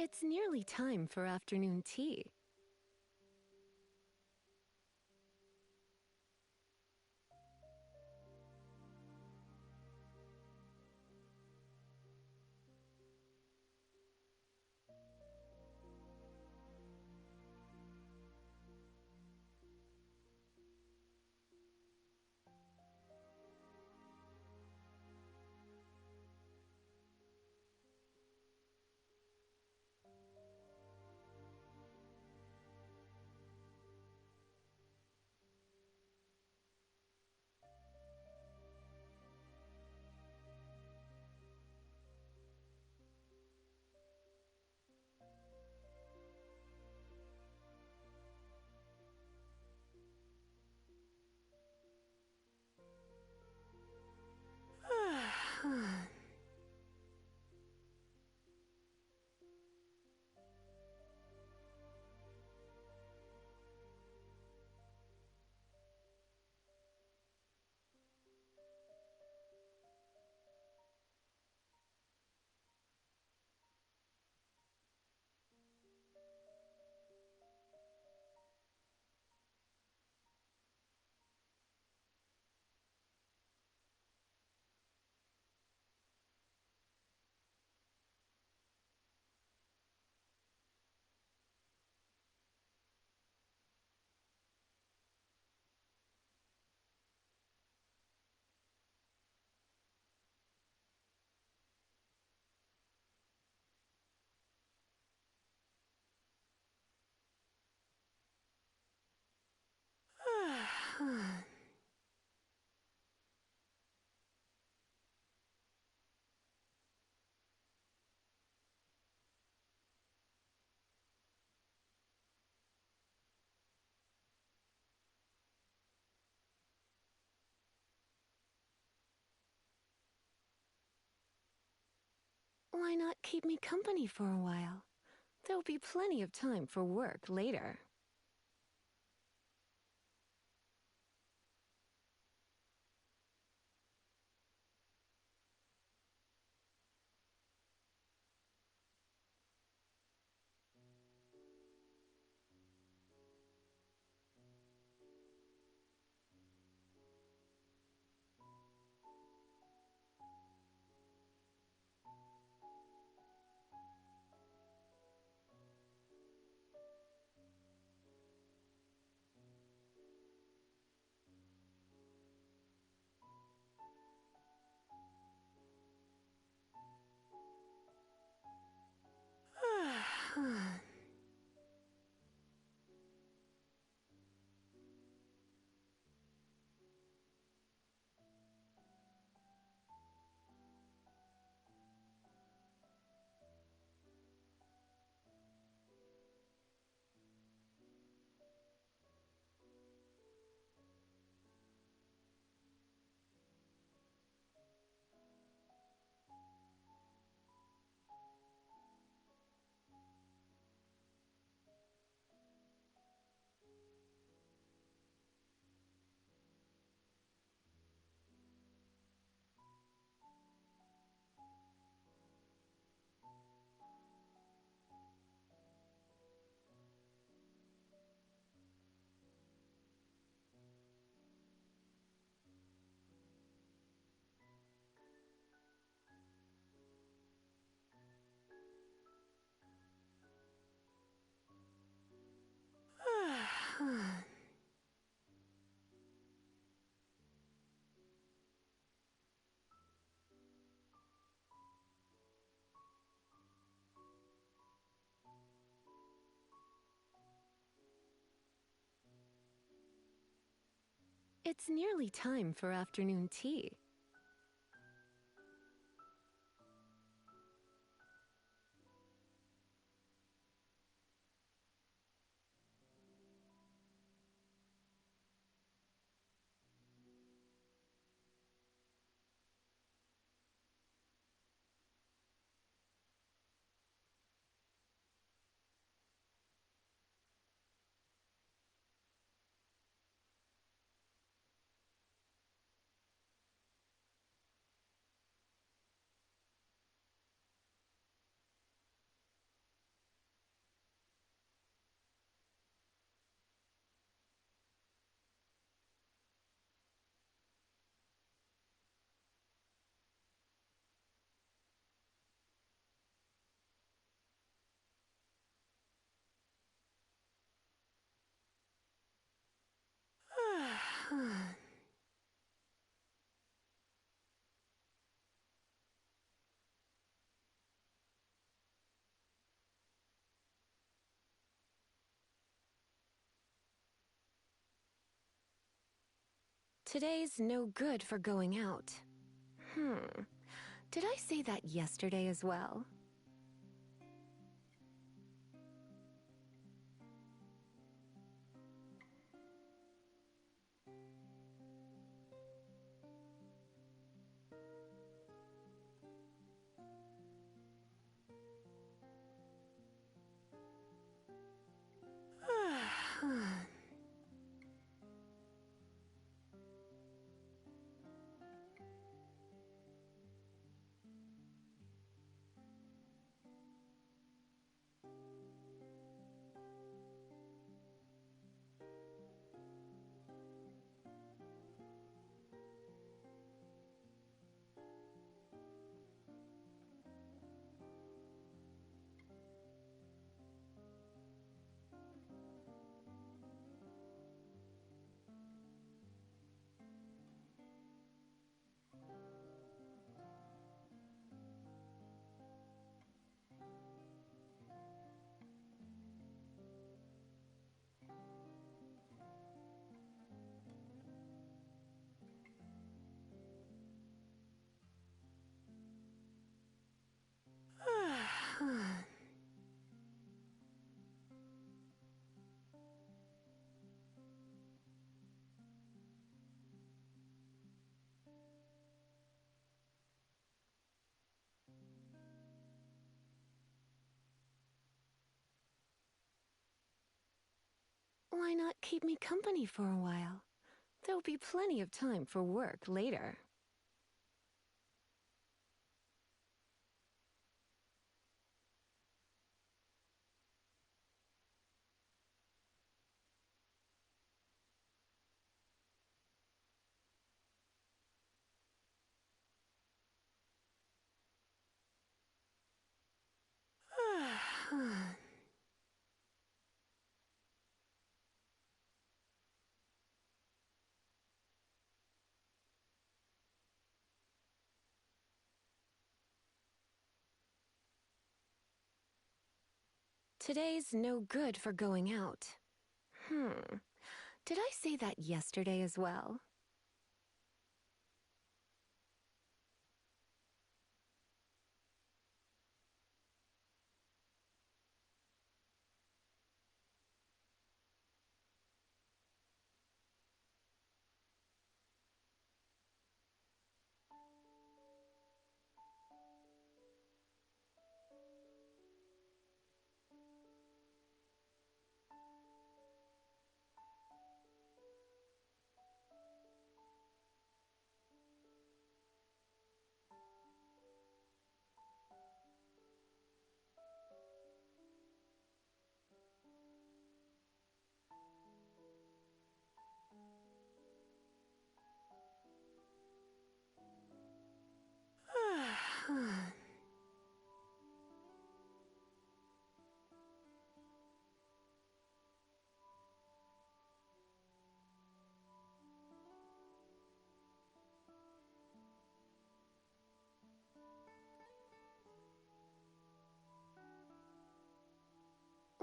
It's nearly time for afternoon tea. Why not keep me company for a while? There'll be plenty of time for work later. It's nearly time for afternoon tea. Today's no good for going out. Did I say that yesterday as well? Why not keep me company for a while? There'll be plenty of time for work later. Today's no good for going out. Did I say that yesterday as well?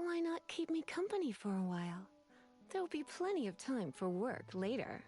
Why not keep me company for a while? There'll be plenty of time for work later.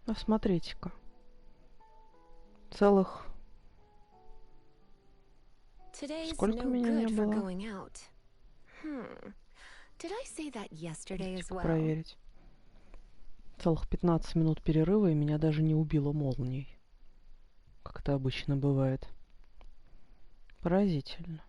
А смотрите-ка. Целых... Сколько меня не было? Проверить. Целых 15 минут перерыва, и меня даже не убило молнией. Как это обычно бывает. Поразительно.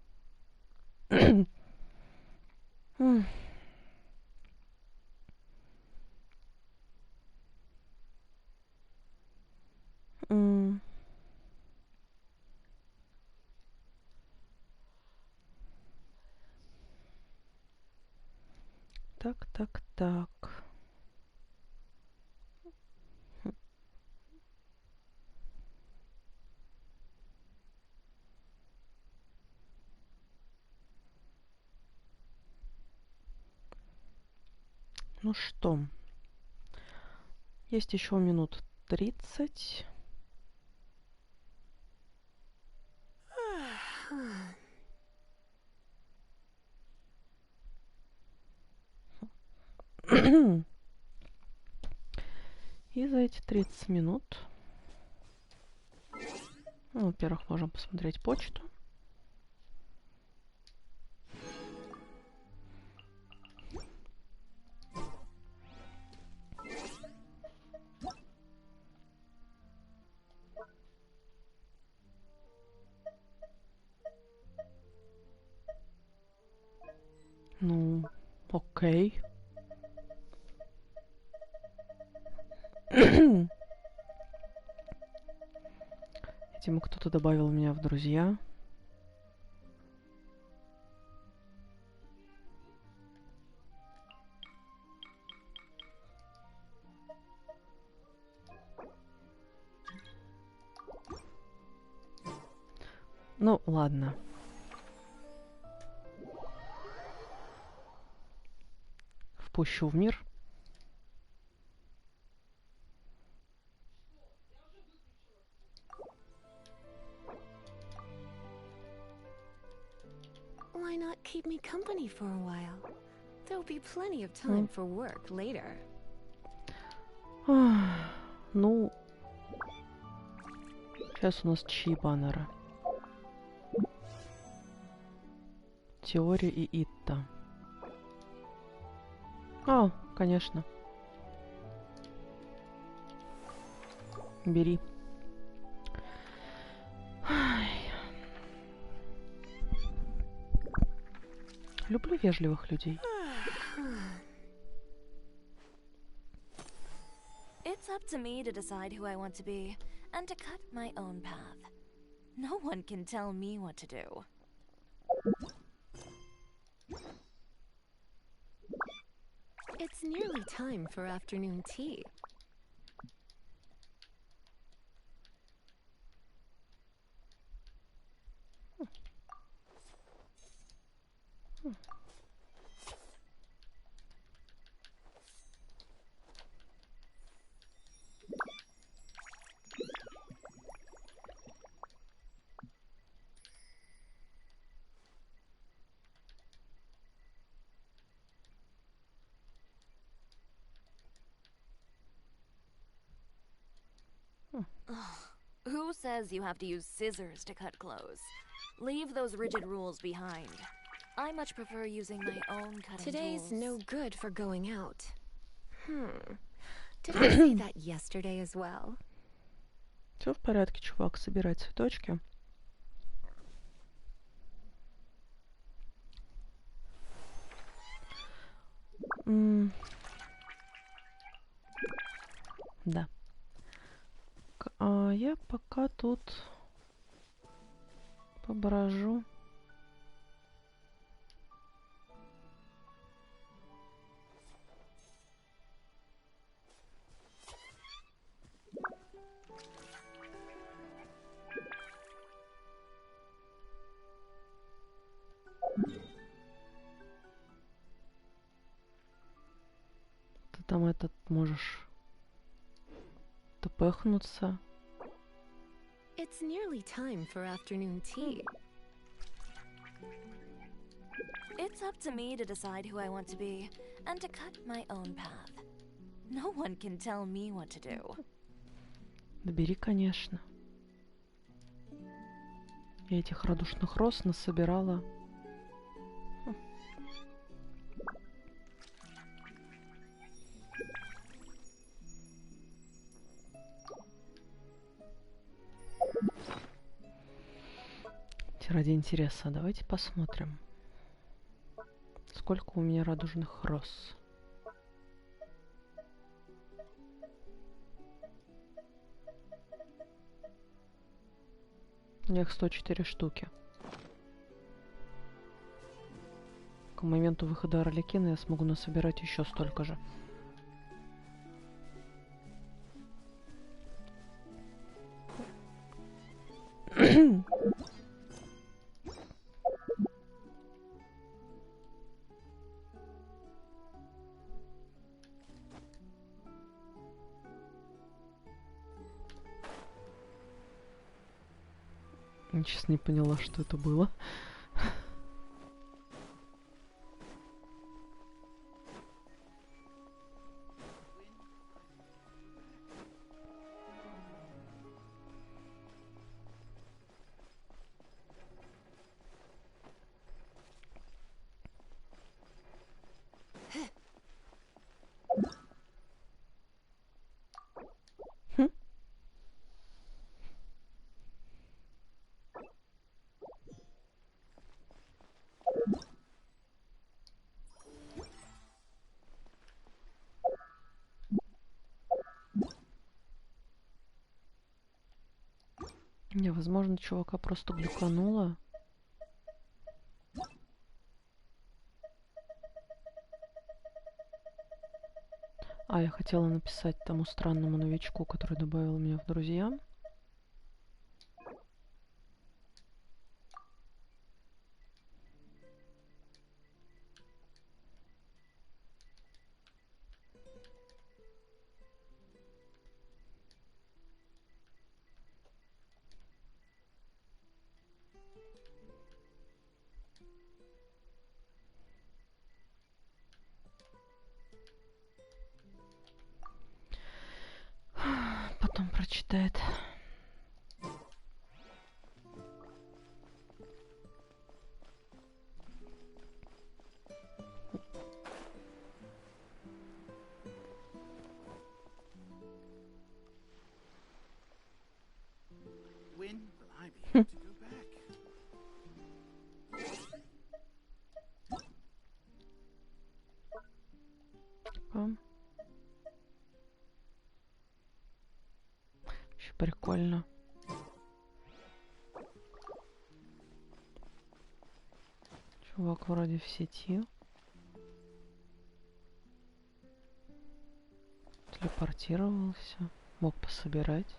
Так. Ну что, есть еще минут 30. И за эти 30 минут, ну, во-первых, можем посмотреть почту. Ну, окей. Видимо, кто-то добавил меня в друзья. Ну, ладно. Впущу в мир. Why not keep me company for a while? There'll be plenty of time for work later. Ну, сейчас у нас чьи баннеры? Теория и Итта. А, конечно. Бери. Люблю вежливых людей. It's up to me to decide who I want to be and to cut my own path. No one can tell me what to do. It's nearly time for afternoon tea. Who says you have to use scissors to cut clothes? Leave those rigid rules behind. I much prefer using my own cutting Today's tools. no good for going out. Did I say that yesterday as well? Все в порядке, чувак, собирай цветочки. Да. А я пока тут поброжу. Ты там этот можешь тпхнуться. It's nearly time for afternoon tea. It's up to me to decide who I want to be and to cut my own path. No one can tell me what to do. Да бери, конечно. Я этих радужных роз насобирала. Ради интереса, давайте посмотрим, сколько у меня радужных роз. У них 104 штуки. К моменту выхода Арлекина я смогу насобирать еще столько же. Я честно не поняла, что это было. Не, возможно, чувака просто глюкануло. А, я хотела написать тому странному новичку, который добавил меня в друзья. Потом прочитает. When will I be able to go back? Очень прикольно. Чувак вроде в сети. Телепортировался. Мог пособирать.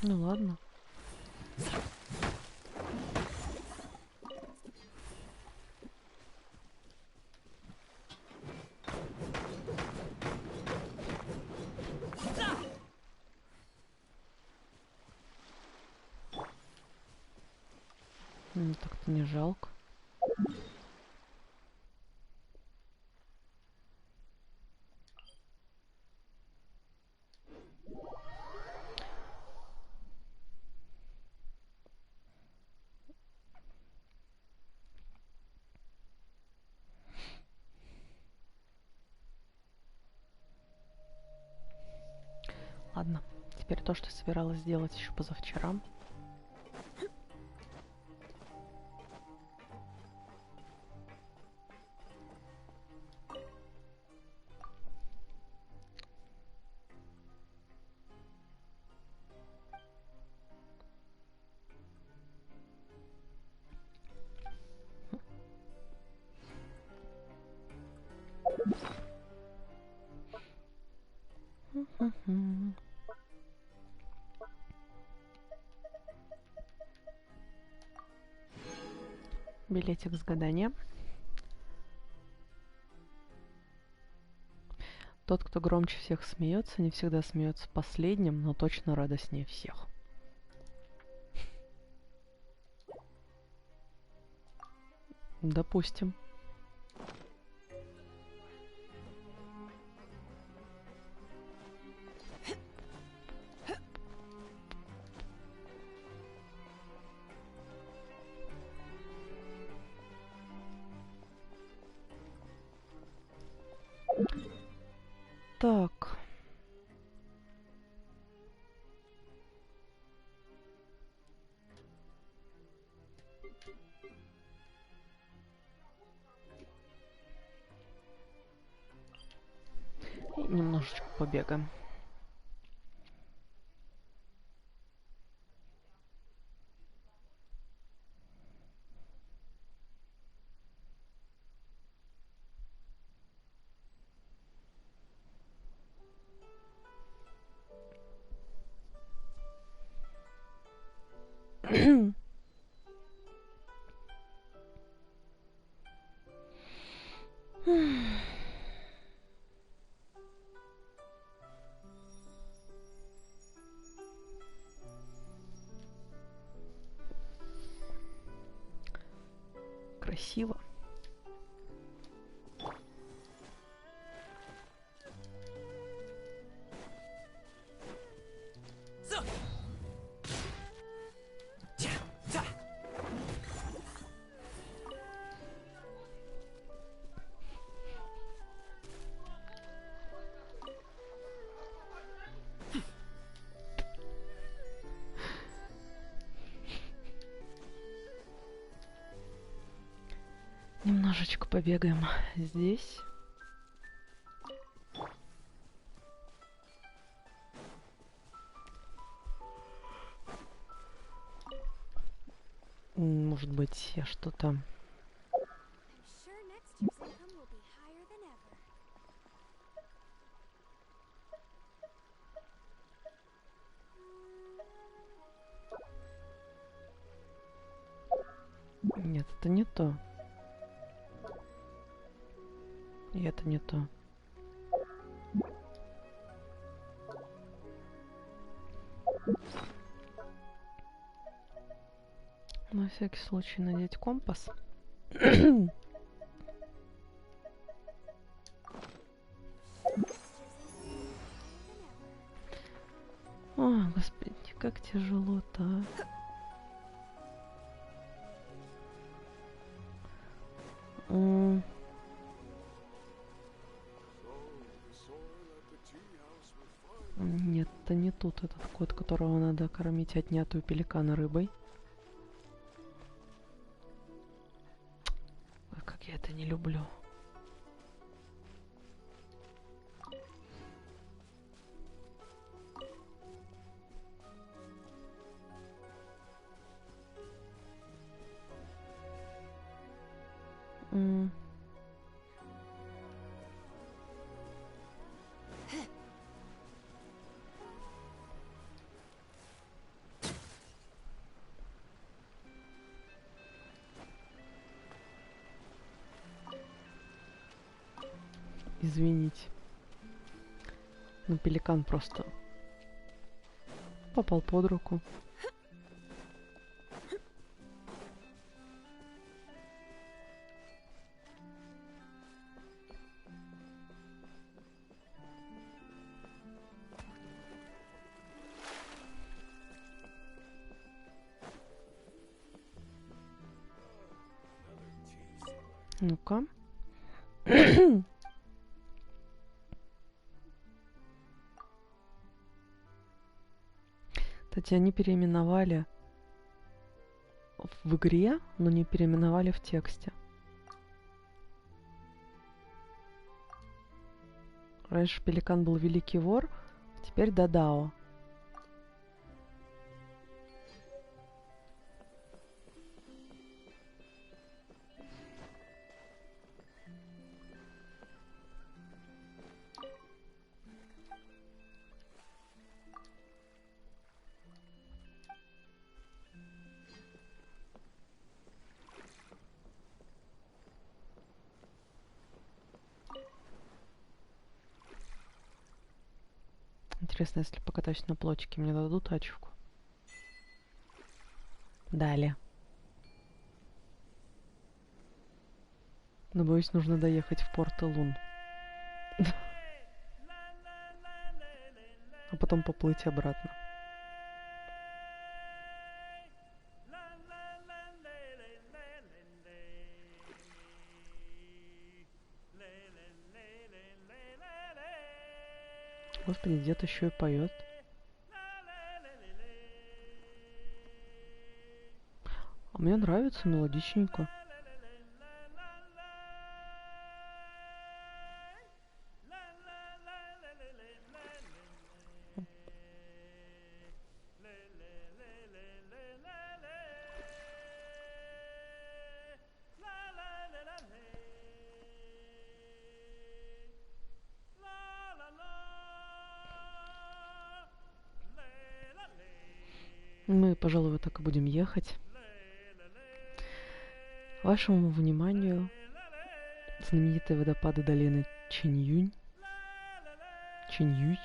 Ну ладно. Так-то не жалко. Ладно, теперь то, что собиралась сделать еще позавчера. Билетик с гадания. Тот, кто громче всех смеется, не всегда смеется последним, но точно радостнее всех. Допустим. Так. И немножечко побегаем. Красиво. Немножечко побегаем здесь. Может быть, я что-то... Нет, это не то. И это не то. На всякий случай надеть компас. О, господи, как тяжело-то, а. Нет, это не тут этот кот, которого надо кормить отнятую пеликана рыбой. Ой, как я это не люблю. Извините. Ну, пеликан просто попал под руку. Ну-ка. Кстати, они переименовали в игре, но не переименовали в тексте. Раньше пеликан был великий вор, теперь Дадао. Интересно, если покатаюсь на плотике, мне дадут ачивку? Далее. Но, боюсь, нужно доехать в порт Элун. А потом поплыть обратно. Господи, дед еще и поет. А мне нравится мелодичненько. Мы, пожалуй, вот так и будем ехать. Вашему вниманию знаменитые водопады долины Чиньюнь. Чиньюй.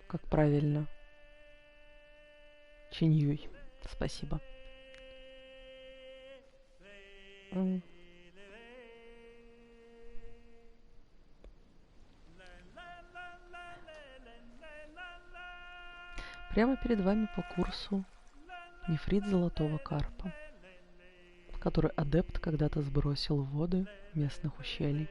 Как правильно? Чиньюй. Спасибо. Прямо перед вами по курсу нефрит золотого карпа, который адепт когда-то сбросил в воды местных ущелий.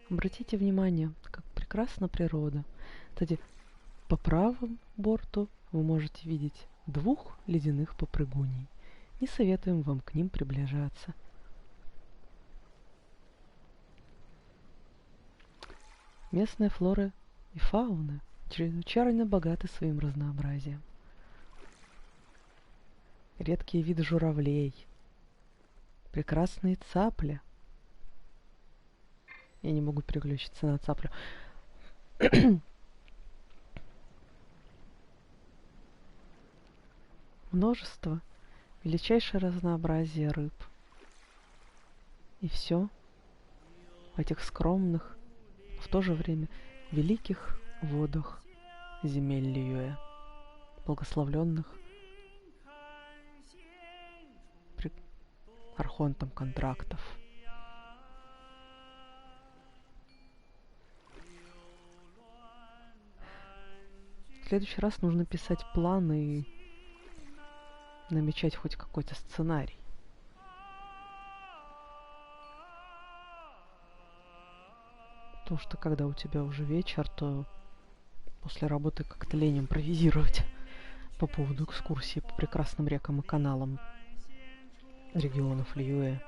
Обратите внимание, как прекрасна природа. Кстати, по правому борту вы можете видеть 2 ледяных попрыгуней. Не советуем вам к ним приближаться. Местные флоры и фауны чрезвычайно богаты своим разнообразием. Редкие виды журавлей, прекрасные цапли. Я не могу переключиться на цаплю. Множество, величайшее разнообразие рыб. И все в этих скромных, в то же время великих водах земель Лиюэ, благословленных архонтом контрактов. В следующий раз нужно писать планы и намечать хоть какой-то сценарий. Потому что когда у тебя уже вечер, то после работы как-то лень импровизировать по поводу экскурсии по прекрасным рекам и каналам регионов Лиюэ.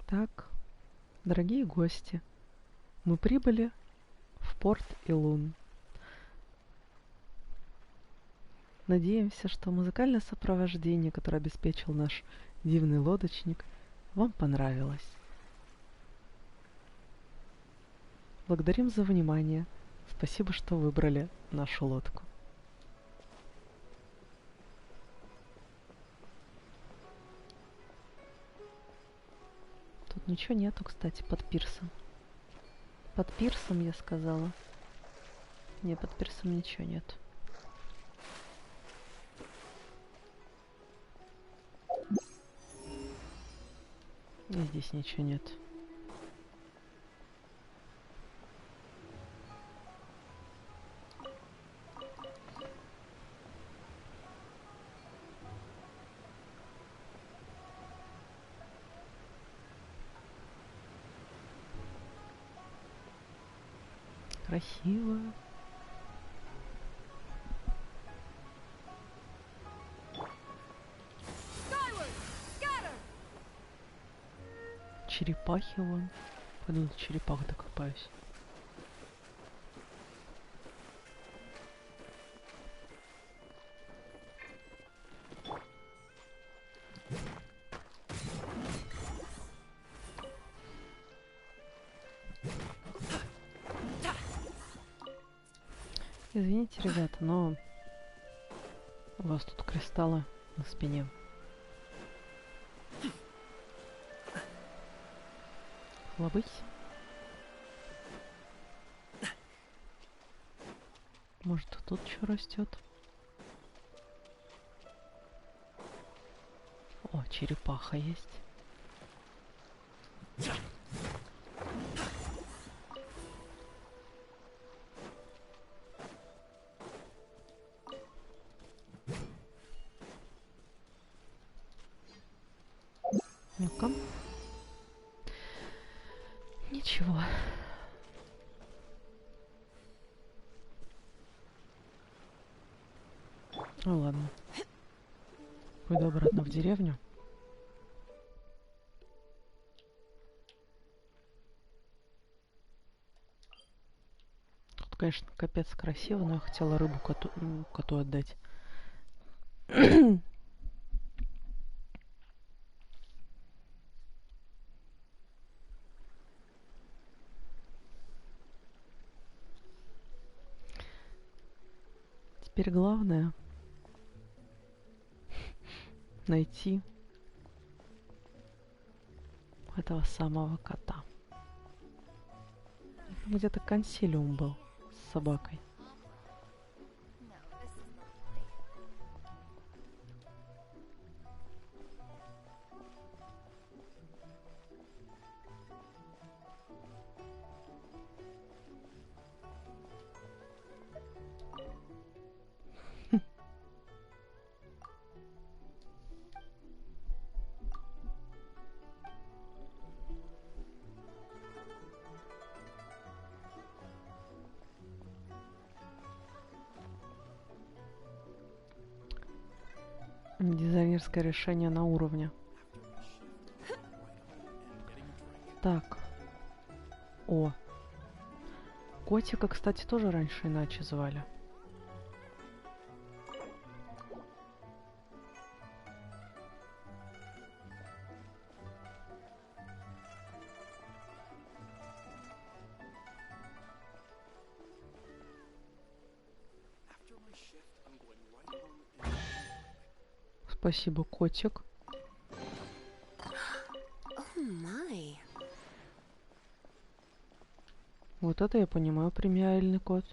Так, дорогие гости, мы прибыли в порт Элун. Надеемся, что музыкальное сопровождение, которое обеспечил наш дивный лодочник, вам понравилось. Благодарим за внимание. Спасибо, что выбрали нашу лодку. Тут ничего нету, кстати, под пирсом. Под пирсом, я сказала. Не, под пирсом ничего нет. И здесь ничего нет. Красиво. Черепахи вон. Пойду на черепах докопаюсь. Извините, ребята, но у вас тут кристаллы на спине. Лобысь. Может, тут что растет? О, черепаха есть. Ну-ка. Ничего. Ну ладно. Пойду обратно в деревню. Тут, конечно, капец красиво, но я хотела рыбу коту отдать. Теперь главное найти этого самого кота. Где-то консилиум был с собакой. Дизайнерское решение на уровне. Так. О. Котика, кстати, тоже раньше иначе звали. Спасибо, котик. Вот это я понимаю, премиальный кот.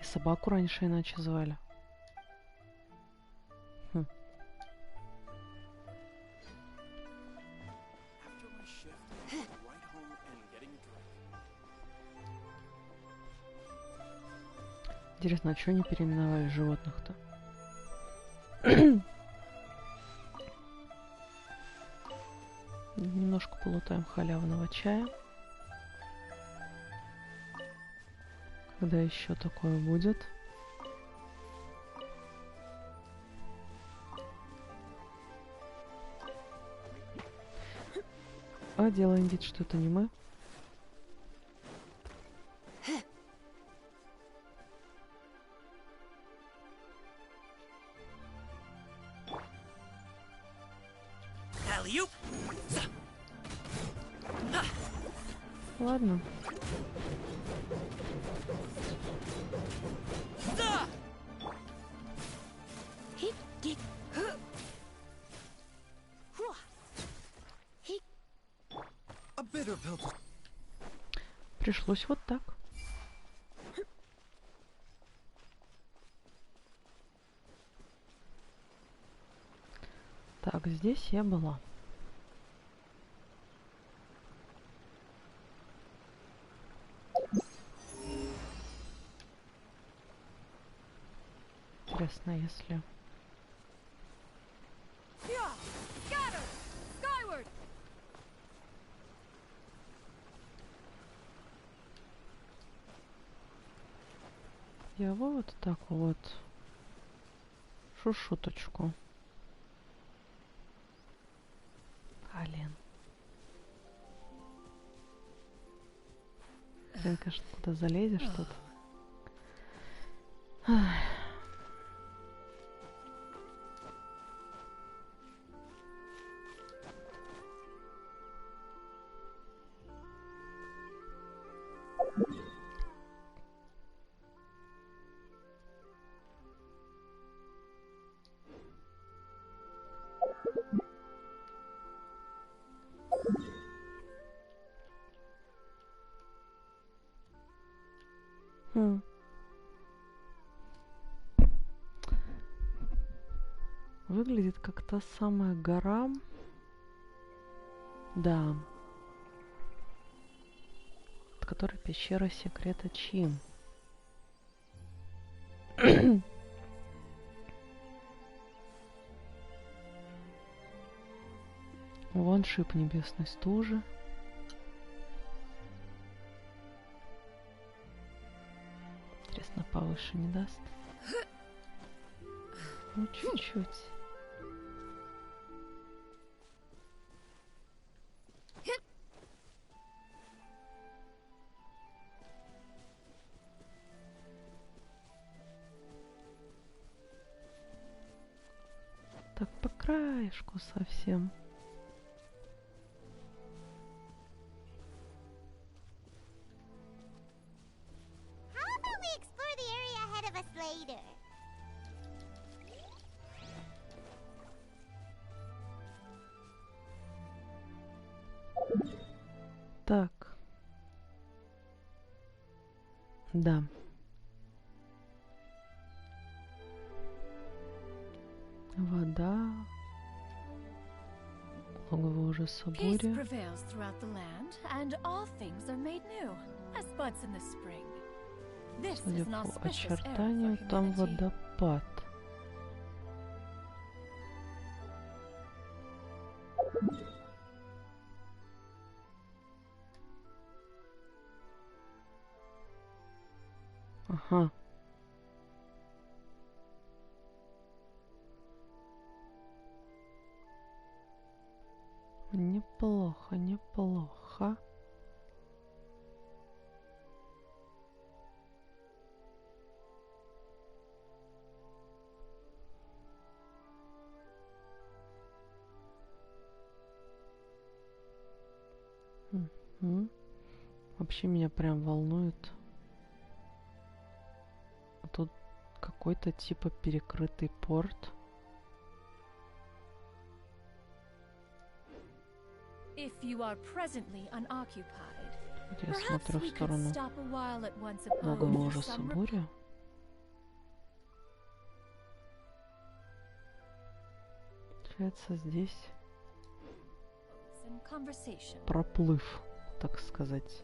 И собаку раньше иначе звали. Интересно, а что они переименовали животных-то? Немножко полутаем халявного чая. Когда еще такое будет? А делаем вид, что это не мы. Ладно. Пришлось вот так. Так, здесь я была. Интересно, если... Я вот так вот шуточку. Блин. Хрен, конечно, куда залезешь тут. Выглядит как та самая гора. Да. От которой пещера секрета Чин. Вон шип небесной стужи. Интересно, повыше не даст? Ну, чуть-чуть. Так, по краешку совсем. Так. Да. Вода. Логово уже соборе. Судя по очертанию, там водопад. Ага. Неплохо, неплохо. Вообще меня прям волнует. Тут какой-то типа перекрытый порт. Я смотрю в сторону логового собора. Получается, здесь проплыв, так сказать.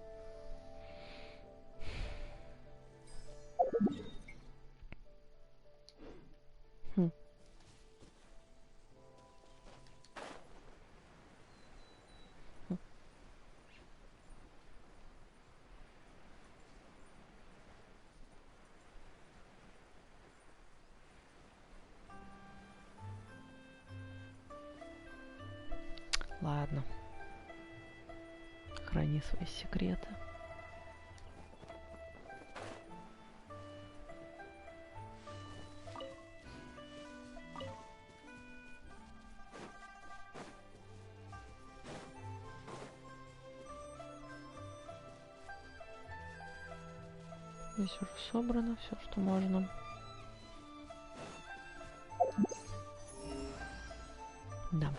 Ладно. Храни свои секреты. Здесь уже собрано все, что можно. Да.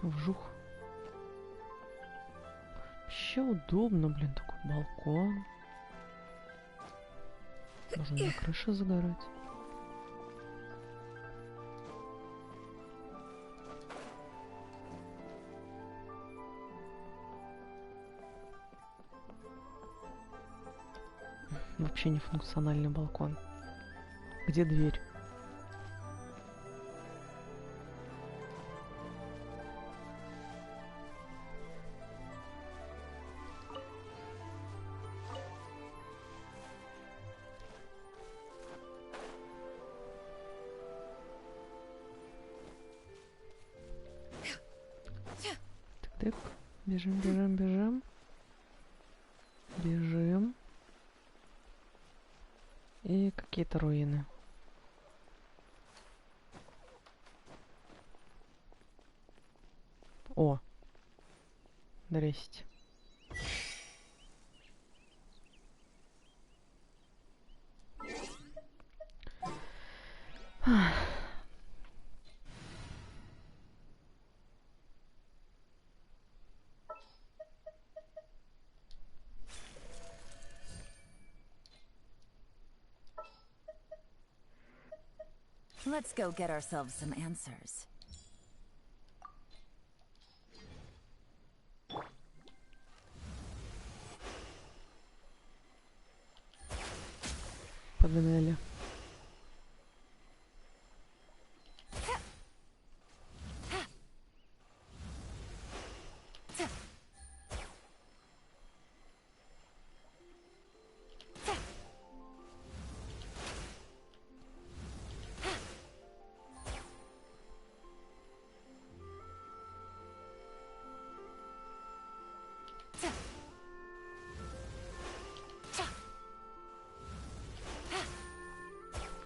Вжух. Вообще удобно, блин, такой балкон. Можно на крыше загорать. Вообще не функциональный балкон. Где дверь? Бежим, бежим, бежим. Бежим. И какие-то руины. О! Здрасте. Let's go get ourselves some answers. Погнали.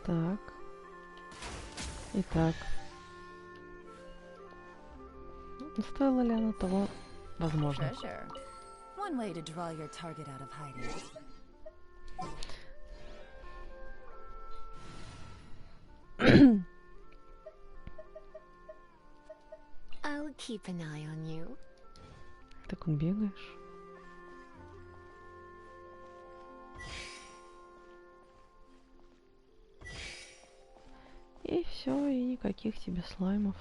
Так. Итак. Стоило ли оно того? Возможно. Treasure. One way to draw your target out of hiding. I'll keep an eye on you. Так он бегаешь. И все, и никаких тебе слаймов.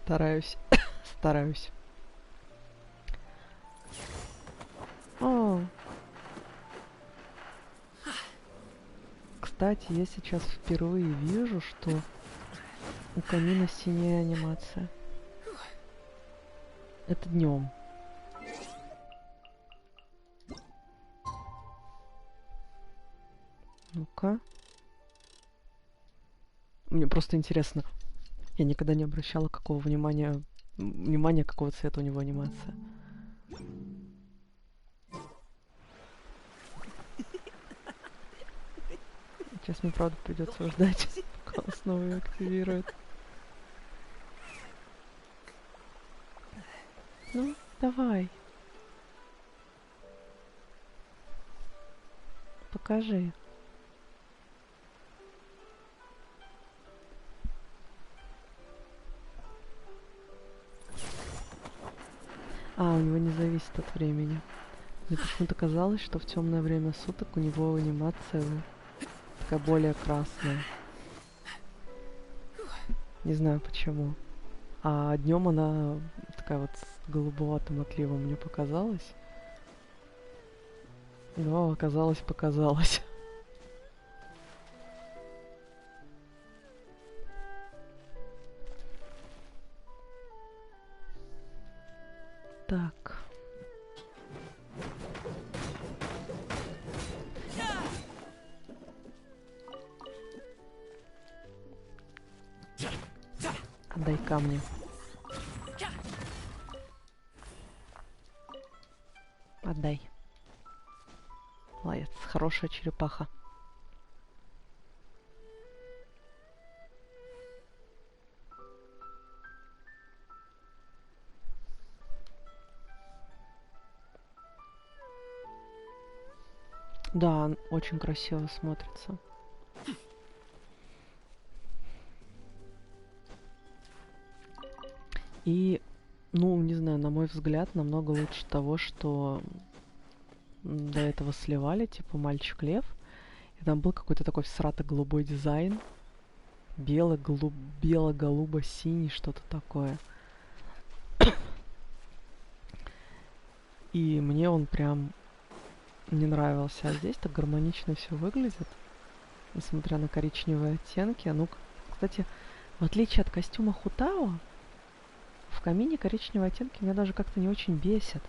Стараюсь. Стараюсь. О. Кстати, я сейчас впервые вижу, что у камина синяя анимация. Это днем. Ну-ка. Мне просто интересно. Я никогда не обращала какого внимания, какого цвета у него анимация. Сейчас мне, правда, придется ждать, пока он снова ее активирует. Ну, давай. Покажи. А, у него не зависит от времени. Мне почему-то казалось, что в темное время суток у него анимация такая более красная. Не знаю почему. А днем она такая вот с голубоватым отливом мне показалась. Но оказалось. Так. Отдай камни. Отдай. Молодец, хорошая черепаха. Да, очень красиво смотрится. И, ну, не знаю, на мой взгляд, намного лучше того, что до этого сливали, типа «Мальчик-лев». И там был какой-то такой всрато-голубой дизайн. Бело-голубо-синий, что-то такое. И мне он прям не нравился. А здесь так гармонично все выглядит. Несмотря на коричневые оттенки. Ну, кстати, в отличие от костюма Хутао, в камине коричневые оттенки меня даже как-то не очень бесят.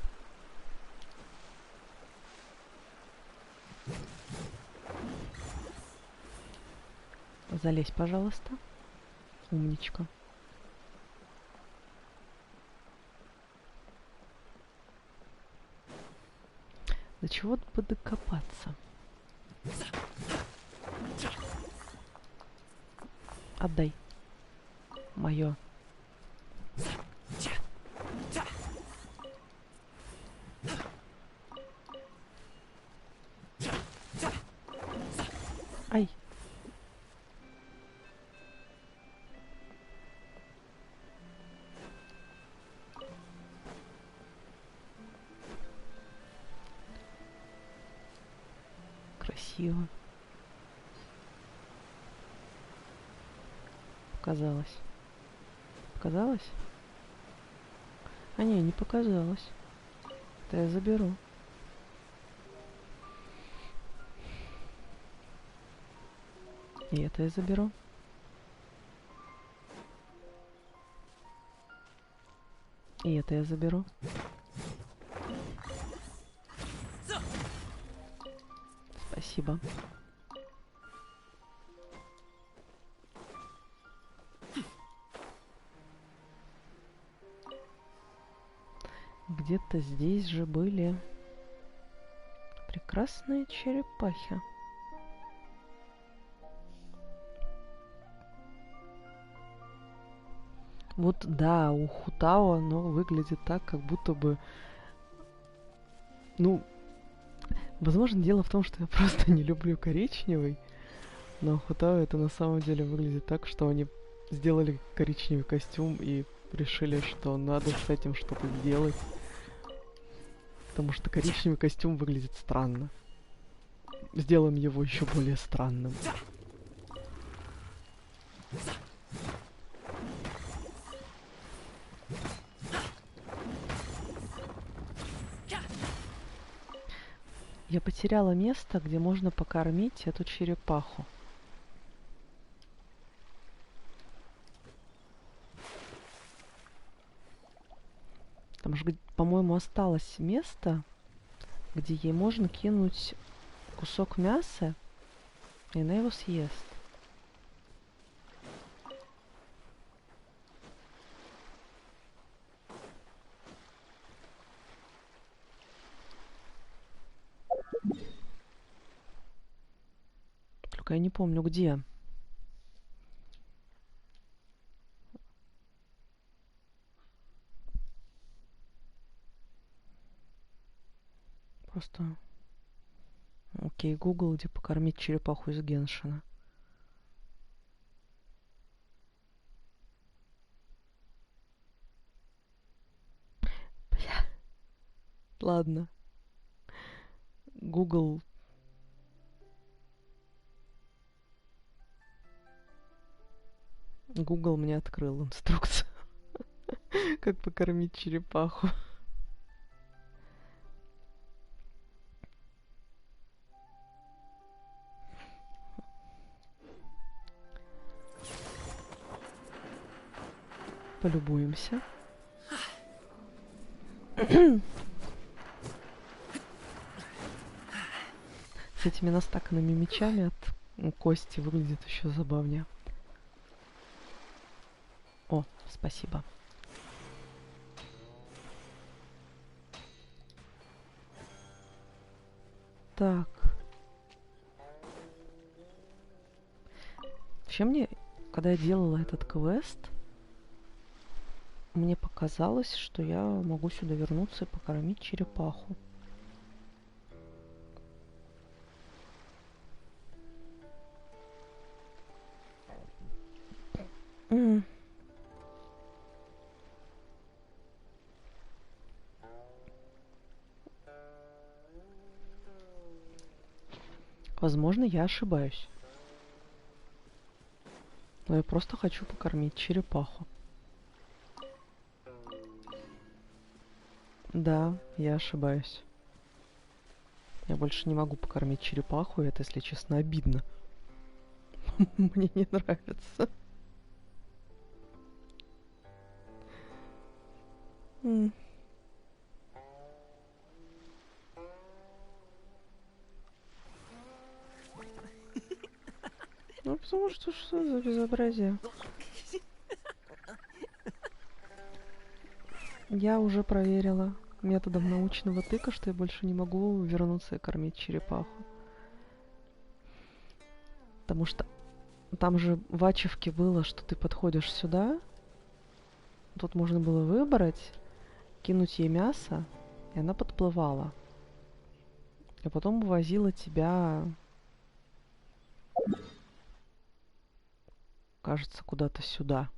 Залезь, пожалуйста. Умничка. До чего бы докопаться? Отдай. Мое. Ай. Красиво. Показалось. Показалось? А не показалось. Это я заберу. И это я заберу. И это я заберу. Спасибо. Где-то здесь же были прекрасные черепахи. Вот да, у Хутао оно выглядит так, как будто бы... Ну, возможно, дело в том, что я просто не люблю коричневый. Но у Хутао это на самом деле выглядит так, что они сделали коричневый костюм и решили, что надо с этим что-то сделать. Потому что коричневый костюм выглядит странно. Сделаем его еще более странным. Я потеряла место, где можно покормить эту черепаху. Там же, по-моему, осталось место, где ей можно кинуть кусок мяса, и она его съест. Только я не помню, где. Просто... Окей, Google, где покормить черепаху из Геншина. Бля. Ладно. Google... Google мне открыл инструкцию, как покормить черепаху. Полюбуемся. С этими настаканными мечами от кости выглядит еще забавнее. О, спасибо. Так. Вообще мне, когда я делала этот квест, мне показалось, что я могу сюда вернуться и покормить черепаху. Возможно, я ошибаюсь. Но я просто хочу покормить черепаху. Да, я ошибаюсь. Я больше не могу покормить черепаху, и это, если честно, обидно. Мне не нравится. Ну, потому что за безобразие? Я уже проверила методом научного тыка, что я больше не могу вернуться и кормить черепаху. Потому что там же в ачивке было, что ты подходишь сюда. Тут можно было выбрать, кинуть ей мясо, и она подплывала. А потом увозила тебя, кажется, куда-то сюда.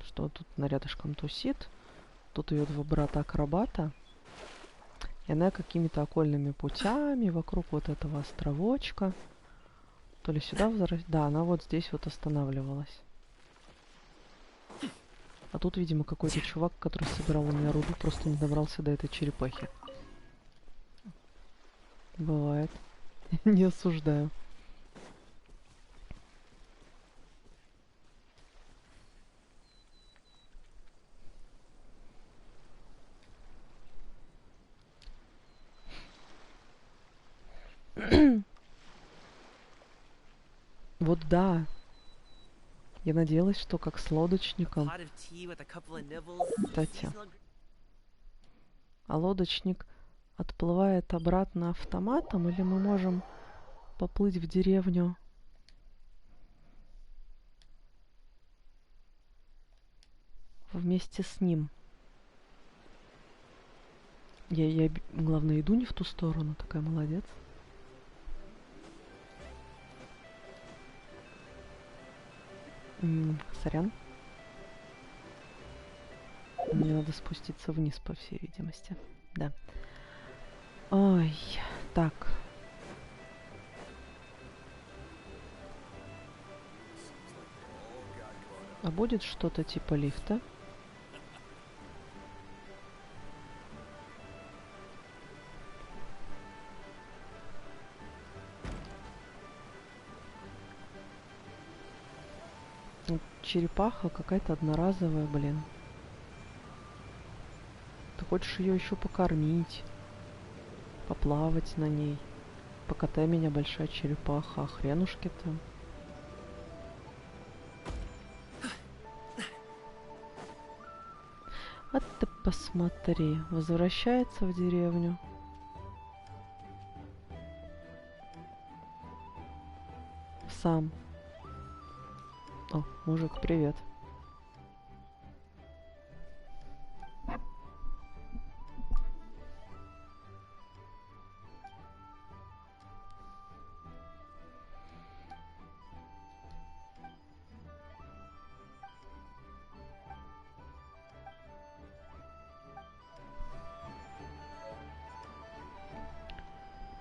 Что тут она рядышком тусит. Тут ее два брата-акробата. И она какими-то окольными путями вокруг вот этого островочка. То ли сюда возвращалась. Да, она вот здесь вот останавливалась. А тут, видимо, какой-то чувак, который собирал у меня руду, просто не добрался до этой черепахи. Бывает. Не осуждаю. Вот да. Я надеялась, что как с лодочником. Кстати. А лодочник отплывает обратно автоматом, или мы можем поплыть в деревню? Вместе с ним. Я, главное, иду не в ту сторону. Такая молодец. Сорян. Мне надо спуститься вниз, по всей видимости. Да. Ой, так. А будет что-то типа лифта? Черепаха какая-то одноразовая, блин. Ты хочешь ее еще покормить, поплавать на ней. Покатай меня, большая черепаха, а хренушки-то. А ты посмотри, возвращается в деревню. Сам. О, мужик, привет.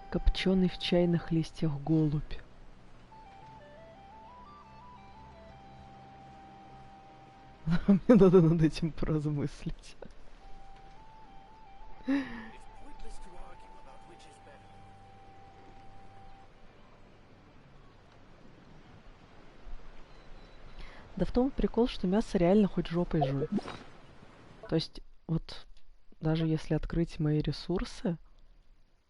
Копченый в чайных листьях голубь. Мне надо над этим поразмыслить. Да в том прикол, что мясо реально хоть жопой жуй. То есть, вот, даже если открыть мои ресурсы,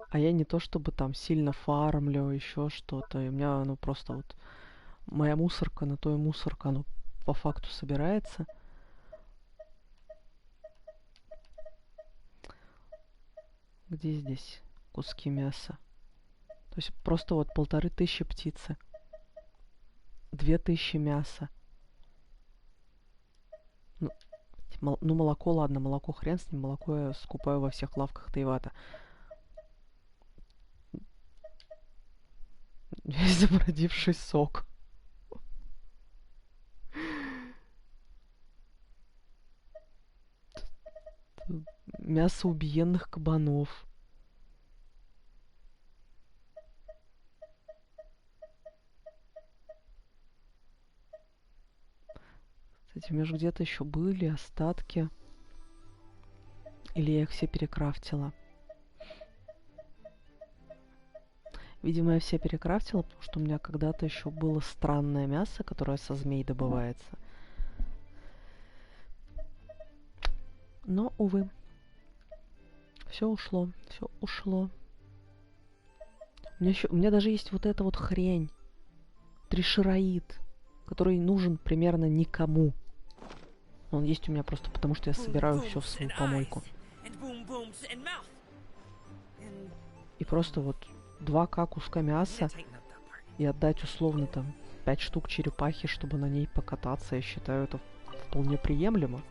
а я не то чтобы там сильно фармлю, еще что-то, и у меня, ну, просто вот моя мусорка, на то и мусорка, оно по факту собирается. Где здесь куски мяса? То есть просто вот 1500 птицы. 2000 мяса. Ну, молоко, ладно, молоко хрен с ним, молоко я скупаю во всех лавках Тайвата. Весь забродивший сок. Мясо убиенных кабанов. Кстати, у меня же где-то еще были остатки. Или я их все перекрафтила? Видимо, я все перекрафтила, потому что у меня когда-то еще было странное мясо, которое со змей добывается. Но, увы, все ушло, все ушло. У меня даже есть вот эта вот хрень. Тришероид, который нужен примерно никому. Он есть у меня просто потому, что я собираю все в свою помойку. И просто вот 2К куска мяса и отдать условно там 5 штук черепахи, чтобы на ней покататься, я считаю, это вполне приемлемо.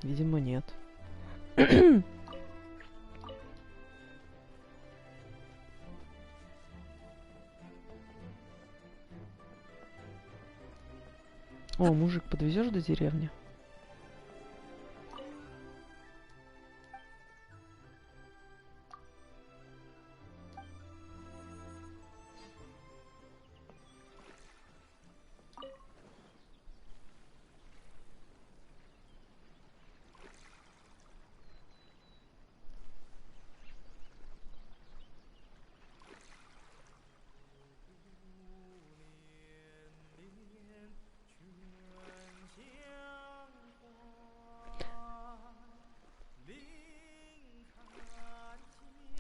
Видимо, нет. О, мужик, подвезешь до деревни?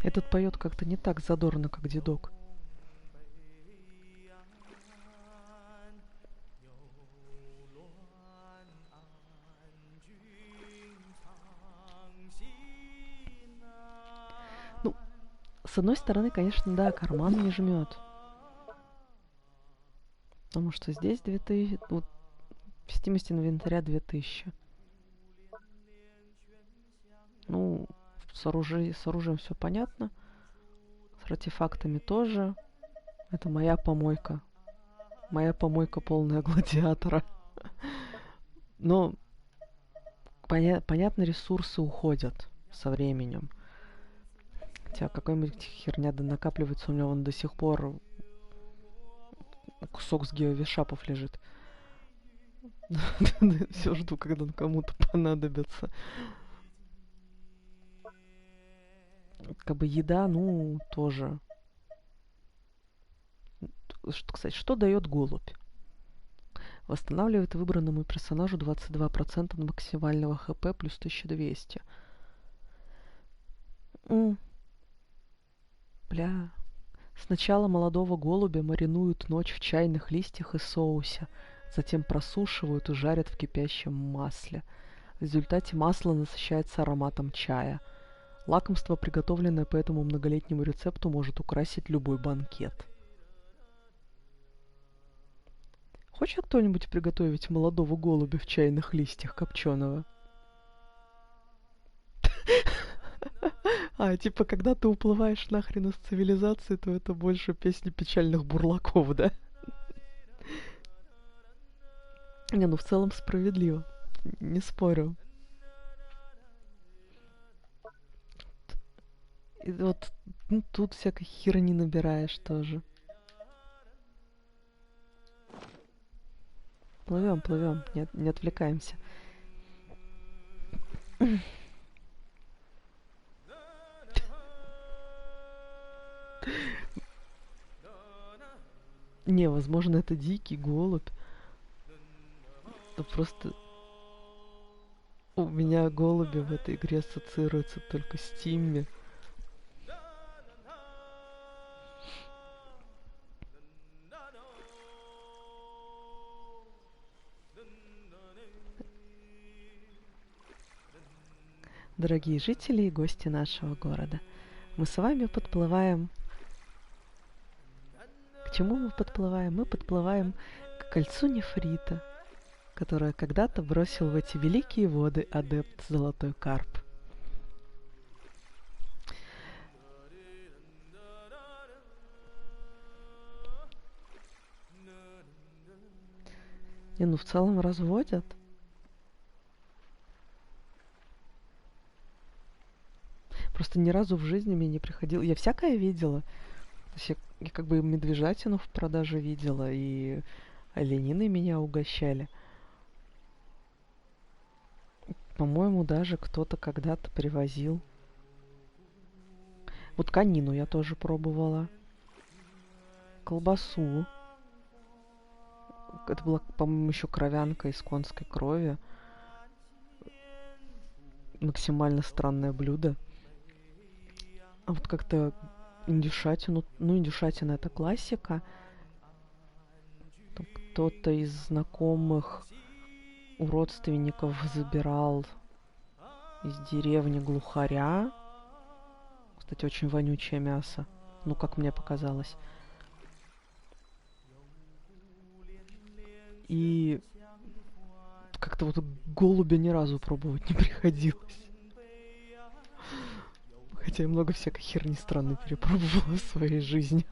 Этот поет как-то не так задорно, как дедок. Ну, с одной стороны, конечно, да, карман не жмет. Потому что здесь 2000, вот, вместимость инвентаря 2000. Ну, с оружием все понятно. С артефактами тоже. Это моя помойка. Моя помойка полная гладиатора. Но, понятно, ресурсы уходят со временем. Хотя какая-нибудь херня да накапливается, у меня вон до сих пор кусок с геовишапов лежит. Все жду, когда он кому-то понадобится. Как бы еда, ну, тоже. Кстати, что дает голубь? Восстанавливает выбранному персонажу 22% максимального хп плюс 1200. Бля. Сначала молодого голубя маринуют ночь в чайных листьях и соусе. Затем просушивают и жарят в кипящем масле. В результате масло насыщается ароматом чая. Лакомство, приготовленное по этому многолетнему рецепту, может украсить любой банкет. Хочет кто-нибудь приготовить молодого голубя в чайных листьях копченого? А, типа, когда ты уплываешь нахрен из цивилизации, то это больше песни печальных бурлаков, да? Не, ну в целом справедливо. Не спорю. И вот ну, тут всякой херни набираешь тоже. Плывем, не отвлекаемся. Не, возможно, это дикий голубь. Но просто у меня голуби в этой игре ассоциируются только с Тимми. Дорогие жители и гости нашего города, мы с вами подплываем... К чему мы подплываем? Мы подплываем к кольцу нефрита, которое когда-то бросил в эти великие воды адепт Золотой Карп. Не, ну в целом разводят. Просто ни разу в жизни мне не приходило. Я всякое видела. То есть я как бы медвежатину в продаже видела, и оленины меня угощали. По-моему, даже кто-то когда-то привозил. Вот конину я тоже пробовала. Колбасу. Это была, по-моему, еще кровянка из конской крови. Максимально странное блюдо. А вот как-то индюшатину... Ну, индюшатина — это классика. Там кто-то из знакомых у родственников забирал из деревни глухаря. Кстати, очень вонючее мясо. Ну, как мне показалось. И как-то вот голубя ни разу пробовать не приходилось. Хотя я много всякой херни странной перепробовала в своей жизни.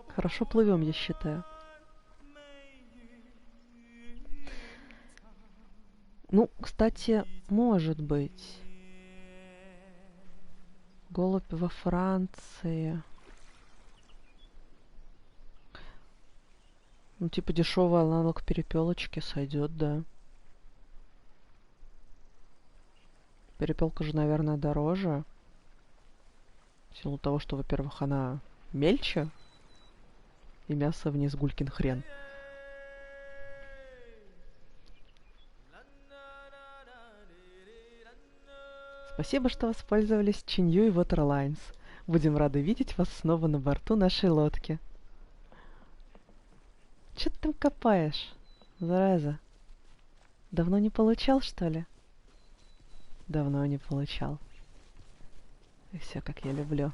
Хорошо плывем, я считаю. Ну, кстати, может быть. Голубь во Франции. Ну, типа дешевый аналог перепелочки сойдет, да. Перепелка же, наверное, дороже. В силу того, что, во-первых, она мельче. И мясо в ней с гулькин хрен. Спасибо, что воспользовались Чинью и Waterlines. Будем рады видеть вас снова на борту нашей лодки. Чё ты там копаешь, зараза? Давно не получал, что ли? Давно не получал. И все, как я люблю.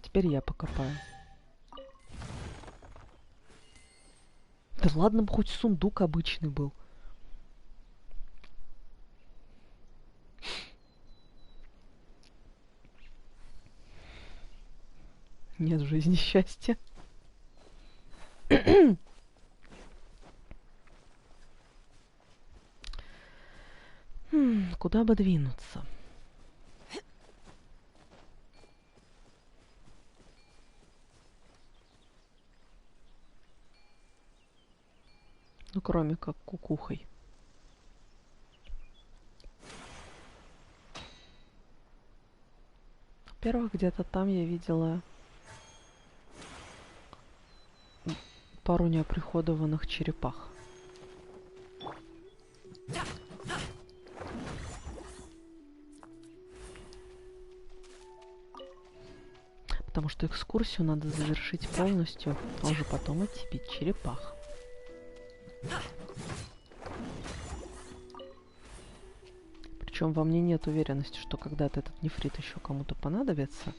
Теперь я покопаю. Да ладно бы хоть сундук обычный был. Нет в жизни счастья. Куда бы двинуться? Ну, кроме как кукухой. Во-первых, где-то там я видела пару неоприходованных черепах. Потому что экскурсию надо завершить полностью, а уже потом идти бить черепах. Причем во мне нет уверенности, что когда-то этот нефрит еще кому-то понадобится,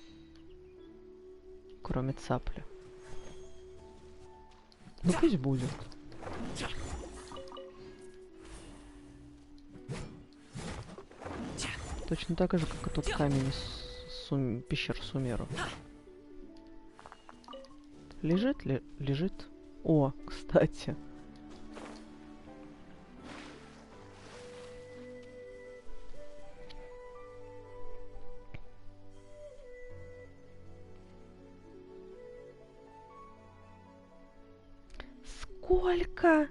кроме цапли. Ну пусть будет. Точно так же, как и тот камень из пещер Сумеру. Лежит ли? Лежит. О, кстати. Сколько?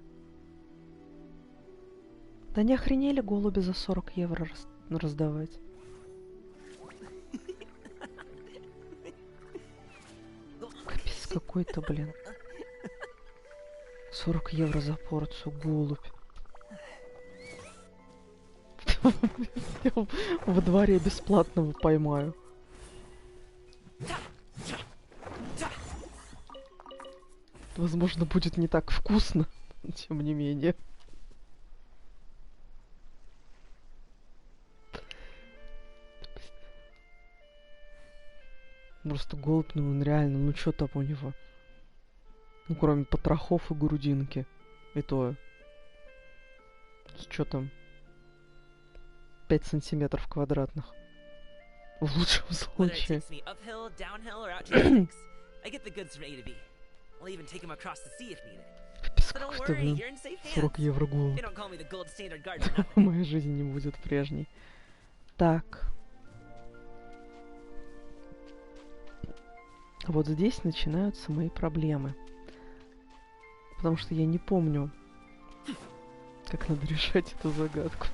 Да не охренели голуби за 40 евро раздавать? Капец какой-то, блин. 40 евро за порцию, голубь. Во дворе бесплатного поймаю. Возможно, будет не так вкусно, тем не менее. Просто голубь, ну он реально, ну что там у него? Ну кроме потрохов и грудинки. И то... Что там? 5 сантиметров квадратных. В лучшем случае. Пипец какой-то, блин. 40 евро голубь. Моя жизнь не будет прежней. Так. Вот здесь начинаются мои проблемы. Потому что я не помню, как надо решать эту загадку.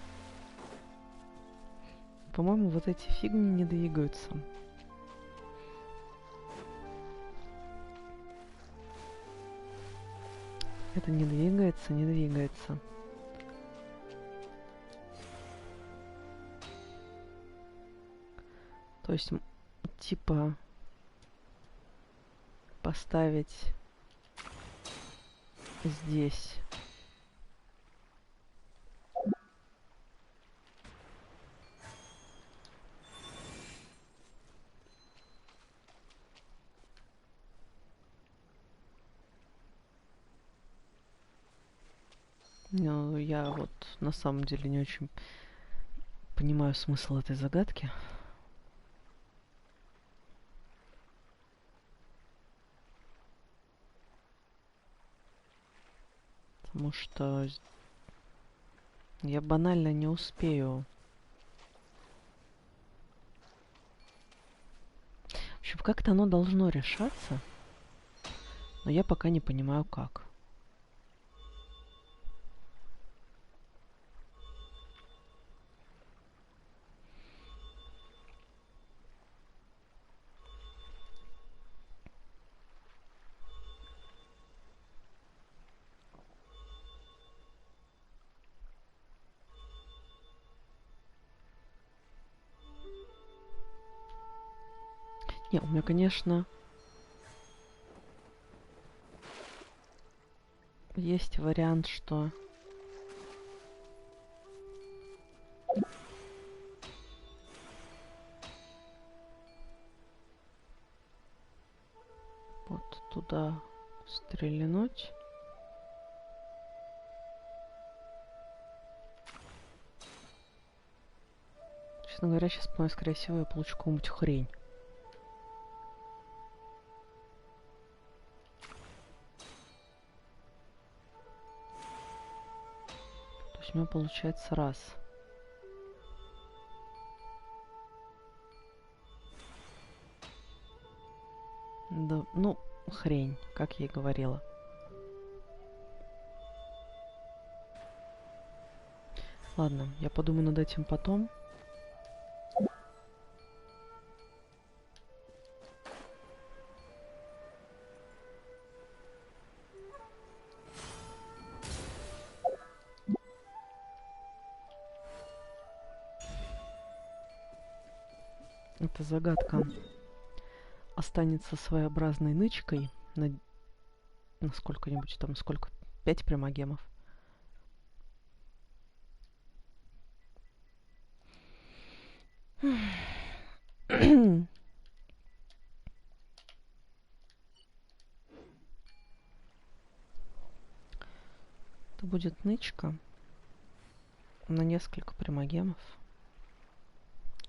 По-моему, вот эти фигни не двигаются. Это не двигается, не двигается. То есть, типа, поставить здесь. Ну, я вот на самом деле не очень понимаю смысл этой загадки. Потому что я банально не успею. В общем, как-то оно должно решаться, но я пока не понимаю, как. Не, у меня, конечно, есть вариант, что вот туда стрельнуть. Честно говоря, сейчас, скорее всего, я получу какую-нибудь хрень. У меня получается раз. Да, ну, хрень, как я и говорила. Ладно, я подумаю над этим потом. Эта загадка останется своеобразной нычкой на сколько-нибудь там, сколько? 5 примагемов. Это будет нычка на несколько примагемов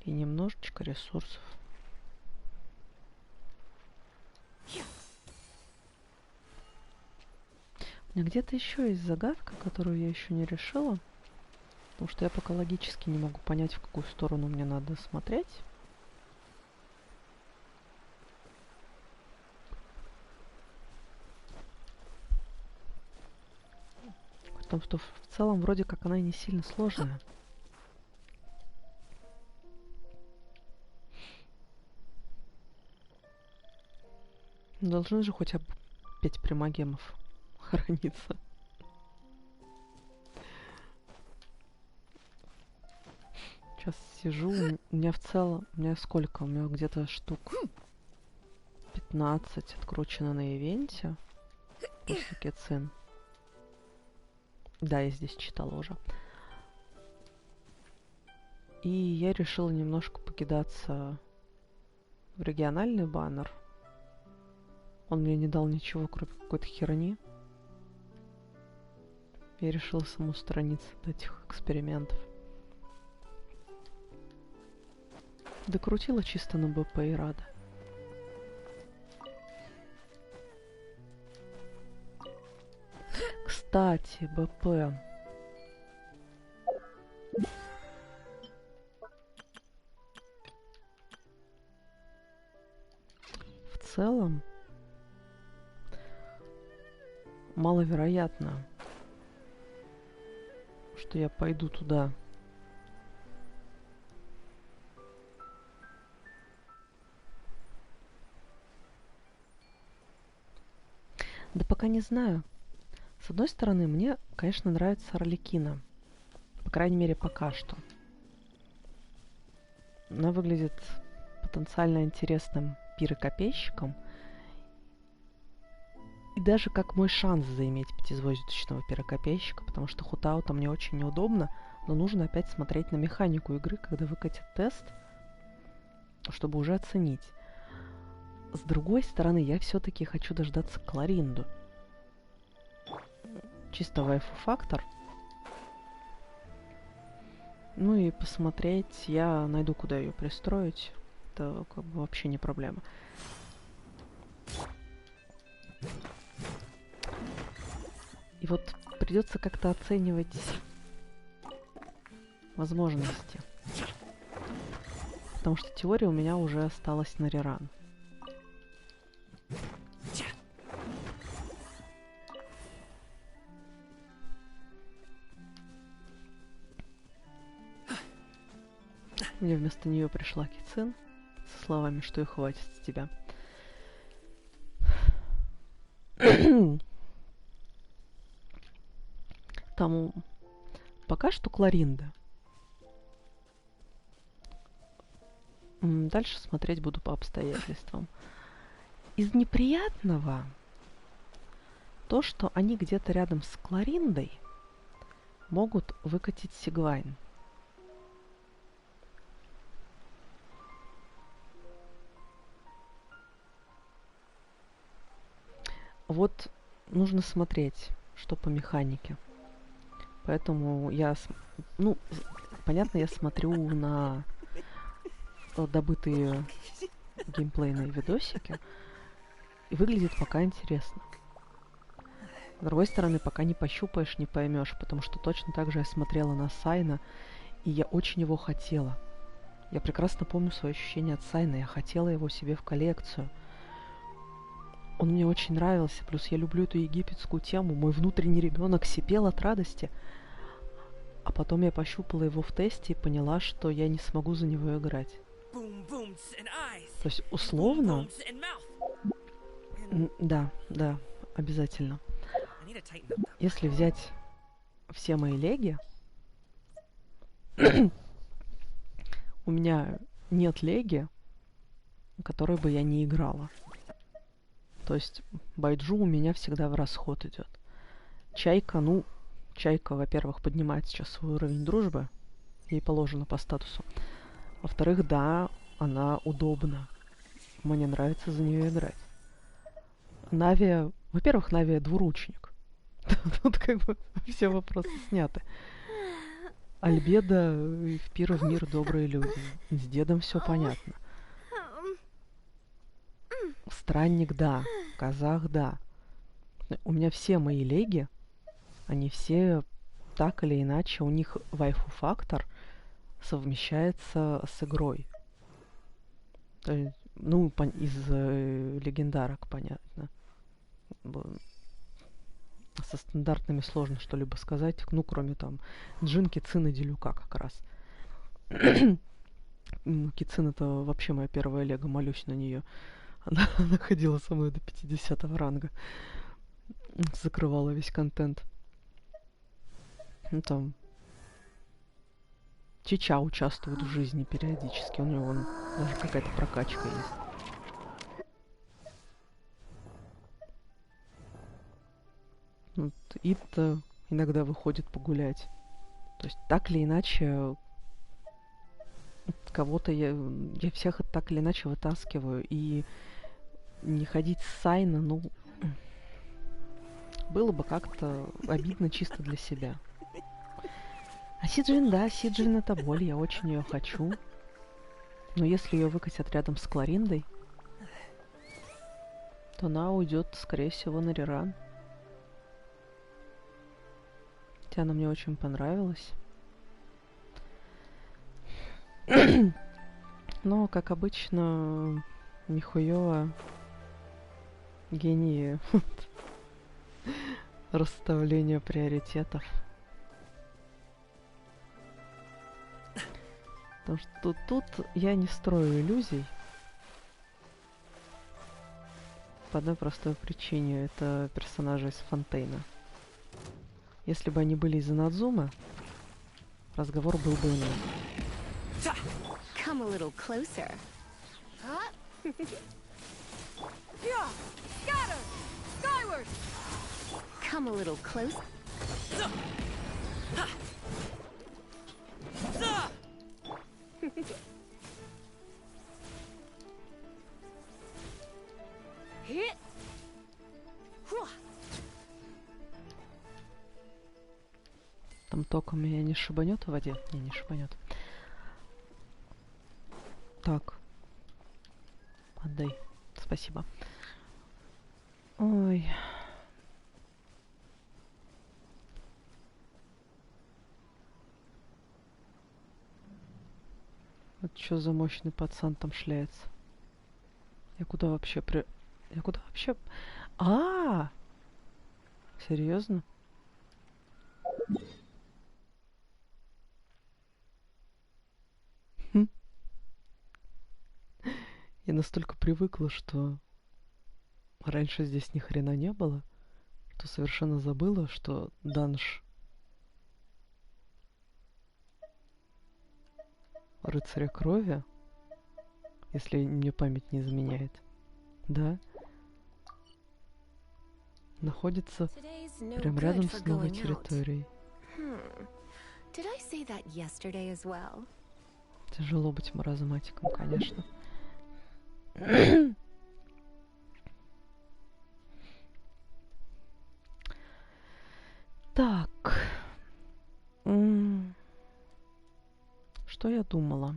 и немножечко ресурсов. У меня где-то еще есть загадка, которую я еще не решила, потому что я пока логически не могу понять, в какую сторону мне надо смотреть. том, что в целом вроде как она и не сильно сложная. Должны же хотя бы 5 примагемов храниться. Сейчас сижу, у меня в целом, у меня сколько? У меня где-то штук 15 откручено на ивенте. После кицин. Да, я здесь читала уже. И я решила немножко покидаться в региональный баннер. Он мне не дал ничего, кроме какой-то херни. Я решила самоустраниться от этих экспериментов. Докрутила чисто на БП и рада. Кстати, БП. В целом, маловероятно, что я пойду туда. Да пока не знаю. С одной стороны, мне, конечно, нравится Арлекина. По крайней мере, пока что. Она выглядит потенциально интересным пирокопейщиком. И даже как мой шанс заиметь 5-звездочного пирокопейщика, потому что хутаута мне очень неудобно, но нужно опять смотреть на механику игры, когда выкатит тест, чтобы уже оценить. С другой стороны, я все-таки хочу дождаться Кларинду. Чисто вайфу-фактор. Ну и посмотреть, я найду, куда ее пристроить. Это как бы вообще не проблема. И вот придется как-то оценивать возможности. Потому что теория у меня уже осталась на реран. Мне вместо нее пришла Кицин со словами, что и хватит с тебя. Тому пока что Кларинда. Дальше смотреть буду по обстоятельствам. Из неприятного то, что они где-то рядом с Клариндой могут выкатить Сигвайн. Вот нужно смотреть, что по механике. Поэтому я, ну, понятно, я смотрю на добытые геймплейные видосики, и выглядит пока интересно. С другой стороны, пока не пощупаешь, не поймешь, потому что точно так же я смотрела на Сайна, и я очень его хотела. Я прекрасно помню свои ощущения от Сайна, я хотела его себе в коллекцию. Он мне очень нравился, плюс я люблю эту египетскую тему. Мой внутренний ребенок сипел от радости. А потом я пощупала его в тесте и поняла, что я не смогу за него играть. То есть, условно... Да, да, обязательно. Если взять все мои леги, у меня нет леги, которой бы я не играла. То есть байджу у меня всегда в расход идет. Чайка, ну, Чайка, во-первых, поднимает сейчас свой уровень дружбы. Ей положено по статусу. Во-вторых, да, она удобна. Мне нравится за нее играть. Навия, во-первых, Навия двуручник. Тут как бы все вопросы сняты. Альбеда в пир в мир добрые люди. С дедом все понятно. Странник, да. Казах, да. У меня все мои леги, они все так или иначе, у них вайфу-фактор совмещается с игрой. То есть, ну, из легендарок, понятно. Со стандартными сложно что-либо сказать, ну, кроме там Джин, Кицин и Делюка как раз. Кицин — это вообще моя первая лего, молюсь на нее. Она ходила со мной до 50 ранга. Закрывала весь контент. Ну, там Чича участвует в жизни периодически. У него вон даже какая-то прокачка есть. Вот Итта иногда выходит погулять. То есть так или иначе кого-то я всех так или иначе вытаскиваю. И не ходить с Сайна, ну, было бы как-то обидно чисто для себя. А Сиджин, да, Сиджин — это боль, я очень ее хочу. Но если ее выкатят рядом с Клариндой, то она уйдет, скорее всего, на реран. Хотя она мне очень понравилась. Но, как обычно, Михуёва гении расставления приоритетов. Потому что тут я не строю иллюзий. По одной простой причине. Это персонажи из Фонтейна. Если бы они были из Инадзумы, разговор был бы иной. Come a little closer. Come a little closer. Там током меня не шибанет в воде? Не шибанет. Так. Отдай. Спасибо. Ой. Вот что за мощный пацан там шляется? Я куда вообще Я куда вообще... Серьезно? Я настолько привыкла, что раньше здесь ни хрена не было, что совершенно забыла, что данж рыцаря крови, если мне память не изменяет, да, находится прям рядом с новой территорией. Тяжело быть маразматиком, конечно. Так. Что я думала?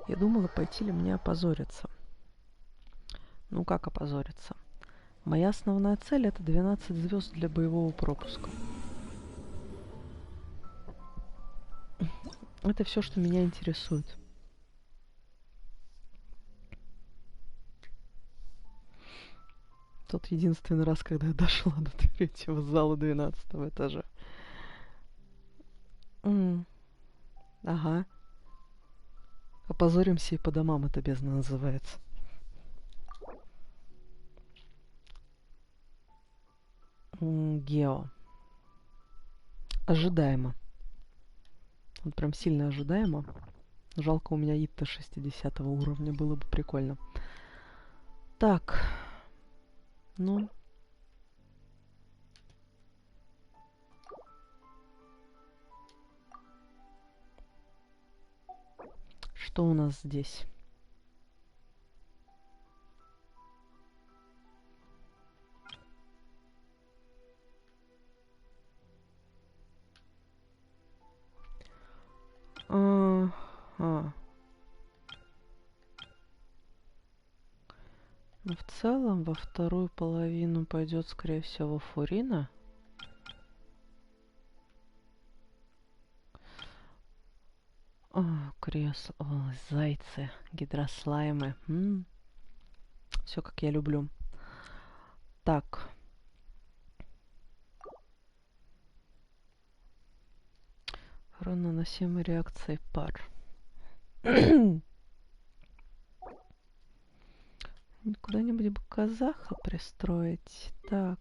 Я думала, пойти ли мне опозориться. Ну, как опозориться? Моя основная цель — это 12 звезд для боевого пропуска. Это все, что меня интересует. Тот единственный раз, когда я дошла до 3-го зала 12-го этажа. Ага. Опозоримся и по домам, это бездна называется. Гео. Ожидаемо. Вот прям сильно ожидаемо. Жалко, у меня ИТ 60 уровня, было бы прикольно. Так. Ну. Что у нас здесь? Ну, в целом, во вторую половину пойдет, скорее всего, Фурина. Кресло. О, зайцы, гидрослаймы. Все, как я люблю. Так. Урон наносимой реакцией пар. Куда-нибудь бы казаха пристроить. Так.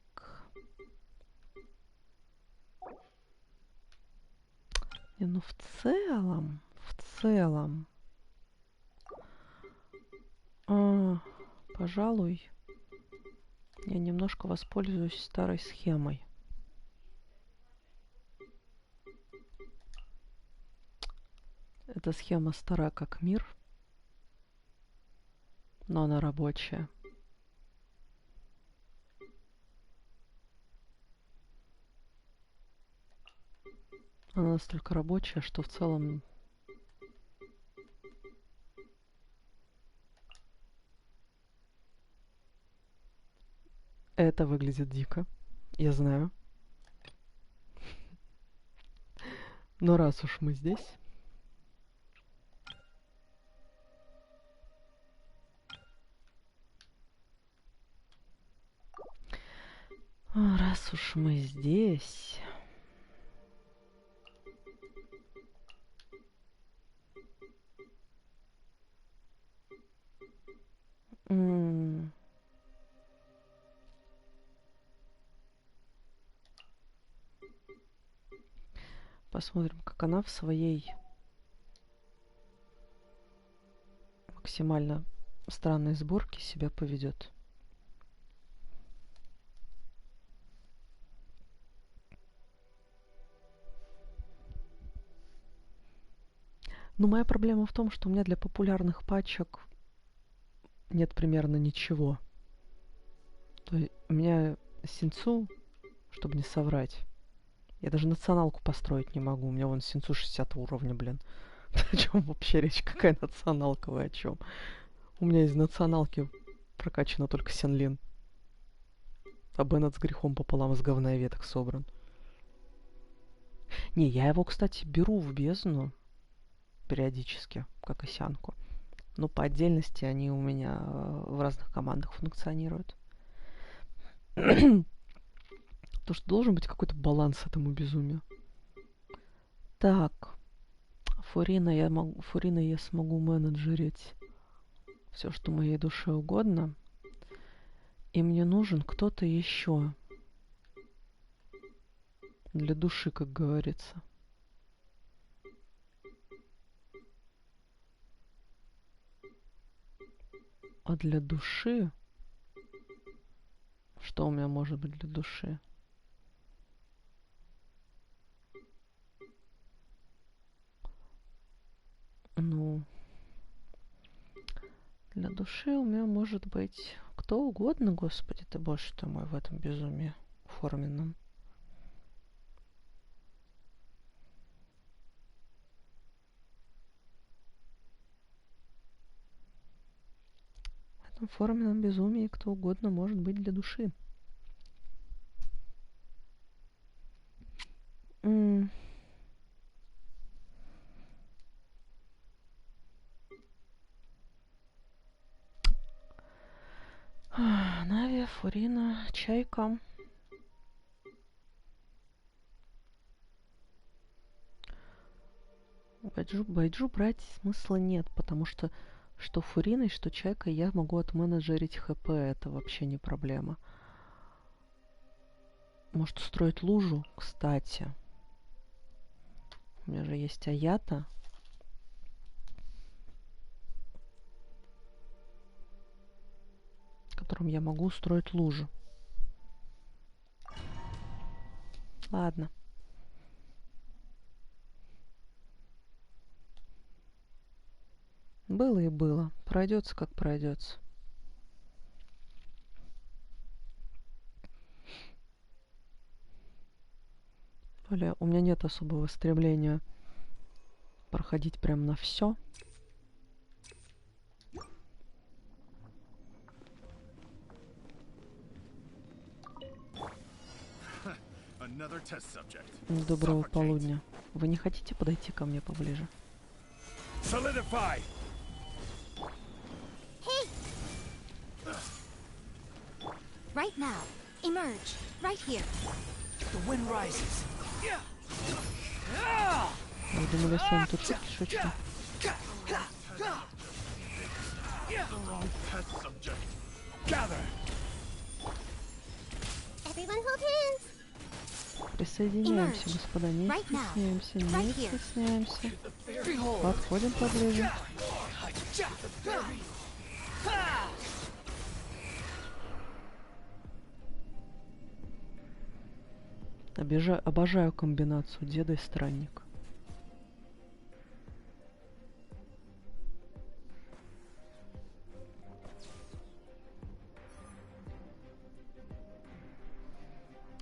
Не, ну в целом. Пожалуй, я немножко воспользуюсь старой схемой. Эта схема стара как мир, но она рабочая. Она настолько рабочая, что в целом это выглядит дико, я знаю. Но раз уж мы здесь... Раз уж мы здесь... Посмотрим, как она в своей максимально странной сборке себя поведет. Но моя проблема в том, что у меня для популярных пачек нет примерно ничего. То есть у меня синцу, чтобы не соврать, я даже националку построить не могу. У меня вон синцу 60 уровня, блин. О чем вообще речь? Какая националка? Вы о чем? У меня из националки прокачана только Сенлин. А Беннет с грехом пополам из говна и веток собран. Не, я его, кстати, беру в бездну периодически, как осянку. Но по отдельности они у меня в разных командах функционируют. Потому что должен быть какой-то баланс этому безумию. Так. Фурина я смогу менеджерить все, что моей душе угодно. И мне нужен кто-то еще. Для души, как говорится. А для души... Что у меня может быть для души? Ну... Для души у меня может быть кто угодно, Господи ты, Боже ты мой, в этом безумии форменном. В этом форменном безумии кто угодно может быть для души. Нави, Фурина, Чайка. Байджу брать смысла нет, потому что Фуриной, что Чайкой я могу отменеджерить ХП, это вообще не проблема. Может устроить лужу, кстати. У меня же есть Аята. Которым я могу устроить лужу. Ладно. Было и было. Пройдется, как пройдется. Более, у меня нет особого стремления проходить прям на все. Доброго полудня. Вы не хотите подойти ко мне поближе? Solidify. Hey! Right now. Emerge. Right here. The wind rises. Вы думали, я с вами тут шутки шучу? Присоединяемся, господа, не стесняемся, не стесняемся. Подходим поближе. Обожаю комбинацию деда и странника.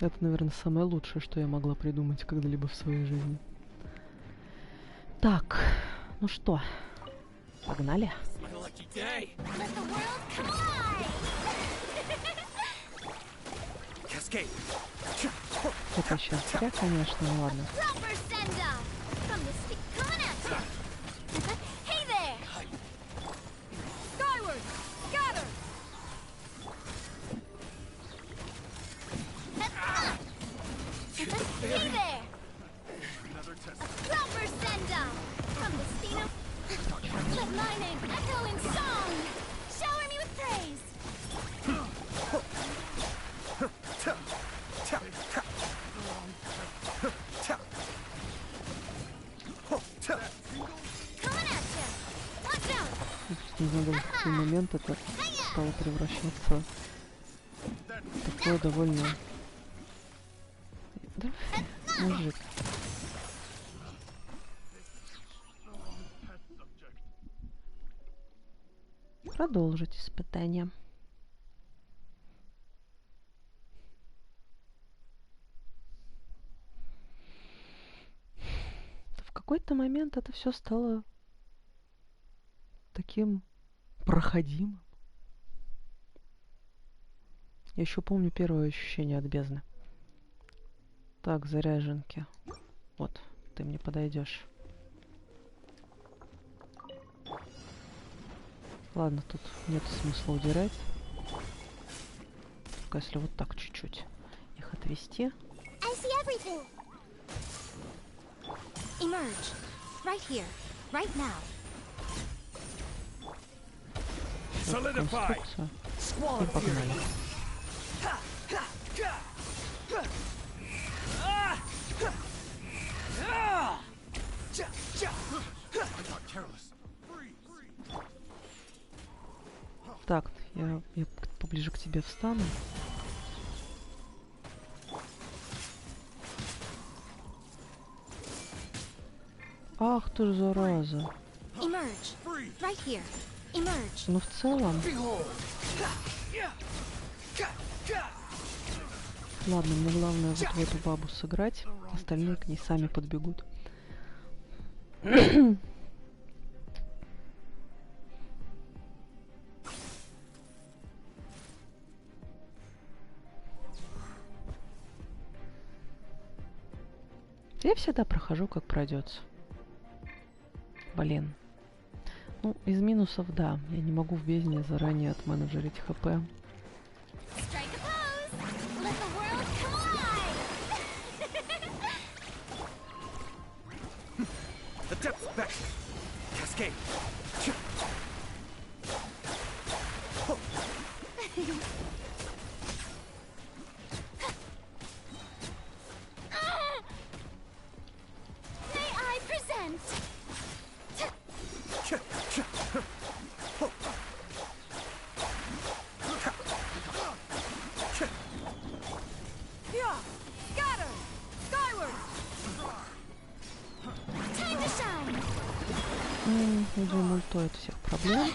Это, наверное, самое лучшее, что я могла придумать когда-либо в своей жизни. Так, ну что, погнали? Это сейчас зря, конечно, ну ладно. Не знаю, в какой момент это стало превращаться в такое довольно... Да, мужик. Продолжить испытание. В какой-то момент это все стало таким проходимым. Я еще помню первое ощущение от бездны. Так, заряженки. Вот, ты мне подойдешь. Ладно, тут нет смысла удирать. Только если вот так чуть-чуть их отвести. Emerge. Right here. Right now. Конструкция. И погнали. Так, я поближе к тебе встану. Ах ты ж зараза. Ну в целом... Ладно, мне главное вот в эту бабу сыграть. Остальные к ней сами подбегут. Я всегда прохожу, как пройдется. Блин. Ну, из минусов, да. Я не могу в бездне заранее отменеджерить ХП. Видимо, ультой от всех проблем.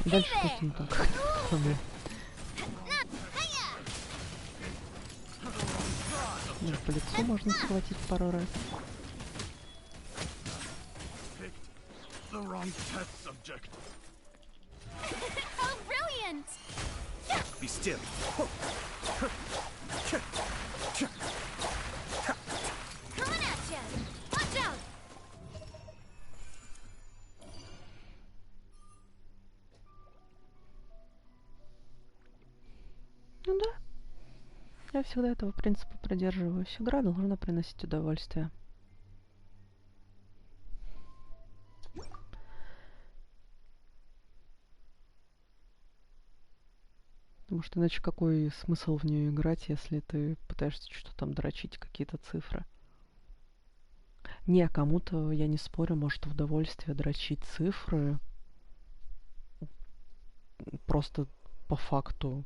Дальше каким-то проблем. Даже по лицу можно схватить пару раз. Ну да, Я всегда этого принципа придерживаюсь. Игра должна приносить удовольствие. Потому что иначе какой смысл в нее играть, если ты пытаешься что-то там дрочить, какие-то цифры? Не, кому-то, я не спорю, может в удовольствие дрочить цифры. Просто по факту,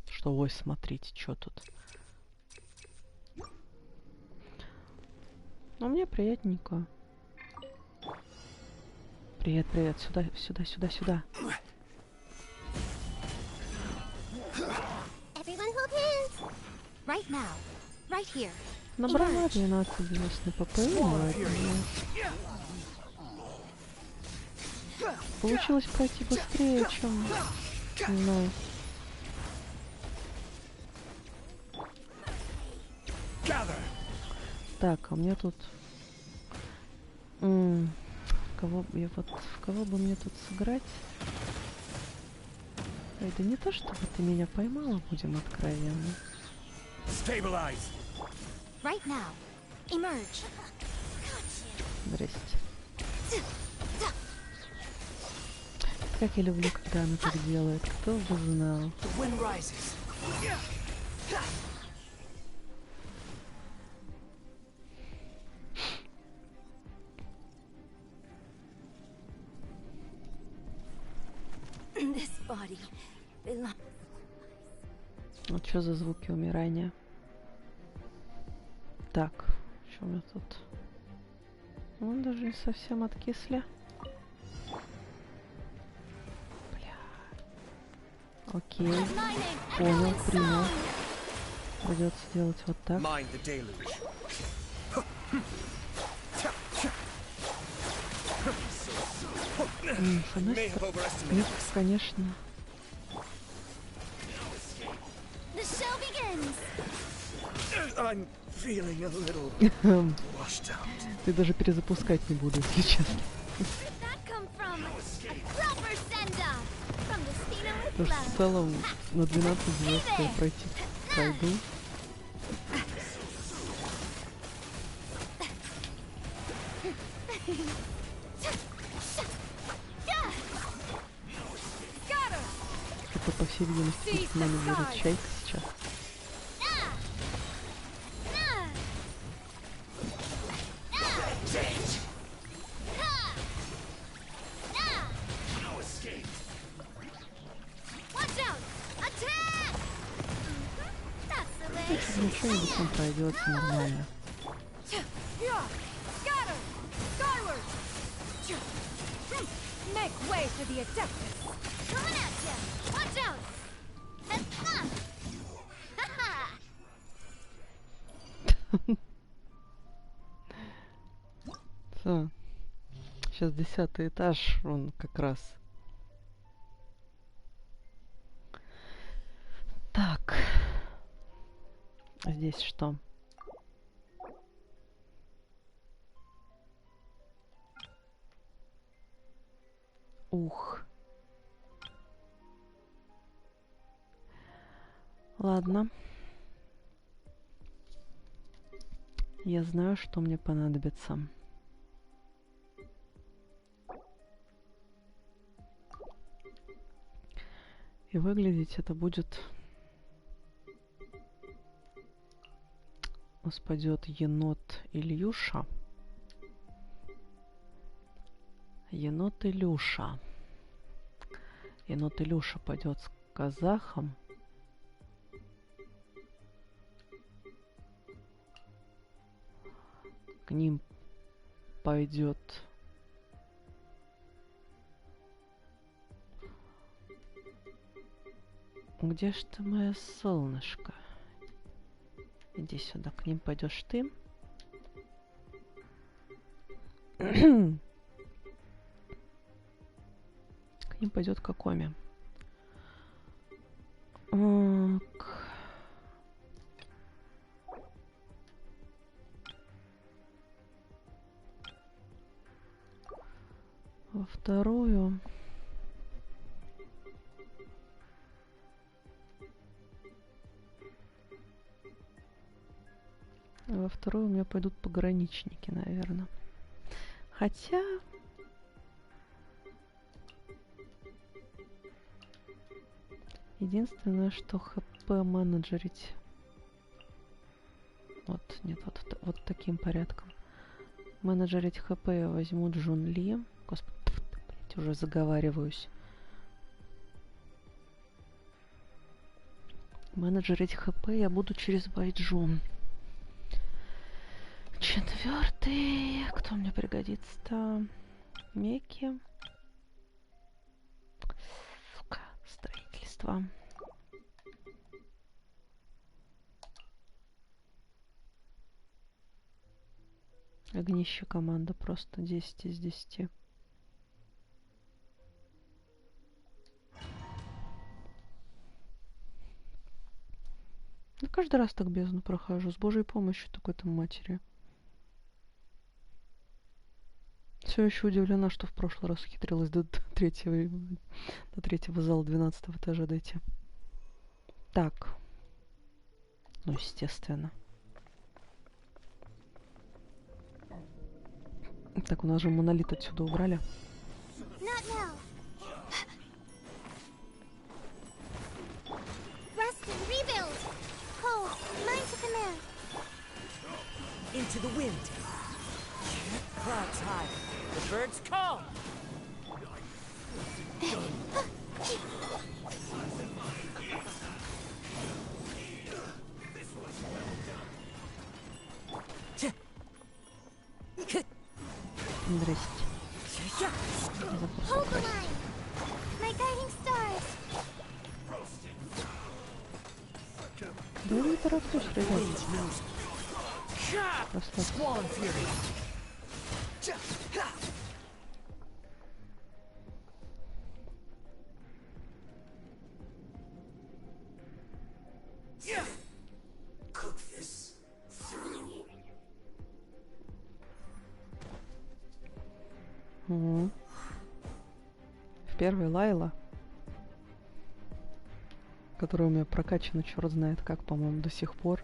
что ой, смотрите, что тут. Но мне приятненько. Привет, привет, сюда, сюда, сюда, сюда. Набрала 12 звезд на ПП, получилось пройти быстрее, чем... Ну. Так, а мне тут... Кого я вот... В кого бы мне тут сыграть? Ой, да не то, чтобы ты меня поймала, будем откровенны. Right now. Emerge. Здрасте. Как я люблю, когда она так делает. Кто бы знал. Вот что за звуки умирания? Так, что у меня тут? Ну, даже не совсем откисли. Бля. Окей. Понял, принял. Придется делать вот так. С одной стороны, конечно. Ты даже перезапускать не буду, если честно. Потому что в целом на 12 звезд я пройду. Это, по всей видимости, с нами будет чайка сейчас. Ничего-нибудь там пройдет нормально. Все. Сейчас 10-й этаж, он как раз. Так. Здесь что? Ух. Ладно. Я знаю, что мне понадобится. И выглядеть это будет... У нас пойдет енот Ильюша. Енот Илюша. Енот Илюша пойдет с казахом. К ним пойдет... Где ж ты, моя солнышко? Иди сюда, к ним пойдешь ты. К ним пойдет Кокоми. Во вторую. Во вторую у меня пойдут пограничники, наверное. Хотя... Единственное, что ХП менеджерить... Вот, нет, вот таким порядком. Менеджерить ХП я возьму Джун Ли. Господи, блядь, уже заговариваюсь. Менеджерить ХП я буду через Байджун. Четвертый. Кто мне пригодится-то? Меки. Сука, строительство. Огнище команда просто 10 из 10. Я каждый раз так бездну прохожу. С Божьей помощью такой-то матери. Все еще удивлена, что в прошлый раз ухитрилась до третьего зала 12 этажа дойти. Так. Ну, естественно. Так, у нас же монолит отсюда убрали. Into the wind. Clouds high. The birds call. Здрасте. Да я не тороплюсь, ребят. В первой Лайла, которая у меня прокачана черт знает как, по-моему, до сих пор.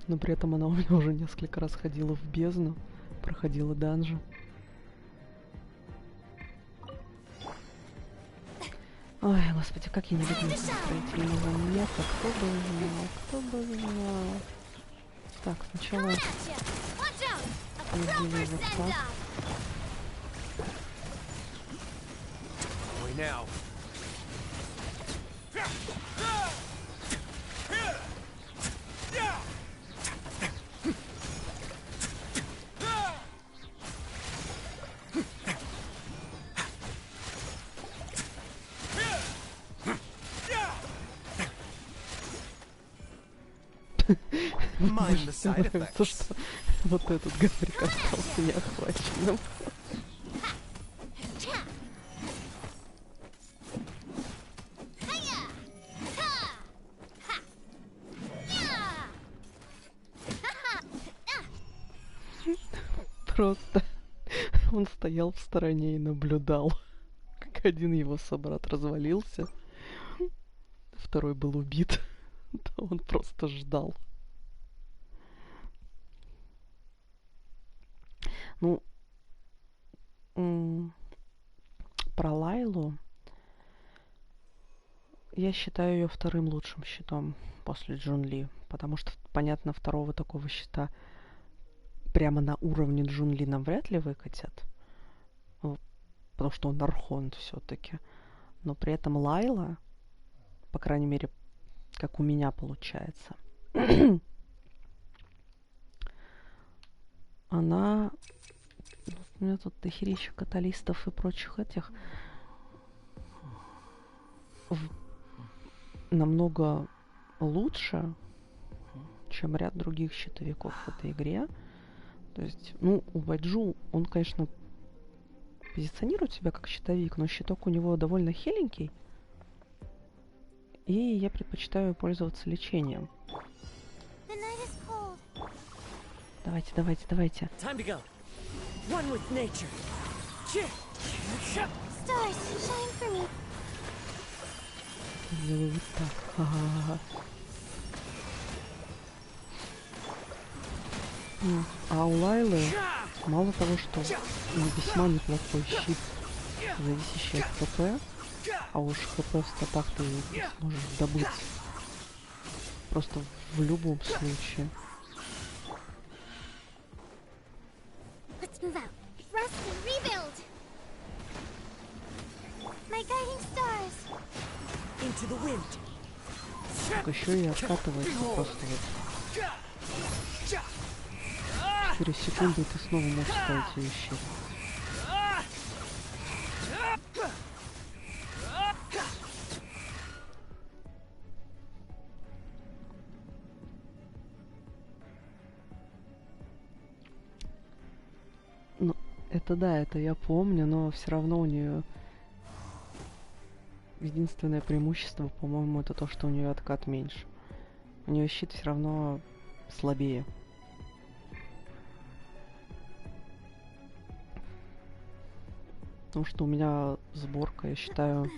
Но при этом она у меня уже несколько раз ходила в бездну, проходила данжи. Ой, господи, как я не люблю строительного места. Кто бы знал. Так, сначала разделю вот так. Нравится, что вот этот гаврик остался неохваченным. Просто он стоял в стороне и наблюдал, как один его собрат развалился, второй был убит, то он просто ждал. Ну, про Лайлу я считаю ее вторым лучшим щитом после Джун Ли, потому что, понятно, второго такого щита прямо на уровне Джун Ли нам вряд ли выкатят, потому что он архонт все-таки. Но при этом Лайла, по крайней мере, как у меня получается, она... У меня тут дохерища каталистов и прочих этих. Намного лучше, чем ряд других щитовиков в этой игре. То есть, ну, у Байджу он, конечно, позиционирует себя как щитовик, но щиток у него довольно хиленький. И я предпочитаю пользоваться лечением. Давайте, давайте, давайте. One with nature. Stars, shine for me. Вот так. А у Лайлы мало того, что весьма неплохой щит, зависящий от ХП, а уж ХП в статах ты сможешь добыть просто в любом случае. Let's move out. Rest and rebuild. My guiding stars. Into the wind. Так еще и откатывается просто вот. 4 секунды, и ты снова можешь ставить ее щит. Ну, это да, это я помню, но все равно у нее единственное преимущество, по-моему, это то, что у нее откат меньше. У нее щит все равно слабее. Потому что у меня сборка, я считаю,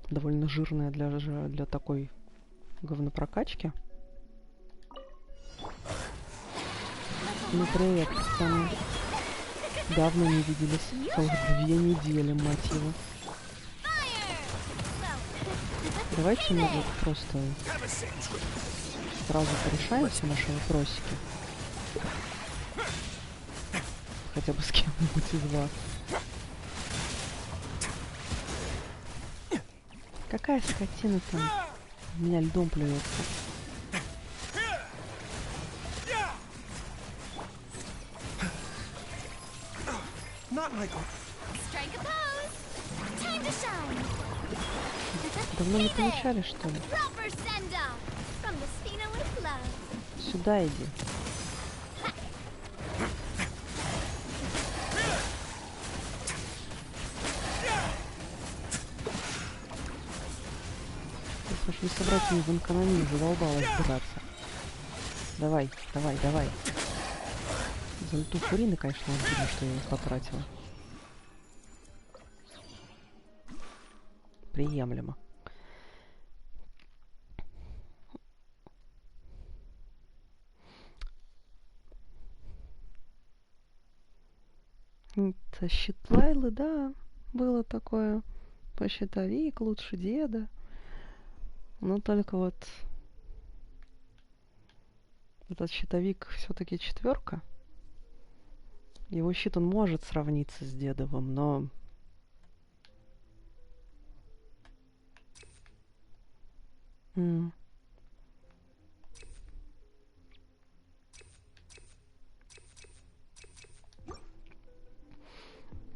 довольно жирная для такой говнопрокачки. Ну привет, пацаны. Давно не виделись. Целых 2 недели, мать его. Давайте мы вот просто сразу порешаем все наши вопросики. Хотя бы с кем-нибудь из вас. Какая скотина там в меня льдом плюется? Давно не получали, что ли? Сюда иди. Слушай, не собрать мне в экономию, задолбалась драться. Давай, давай, давай. За люту фурины, конечно, видно, что я их потратила. Приемлемо. Это щит Лайлы, да, было такое. Посчетовик лучше деда. Но только вот этот щитовик все-таки 4. Его щит, он может сравниться с дедовым, но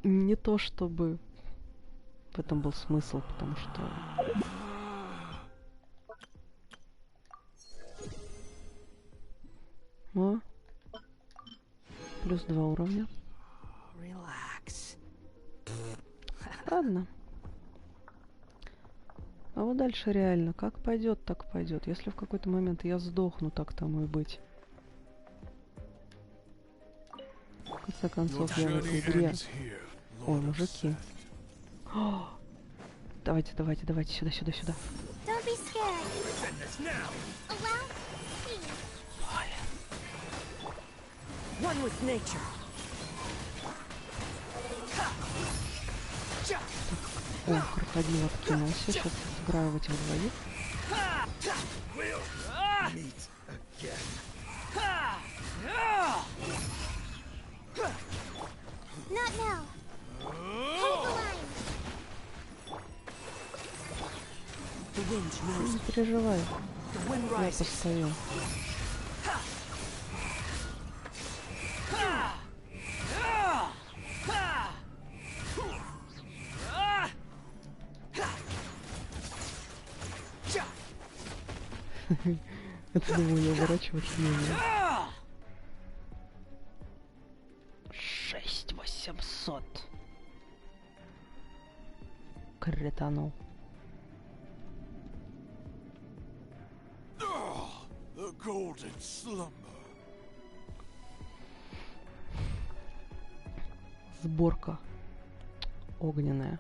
не то чтобы в этом был смысл, потому что о, плюс 2 уровня. Ладно. А вот дальше реально, как пойдет, так пойдет. Если в какой-то момент я сдохну, так тому и быть. В конце концов, я в этой игре... Ой, мужики. О! Давайте, давайте, давайте, сюда, сюда, сюда. О, крокодил откинулся. Сейчас играю в этих двоих. Не переживай. Я постою. Это думаю, я уворачиваться не умею. 6800. Кританул. Сборка огненная.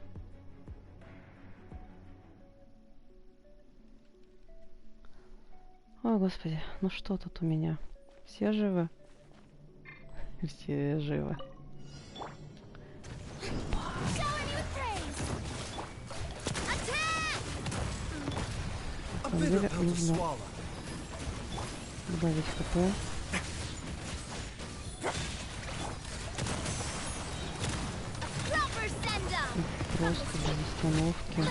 О, господи, ну что тут у меня? Все живы? Все живы. На самом деле нужно добавить ХП. Просто без остановки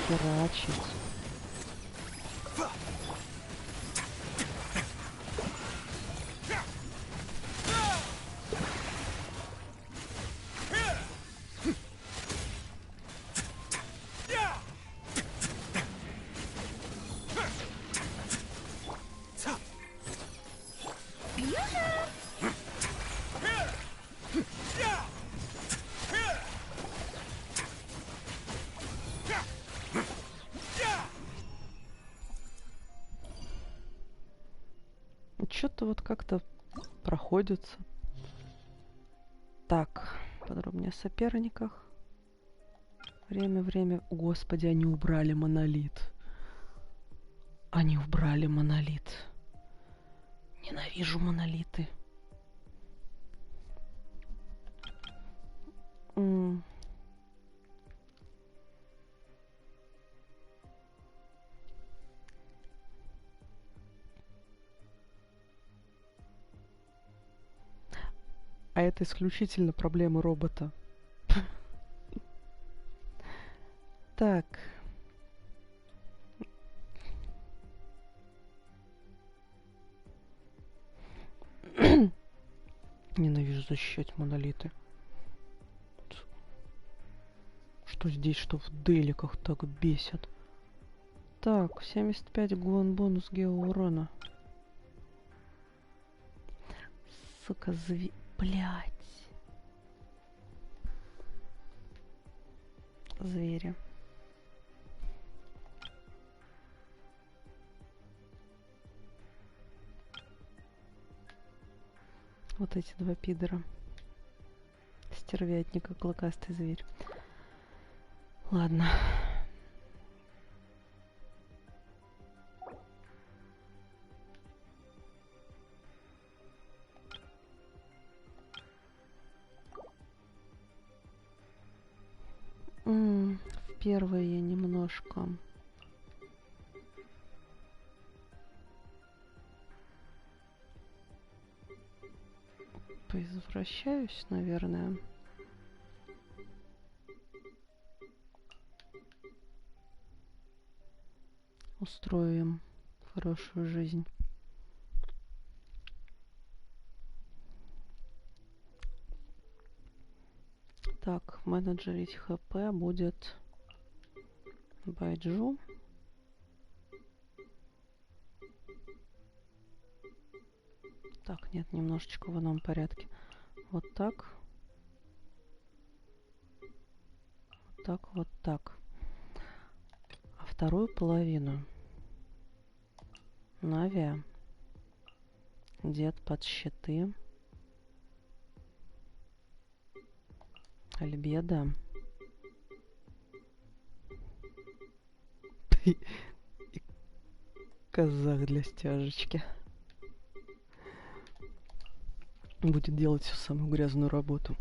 херачить. Что-то вот как-то проходится. Так, подробнее о соперниках. Время. Господи, они убрали монолит. Они убрали монолит. Ненавижу монолиты. А это исключительно проблемы робота. Так. Ненавижу защищать монолиты. Что здесь, что в деликах так бесит. Так, 75 бонус геоурона. Сука, блять. Звери. Вот эти два пидора. Стервятник и клыкастый зверь. Ладно. В первое я немножко поизвращаюсь, наверное. Устрою им хорошую жизнь. Так, менеджерить ХП будет Байджу. Так, нет, немножечко в ином порядке. Вот так. Вот так, вот так. А вторую половину Нави, дед под щиты, Альбеда. И казах для стяжечки. Будет делать всю самую грязную работу.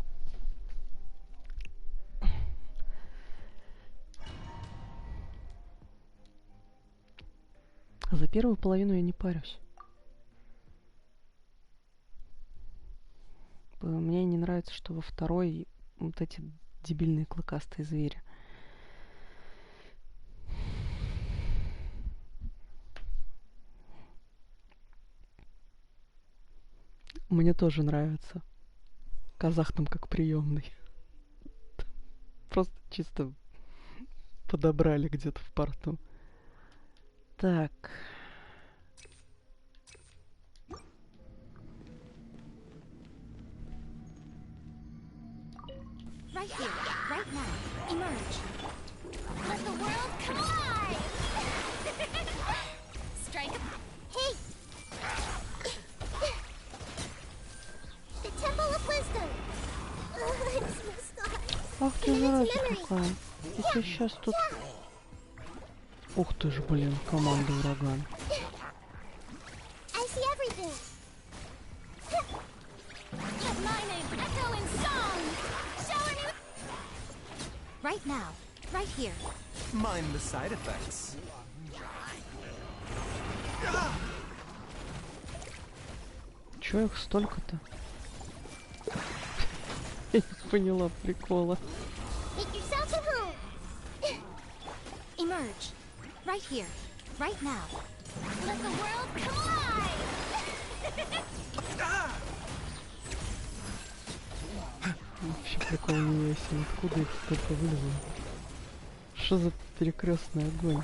За первую половину я не парюсь. Мне не нравится, что во второй вот эти дебильные клыкастые звери. Мне тоже нравится. Казах там как приемный. Просто чисто подобрали где-то в порту. Так. Right here, right now. Emerge. Let the world collide! Strike. Hey! The Temple of Wisdom. I'm so sorry. Ах ты зараза какая. Это сейчас тут... Ух ты ж, блин, команда ураган. I see everything. Right now. Right here. Mind the side effects. Чё их столько-то? Я не поняла прикола. Make yourself at home. Emerge. Right here. Right now. Let the world come alive. Вообще прикол не ясен. Откуда их столько вылезло? Что за перекрестный огонь?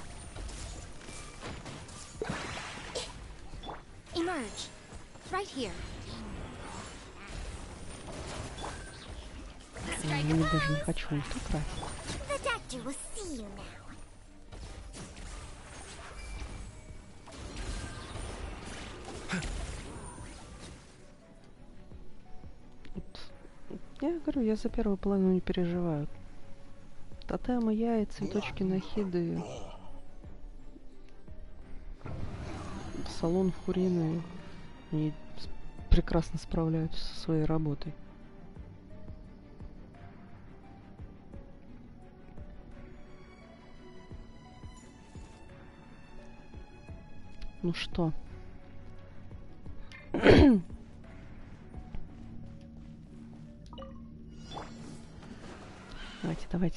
Emerge. Right here. Я даже не хочу ульту тратить. The doctor will see you now. Я говорю, я за первую половину не переживаю. Тотемы, яйца, цветочки, нахиды. Салон куриный. Они прекрасно справляются со своей работой. Ну что?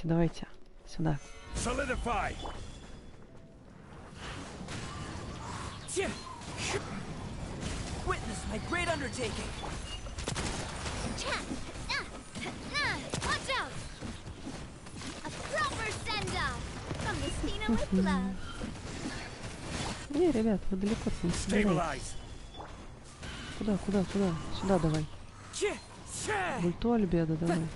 Давайте. Сюда. Solidify. Witness my great undertaking. Watch out! A proper send-off from the Stina with love. Не, ребят, вы далеко не собираетесь. Куда? Сюда давай. Ульту Альбеда давай.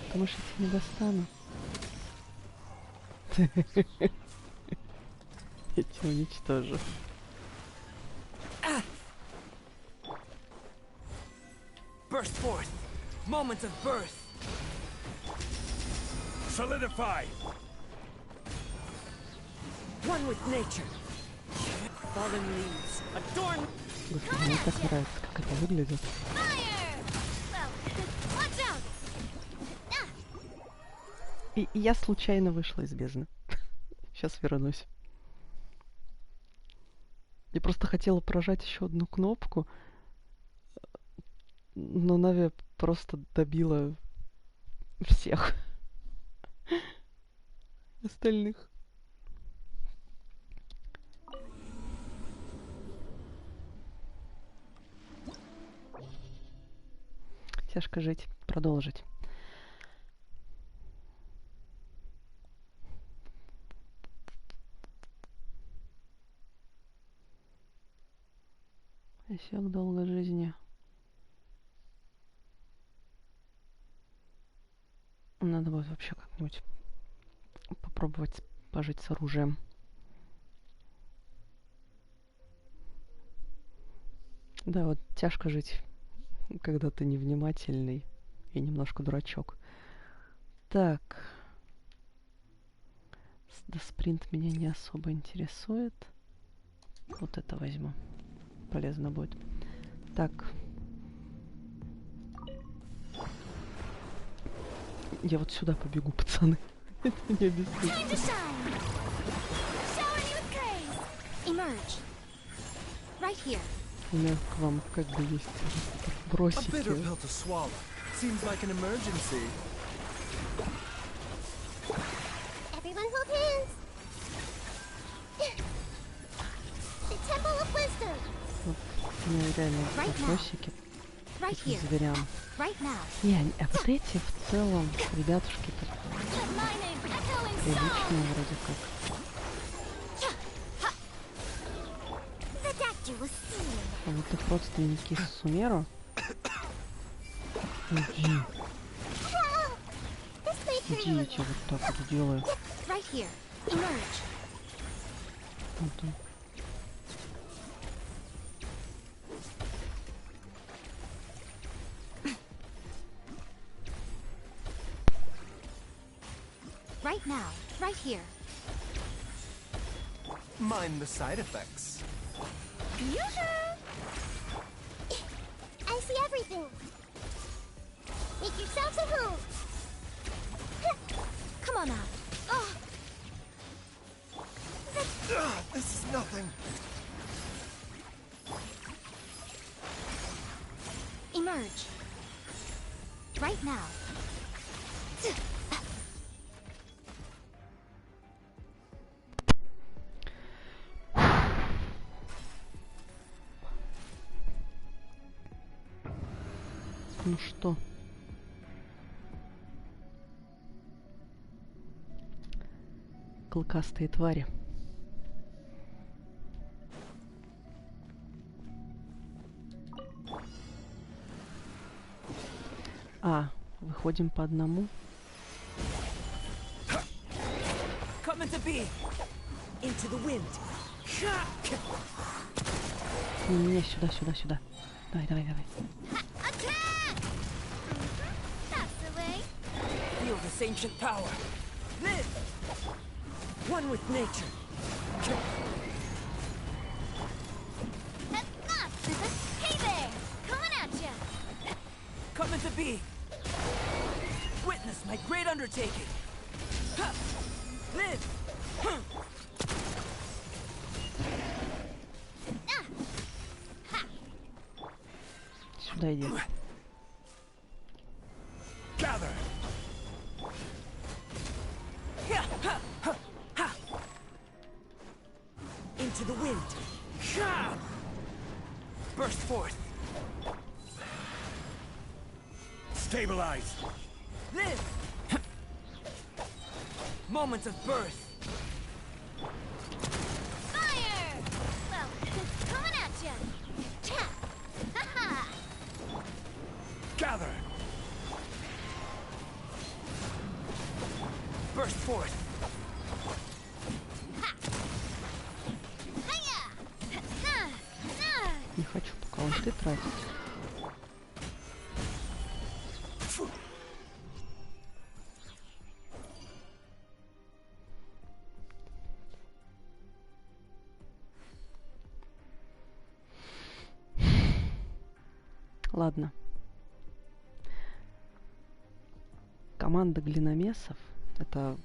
Потому что я тебя не достану. Я тебя уничтожу. Burst forth. Moments of birth. Solidify. One with nature. Fallen leaves. Adorn. Господи, мне так нравится, как это выглядит. И я случайно вышла из бездны. Сейчас вернусь. Я просто хотела прожать еще одну кнопку, но Нави просто добила всех остальных. Тяжко жить, продолжить. Осёк долгой жизни. Надо будет вообще как-нибудь попробовать пожить с оружием. Да, вот тяжко жить, когда ты невнимательный и немножко дурачок. Так. Да, спринт меня не особо интересует. Вот это возьму. Полезно будет. Так. Я вот сюда побегу, пацаны. Это меня бесит. У меня к вам как бы есть бросики. У меня реально вопросики к зверям. Не, а вот эти в целом, ребятушки, так приличные вроде как. А вот их родственники из Сумеру. Иди. Иди, я тебя вот так вот делаю. Вот он. Right now, right here. Mind the side effects. I see everything. Make yourselves at home. Come on out. Oh. This is nothing. Emerge. Right now. Ну что? Клыкастые твари. А, выходим по одному. Come into B. Into the wind. Не, сюда, сюда, сюда. Давай, давай, давай. Feel this ancient power. Live! One with nature. Hey there! Coming at ya! Come into B. Witness my great undertaking. Live! Сюда иди. Gather. Into the wind. Burst forth. Stabilize. Live. Moments of birth. Fire! Well, coming at ya! Ha-ha! Gather. Burst forth. Не хочу пока ульты тратить. Ладно. Команда глиномесов — это,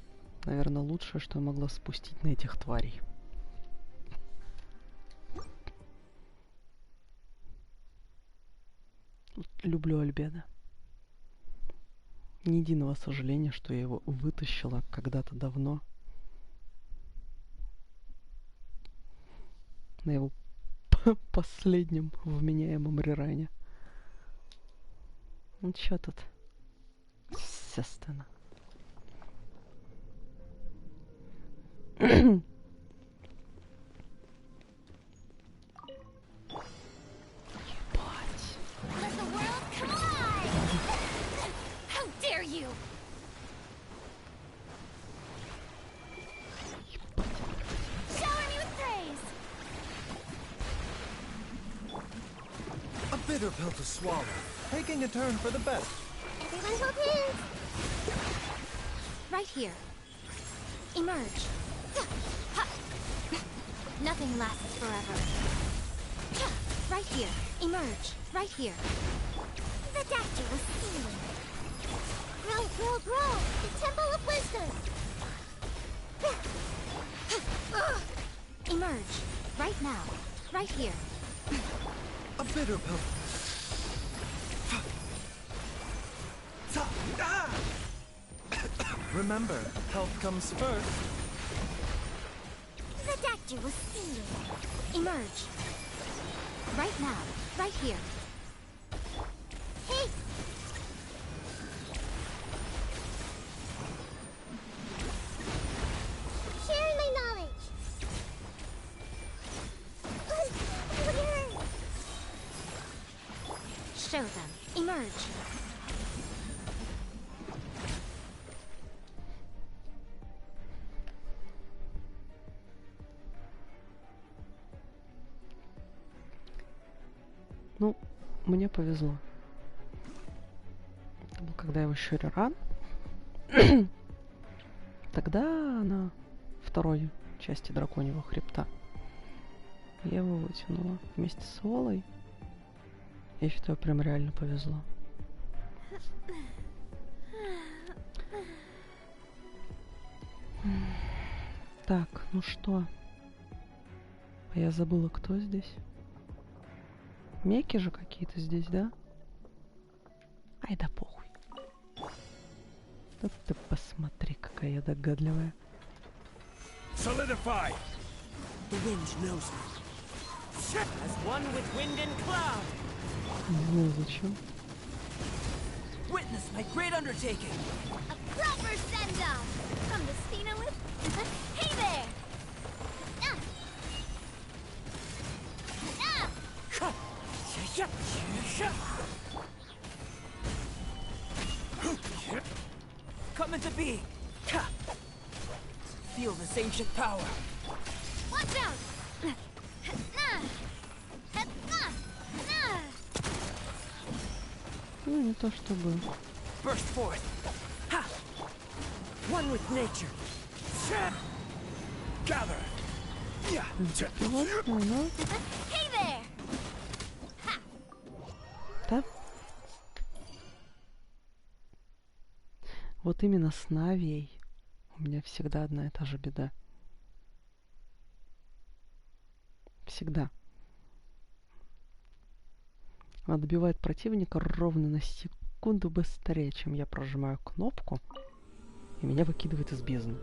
наверное, лучшее, что я могла спустить на этих тварей. Люблю Альбедо. Ни единого сожаления, что я его вытащила когда-то давно. На его последнем вменяемом реране. Ну чё тут? Естественно. Let the world collide! How dare you! Shower me with praise! A bitter pill to swallow. Taking a turn for the best. Everyone hold hands! Right here. Emerge. Ha! Nothing lasts forever. Right here. Emerge. Right here. The doctor will see you. Grow, grow, grow! The Temple of Wisdom! Emerge. Right now. Right here. A bitter pill. Remember, health comes first. The doctor will see you. Emerge. Right now. Right here. Hey! Sharing my knowledge. Show them. Emerge. Ну, мне повезло. Это был когда его еще реран. Тогда на второй части драконьего хребта я его вытянула вместе с Олой. Я считаю, прям реально повезло. Так, ну что? А я забыла, кто здесь. Меки же какие-то здесь, да? Ай да похуй. Да ты посмотри, какая я догадливая. Solidify! The wind knows me. As one with wind and cloud. Не знаю зачем. Witness my great undertaking. A proper send-off from the Stina with... Hey there! Come into being. Feel this ancient power. Watch out! Ну, не то чтобы. Burst forth. Ha! One with nature. Gather. Вот, ну. Hey there! Да? Вот именно с Навией у меня всегда одна и та же беда. Всегда. Она добивает противника ровно на секунду быстрее, чем я прожимаю кнопку, и меня выкидывает из бездны.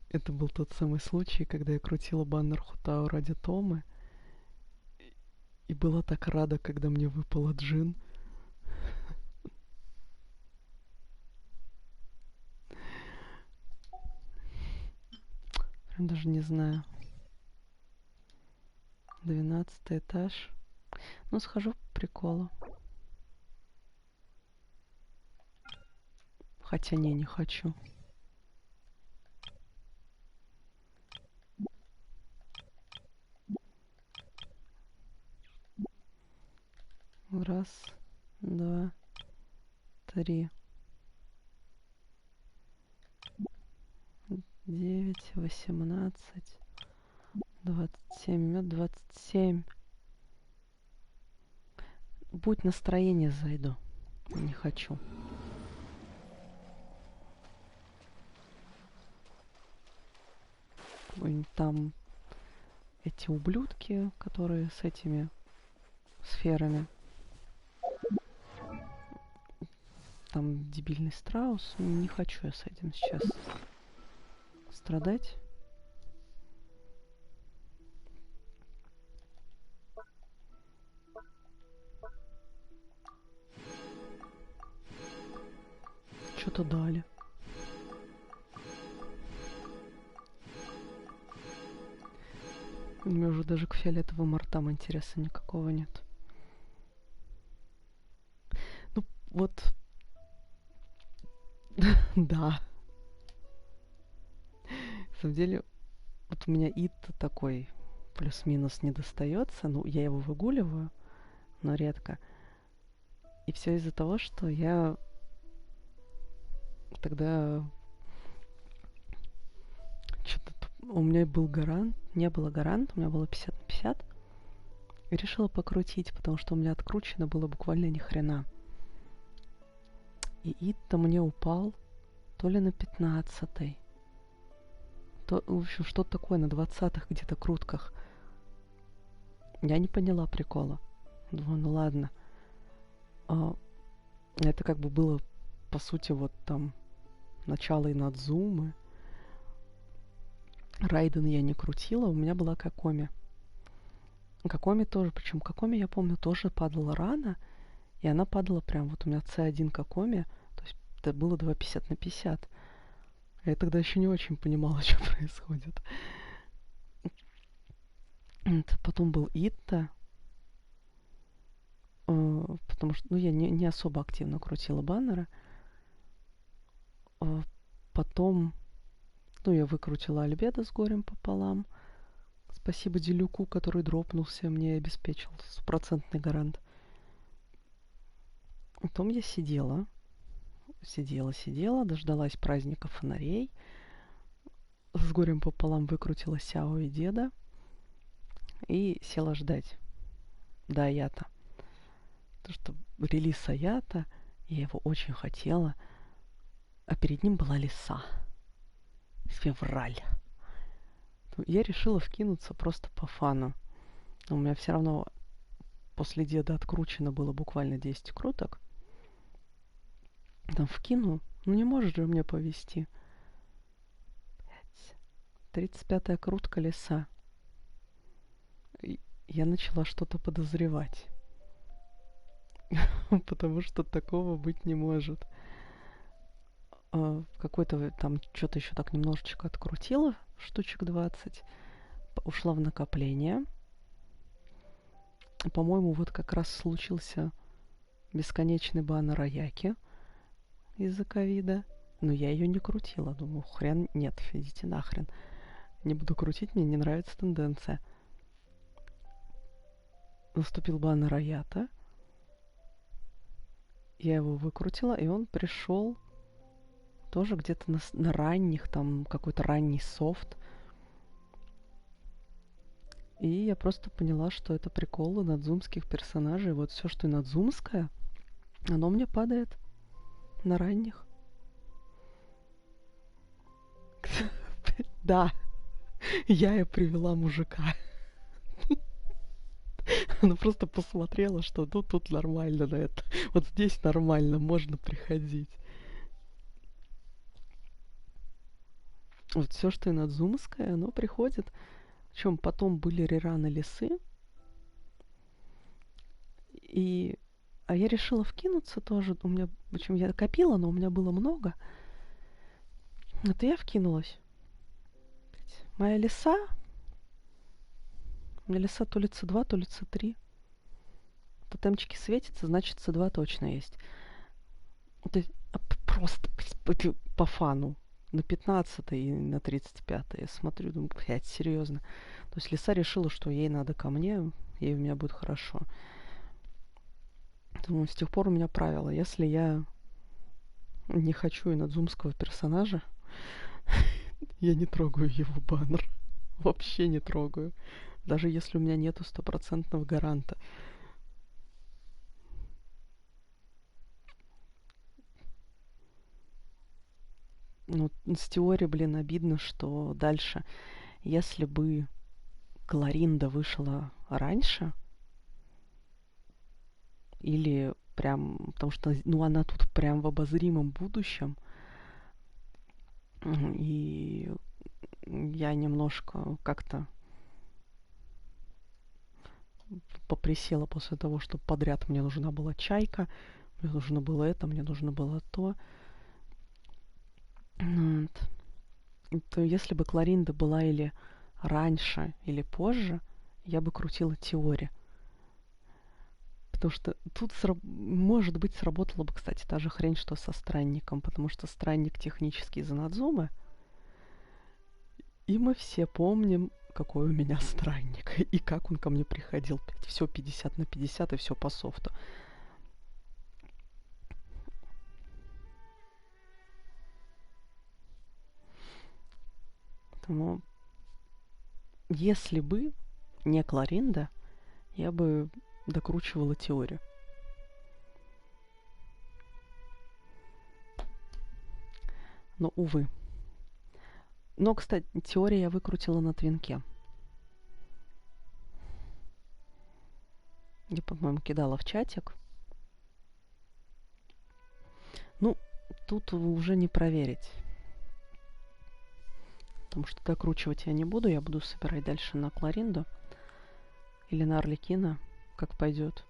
Это был тот самый случай, когда я крутила баннер Хутао ради Томы и была так рада, когда мне выпала Джин. Прям даже не знаю. 12-й этаж. Ну, схожу по приколу. Хотя не хочу. Раз, два, три. 9, 18, 27, 27. Будь настроение, зайду. Не хочу. Там эти ублюдки, которые с этими сферами. Там дебильный страус. Не хочу я с этим сейчас страдать. Что-то дали. У меня уже даже к фиолетовым артам интереса никакого нет. Ну, вот. Да. На самом деле, вот у меня ит такой плюс-минус не достается. Ну, я его выгуливаю, но редко. И все из-за того, что я тогда что-то у меня был гарант, не было гарант, у меня было 50/50. И решила покрутить, потому что у меня откручено было буквально ни хрена. И ит-то мне упал то ли на 15-й, то, в общем, что-то такое на 20-х где-то крутках. Я не поняла прикола. Думаю, ну ладно. Это как бы было, по сути, вот там начало Инадзумы. Райден я не крутила, у меня была Какоми. Какоми тоже, причем Какоми, я помню, тоже падала рано, и она падала прям, вот у меня C1 Какоми, то есть это было 2,50/50. Я тогда еще не очень понимала, что происходит. Потом был Итта, потому что, ну, я не особо активно крутила баннеры. Потом, ну, я выкрутила Альбедо с горем пополам. Спасибо Делюку, который дропнулся, мне обеспечил стопроцентный гарант. Потом я сидела, дождалась праздника фонарей. С горем пополам выкрутила Сяо и Деда. И села ждать до Аята. Потому что релиз Аята, я его очень хотела. А перед ним была лиса. Февраль. Я решила вкинуться просто по фану. Но у меня все равно после Деда откручено было буквально 10 круток. Там вкину. Ну не может же мне повезти. 35-я крутка лиса. И я начала что-то подозревать. Потому что такого быть не может. Какой-то там что-то еще так немножечко открутила, штучек 20. Ушла в накопление. По-моему, вот как раз случился бесконечный бан Рояки из-за ковида. Но я ее не крутила. Думаю, хрен нет, идите нахрен. Не буду крутить, мне не нравится тенденция. Наступил бан Роята. Я его выкрутила, и он пришел тоже где-то на ранних, там какой-то ранний софт. И я просто поняла, что это приколы надзумских персонажей. Вот все, что и надзумское, оно мне падает на ранних. Да, я и привела мужика. Она просто посмотрела, что ну, тут нормально на это. Вот здесь нормально, можно приходить. Вот все, что и надзумское, оно приходит. Причем потом были рераны лисы. А я решила вкинуться тоже. У меня, причем я копила, но у меня было много. Вот и я вкинулась. Моя лиса. У меня лиса то ли C2, то ли C3. Тотемчики светятся, значит C2 точно есть. Просто по фану. На 15 и на 35 я смотрю, думаю, блядь, серьезно. То есть лиса решила, что ей надо ко мне, ей у меня будет хорошо. Думаю, с тех пор у меня правило. Если я не хочу инадзумского персонажа, я не трогаю его баннер. Вообще не трогаю. Даже если у меня нету стопроцентного гаранта. Ну, с теорией, блин, обидно, что дальше, если бы Кларинда вышла раньше, или прям, потому что, ну, она тут прям в обозримом будущем, и я немножко как-то поприсела после того, что подряд мне нужна была чайка, мне нужно было это, мне нужно было то. Вот. То если бы Кларинда была или раньше, или позже, я бы крутила теорию. Потому что тут, может быть, сработала бы, кстати, та же хрень, что со странником, потому что странник технически из Надзумы. И мы все помним, какой у меня странник, и как он ко мне приходил. Все 50 на 50, и все по софту. Поэтому, если бы не Кларинда, я бы докручивала теорию. Но, увы. Но, кстати, теорию я выкрутила на твинке. Я, по-моему, кидала в чатик. Ну, тут уже не проверить. Потому что докручивать я не буду. Я буду собирать дальше на Кларинду. Или на Арлекина. Как пойдет.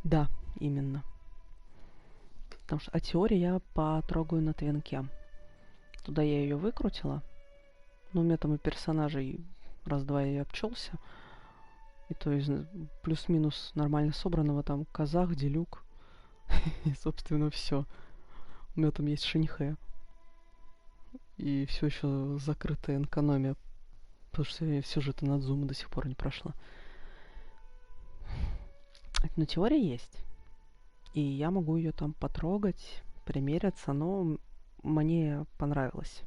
Да, именно. Потому что теорию я потрогаю на твинке. Туда я ее выкрутила. Но у меня там и персонажей раз-два и обчелся. И то из плюс-минус нормально собранного там казах, делюк. И, собственно, все. У меня там есть шиньхэ. И все еще закрытая экономия. Потому что я сюжеты Надзумы до сих пор не прошла. Но теория есть. И я могу ее там потрогать, примериться, но мне понравилось.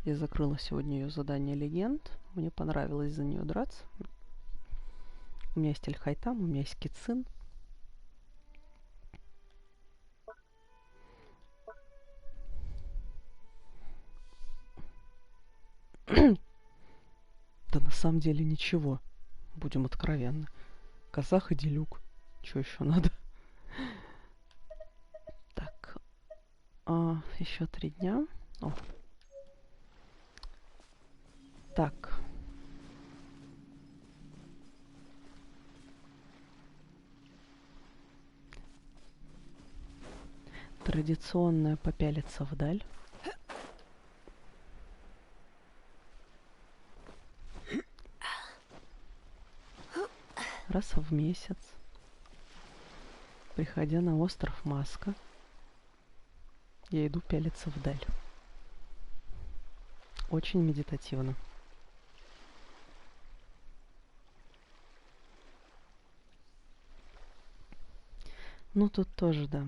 Я закрыла сегодня ее задание легенд. Мне понравилось за нее драться. У меня есть Эльхайтам, у меня есть Кицин. Да на самом деле ничего. Будем откровенны. Казах и Делюк. Что еще надо? Так. Еще 3 дня. О. Так. Традиционная попялиться вдаль. Раз в месяц, приходя на остров Маска, я иду пялиться вдаль. Очень медитативно. Ну, тут тоже, да.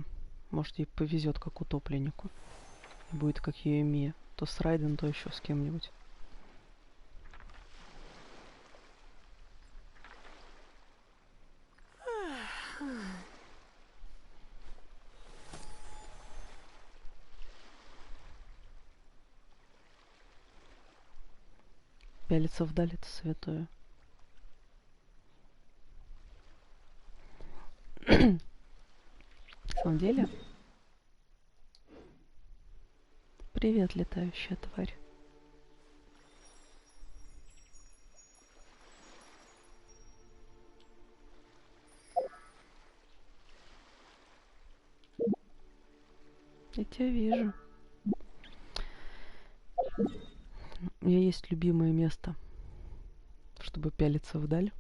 Может, ей повезет, как утопленнику. Будет, как ее Мия. То с Райден, то еще с кем-нибудь. Пялиться вдаль — это святое. На самом деле... Привет, летающая тварь. Я тебя вижу. У меня есть любимое место, чтобы пялиться вдаль.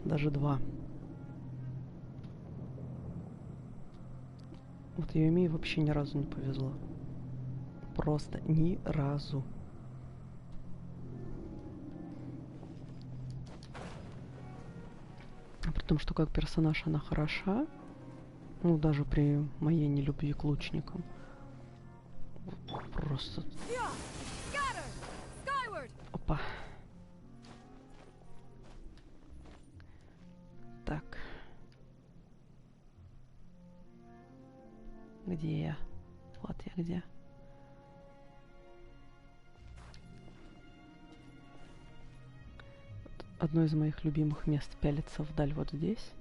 Даже 2. Вот Юми вообще ни разу не повезло. Просто ни разу. При том, что как персонаж она хороша. Ну, даже при моей нелюбви к лучникам. Просто... Опа. Так. Где я? Вот я где. Одно из моих любимых мест пялиться вдаль вот здесь.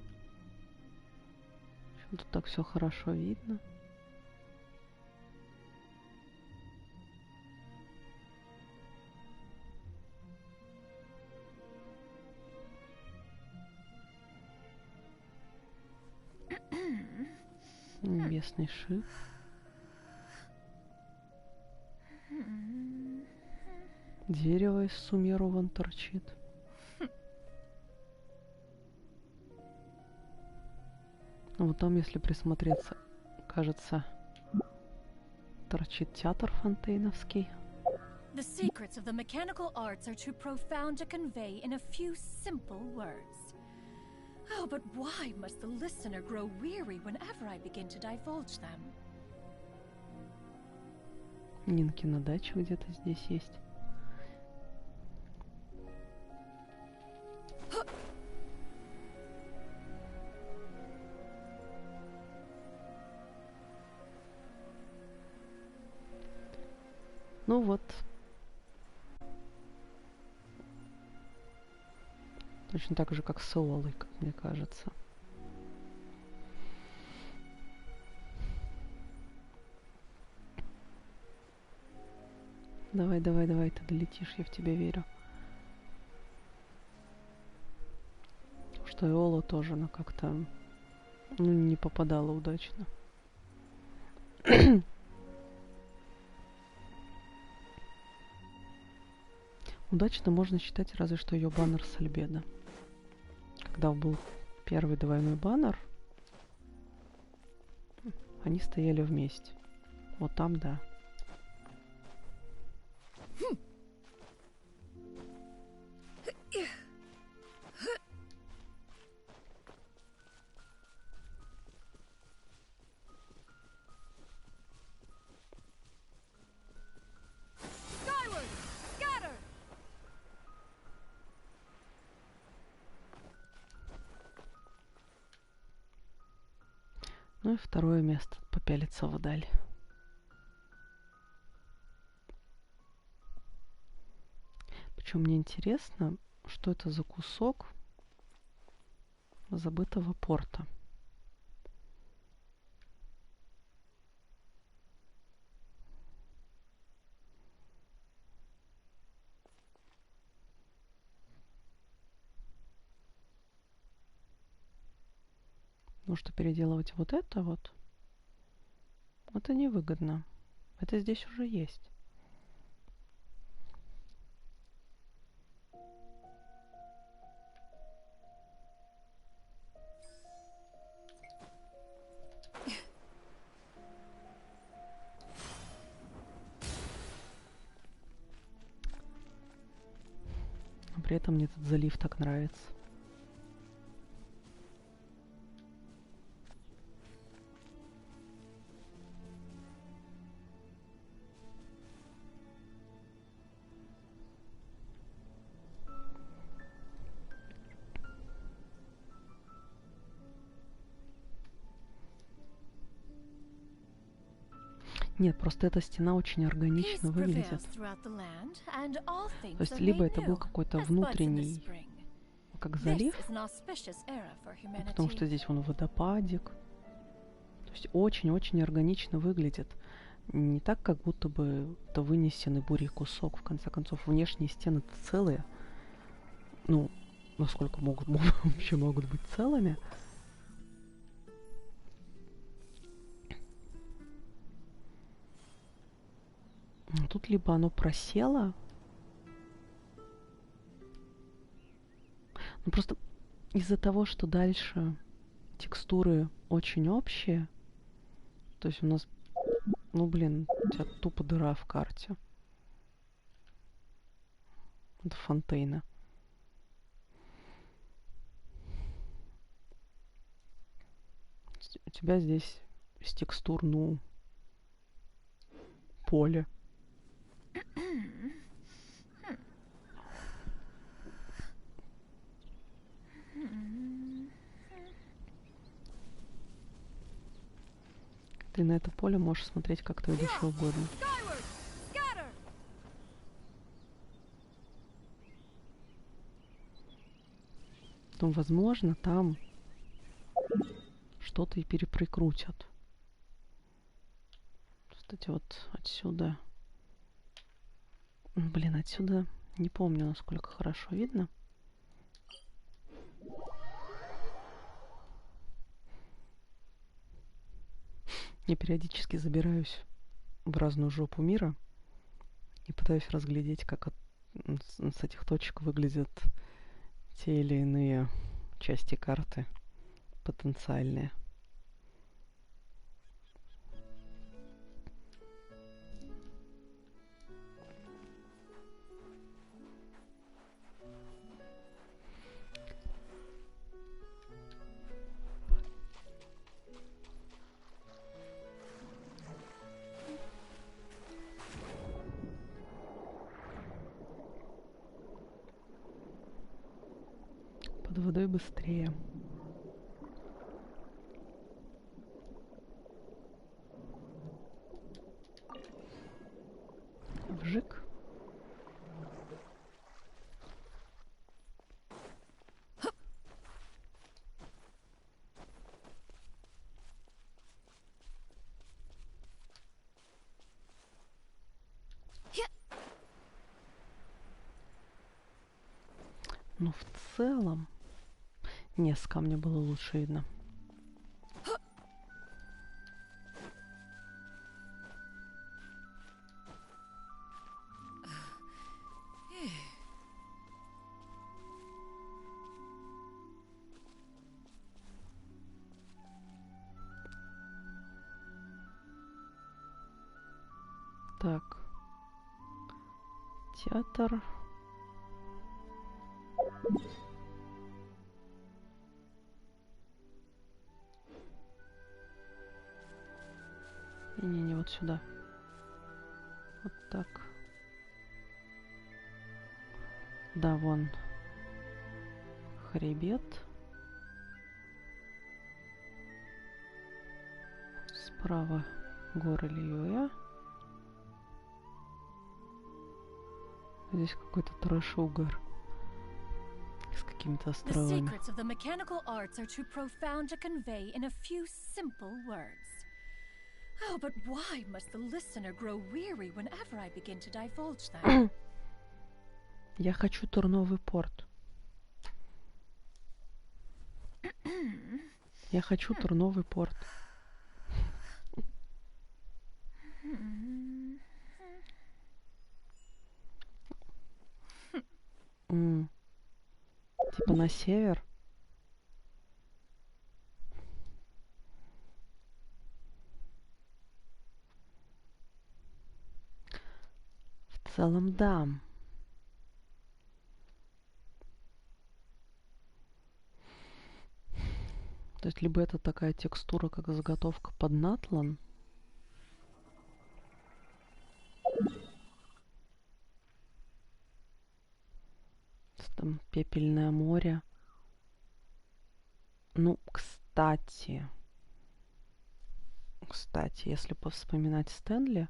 Тут так все хорошо видно. Небесный шиф. Дерево из Сумеру вон торчит. Вот там, если присмотреться, кажется, торчит театр фонтейновский. The secrets of the mechanical arts are too profound to convey in a few simple words. Oh, but why must the listener grow weary whenever I begin to divulge them? Нинкина дача где-то здесь есть. Ну вот. Точно так же, как с Иолой, как мне кажется. Давай, давай, давай, ты долетишь, я в тебя верю. Что Иола тоже, она как-то, ну, не попадала удачно. Удачно можно считать разве что ее баннер с Альбедо. Когда был первый двойной баннер, они стояли вместе. Вот там, да. Ну и второе место попялиться вдаль. Причем мне интересно, что это за кусок забытого порта. Потому что переделывать вот это невыгодно. Это здесь уже есть. Но при этом мне этот залив так нравится. Нет, просто эта стена очень органично выглядит. То есть либо это был какой-то внутренний, как залив, потому что здесь вон водопадик. То есть очень-очень органично выглядит. Не так, как будто бы это вынесенный бурей кусок. В конце концов, внешние стены целые. Ну, насколько вообще могут быть целыми. Тут либо оно просело. Ну, просто из-за того, что дальше текстуры очень общие. То есть у нас, ну, блин, у тебя тупо дыра в карте. Это фонтейна. У тебя здесь из текстур, ну, поле. Ты на это поле можешь смотреть как твоей душе угодно. Потом, возможно, там что-то и переприкрутят. Кстати, вот отсюда. Блин, отсюда не помню, насколько хорошо видно. Я периодически забираюсь в разную жопу мира и пытаюсь разглядеть, как с этих точек выглядят те или иные части карты потенциальные. Под водой быстрее. Вжик. Но в целом... Не, с камня было лучше видно. Так. Театр. Не, вот сюда. Вот так. Да, вон. Хребет. Справа горы Лиюя. Здесь какой-то трэш-угар с какими-то островами. The secrets of the mechanical arts are too profound to convey in a few simple words. Oh, but why must the listener grow weary whenever I begin to divulge them? Я хочу турновый порт. Я хочу турновый порт. Типа на север. В целом, да. То есть либо это такая текстура, как заготовка под натлан. Там пепельное море. Ну, кстати, если вспоминать Стэнли,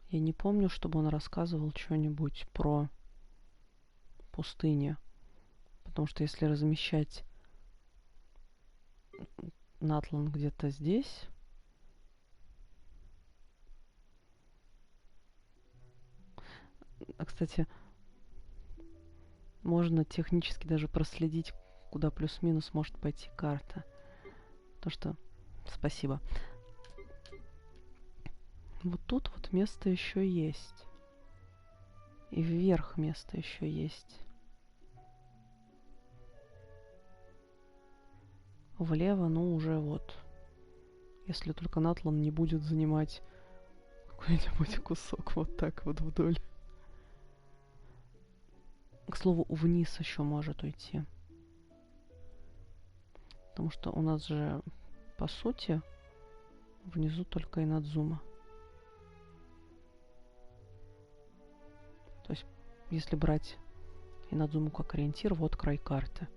я не помню, чтобы он рассказывал что-нибудь про пустыню. Потому что если размещать натлан где-то здесь, кстати, можно технически даже проследить, куда плюс-минус может пойти карта. То, что... Спасибо. Вот тут вот место еще есть. И вверх место еще есть. Влево, ну, уже вот. Если только натлан не будет занимать какой-нибудь кусок вот так вот вдоль. К слову, вниз еще может уйти. Потому что у нас же, по сути, внизу только Инадзума. То есть, если брать Инадзуму как ориентир, вот край карты.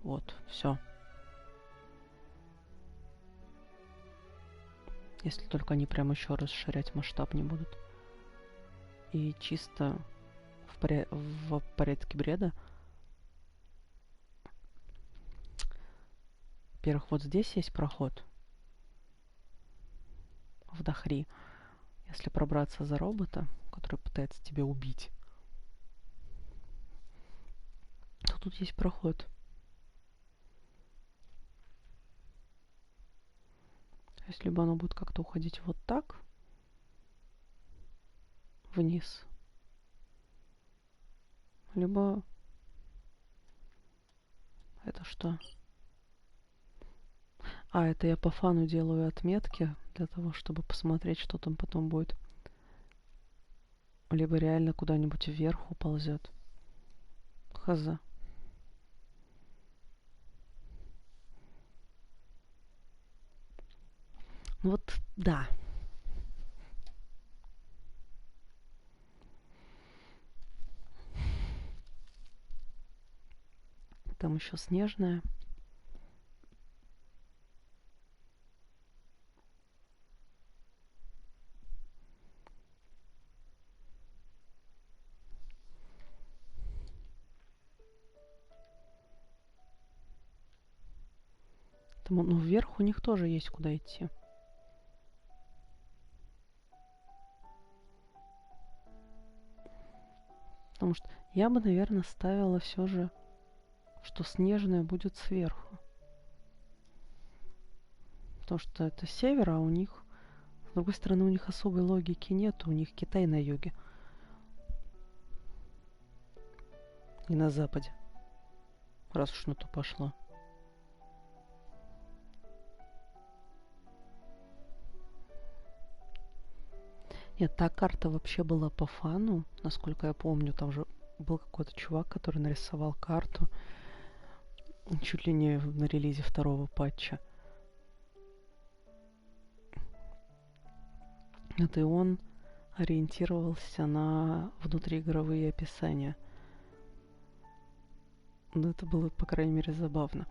Вот, все. Если только они прям еще расширять масштаб не будут. И чисто в порядке бреда. Во-первых, вот здесь есть проход. В Дахри. Если пробраться за робота, который пытается тебя убить, то тут есть проход. То есть либо оно будет как-то уходить вот так вниз, либо это что? А, это я по фану делаю отметки для того, чтобы посмотреть, что там потом будет. Либо реально куда-нибудь вверх уползет. Хз. Ну вот, да. Там еще снежная. Там, ну, вверх у них тоже есть куда идти. Потому что я бы, наверное, ставила все же, что снежная будет сверху. Потому что это север, а у них, с другой стороны, у них особой логики нет. У них Китай на юге. И на западе. Раз уж на то пошло. Нет, та карта вообще была по фану, насколько я помню. Там же был какой-то чувак, который нарисовал карту чуть ли не на релизе второго патча. Это и он ориентировался на внутриигровые описания. Но это было, по крайней мере, забавно.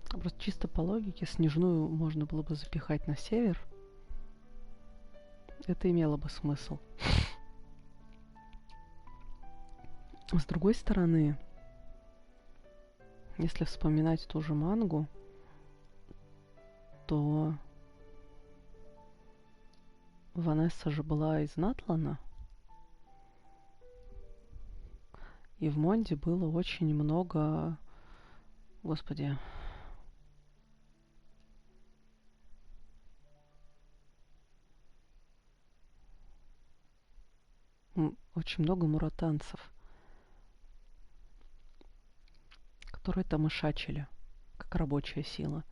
Просто чисто по логике снежную можно было бы запихать на север. Это имело бы смысл. С другой стороны, если вспоминать ту же мангу, то Ванесса же была из Натлана. И в Монде было очень много... Господи... Очень много муратанцев, которые там ишачили, как рабочая сила.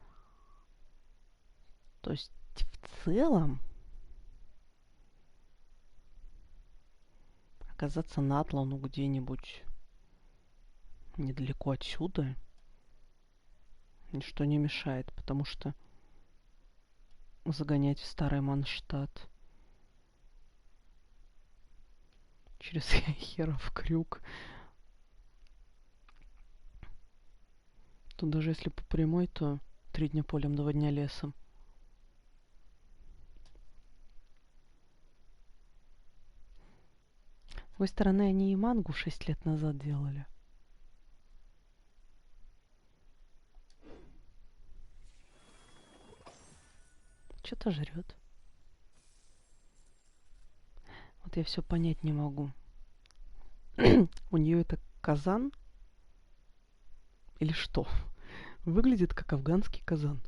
То есть в целом оказаться на Атлану где-нибудь недалеко отсюда ничто не мешает, потому что загонять в старый Манштадт через херов крюк. Тут даже если по прямой, то 3 дня полем, 2 дня лесом. С другой стороны, они и мангу 6 лет назад делали. Что-то жрет. Вот я все понять не могу. У нее это казан или что? Выглядит как афганский казан.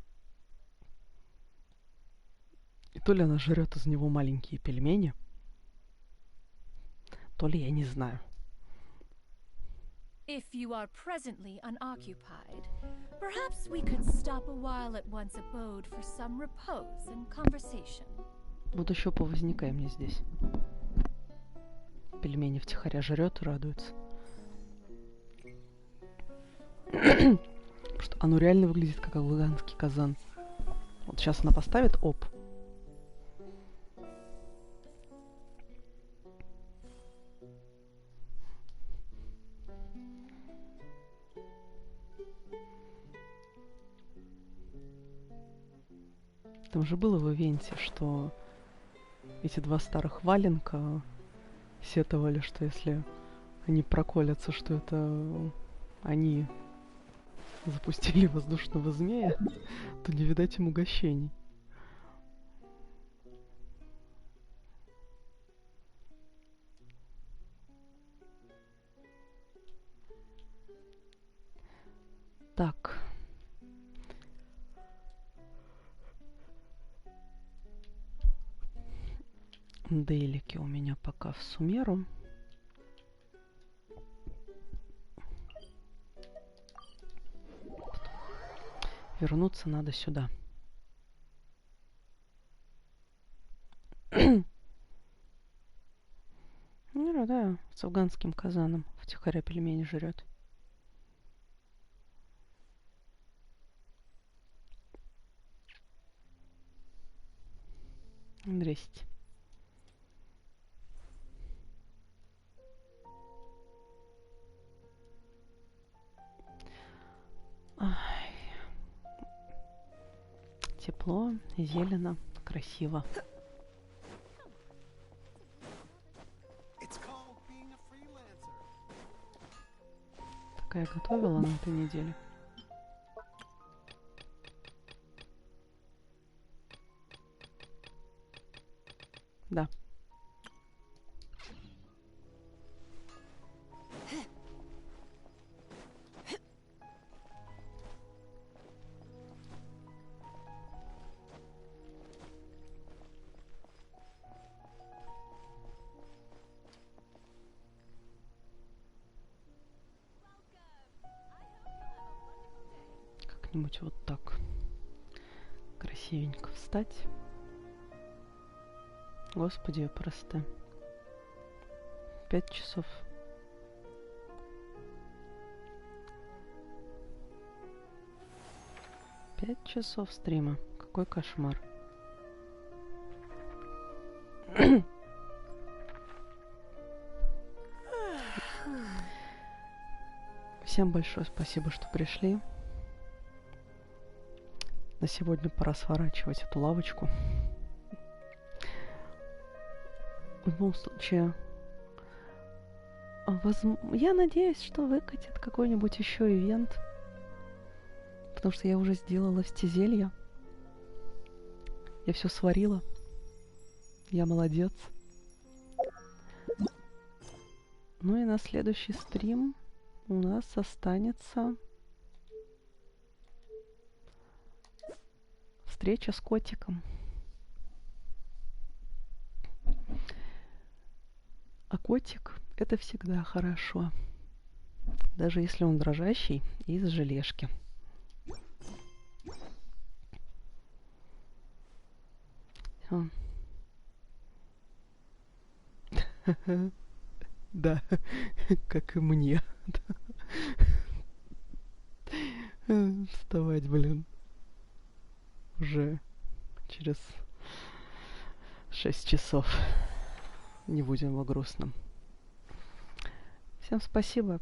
И то ли она жрет из него маленькие пельмени, то ли я не знаю. If you are presently unoccupied, perhaps we could stop a while at one's abode for some repose and conversation. Вот еще повозникай мне здесь. Пельмени втихаря жрет и радуется. Просто оно реально выглядит как афганский казан. Вот сейчас она поставит оп. Там же было в ивенте, что эти 2 старых валенка сетовали, что если они проколятся, что это они запустили воздушного змея, то не видать им угощений. Так. Дейлики у меня пока в Сумеру. Вернуться надо сюда. Ну да, с афганским казаном втихаря пельмени жрет. Здрасте. Ай. Тепло, зелено, красиво. Такая готовила на этой неделе. Да. как-нибудь вот так красивенько встать. Господи, я просто 5 часов. Пять часов стрима. Какой кошмар. Всем большое спасибо, что пришли. На сегодня пора сворачивать эту лавочку. В любом случае, я надеюсь, что выкатит какой-нибудь еще ивент. Потому что я уже сделала стезелья. Я все сварила. Я молодец. Ну и на следующий стрим у нас останется встреча с котиком. А котик — это всегда хорошо. Даже если он дрожащий и из желешки. Да, как и мне. Вставать, блин. Уже через 6 часов. Не будем о грустном. Всем спасибо.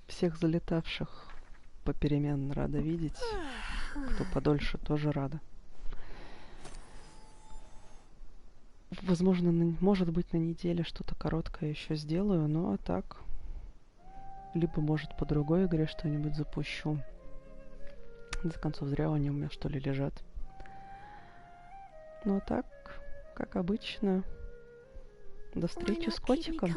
Всех залетавших попеременно рада видеть. Кто подольше, тоже рада. Возможно, может быть, на неделе что-то короткое еще сделаю, но так. Либо, может, по другой игре что-нибудь запущу. В конце концов, зря они у меня, что ли, лежат. Ну, а так, как обычно, до встречи с котиком.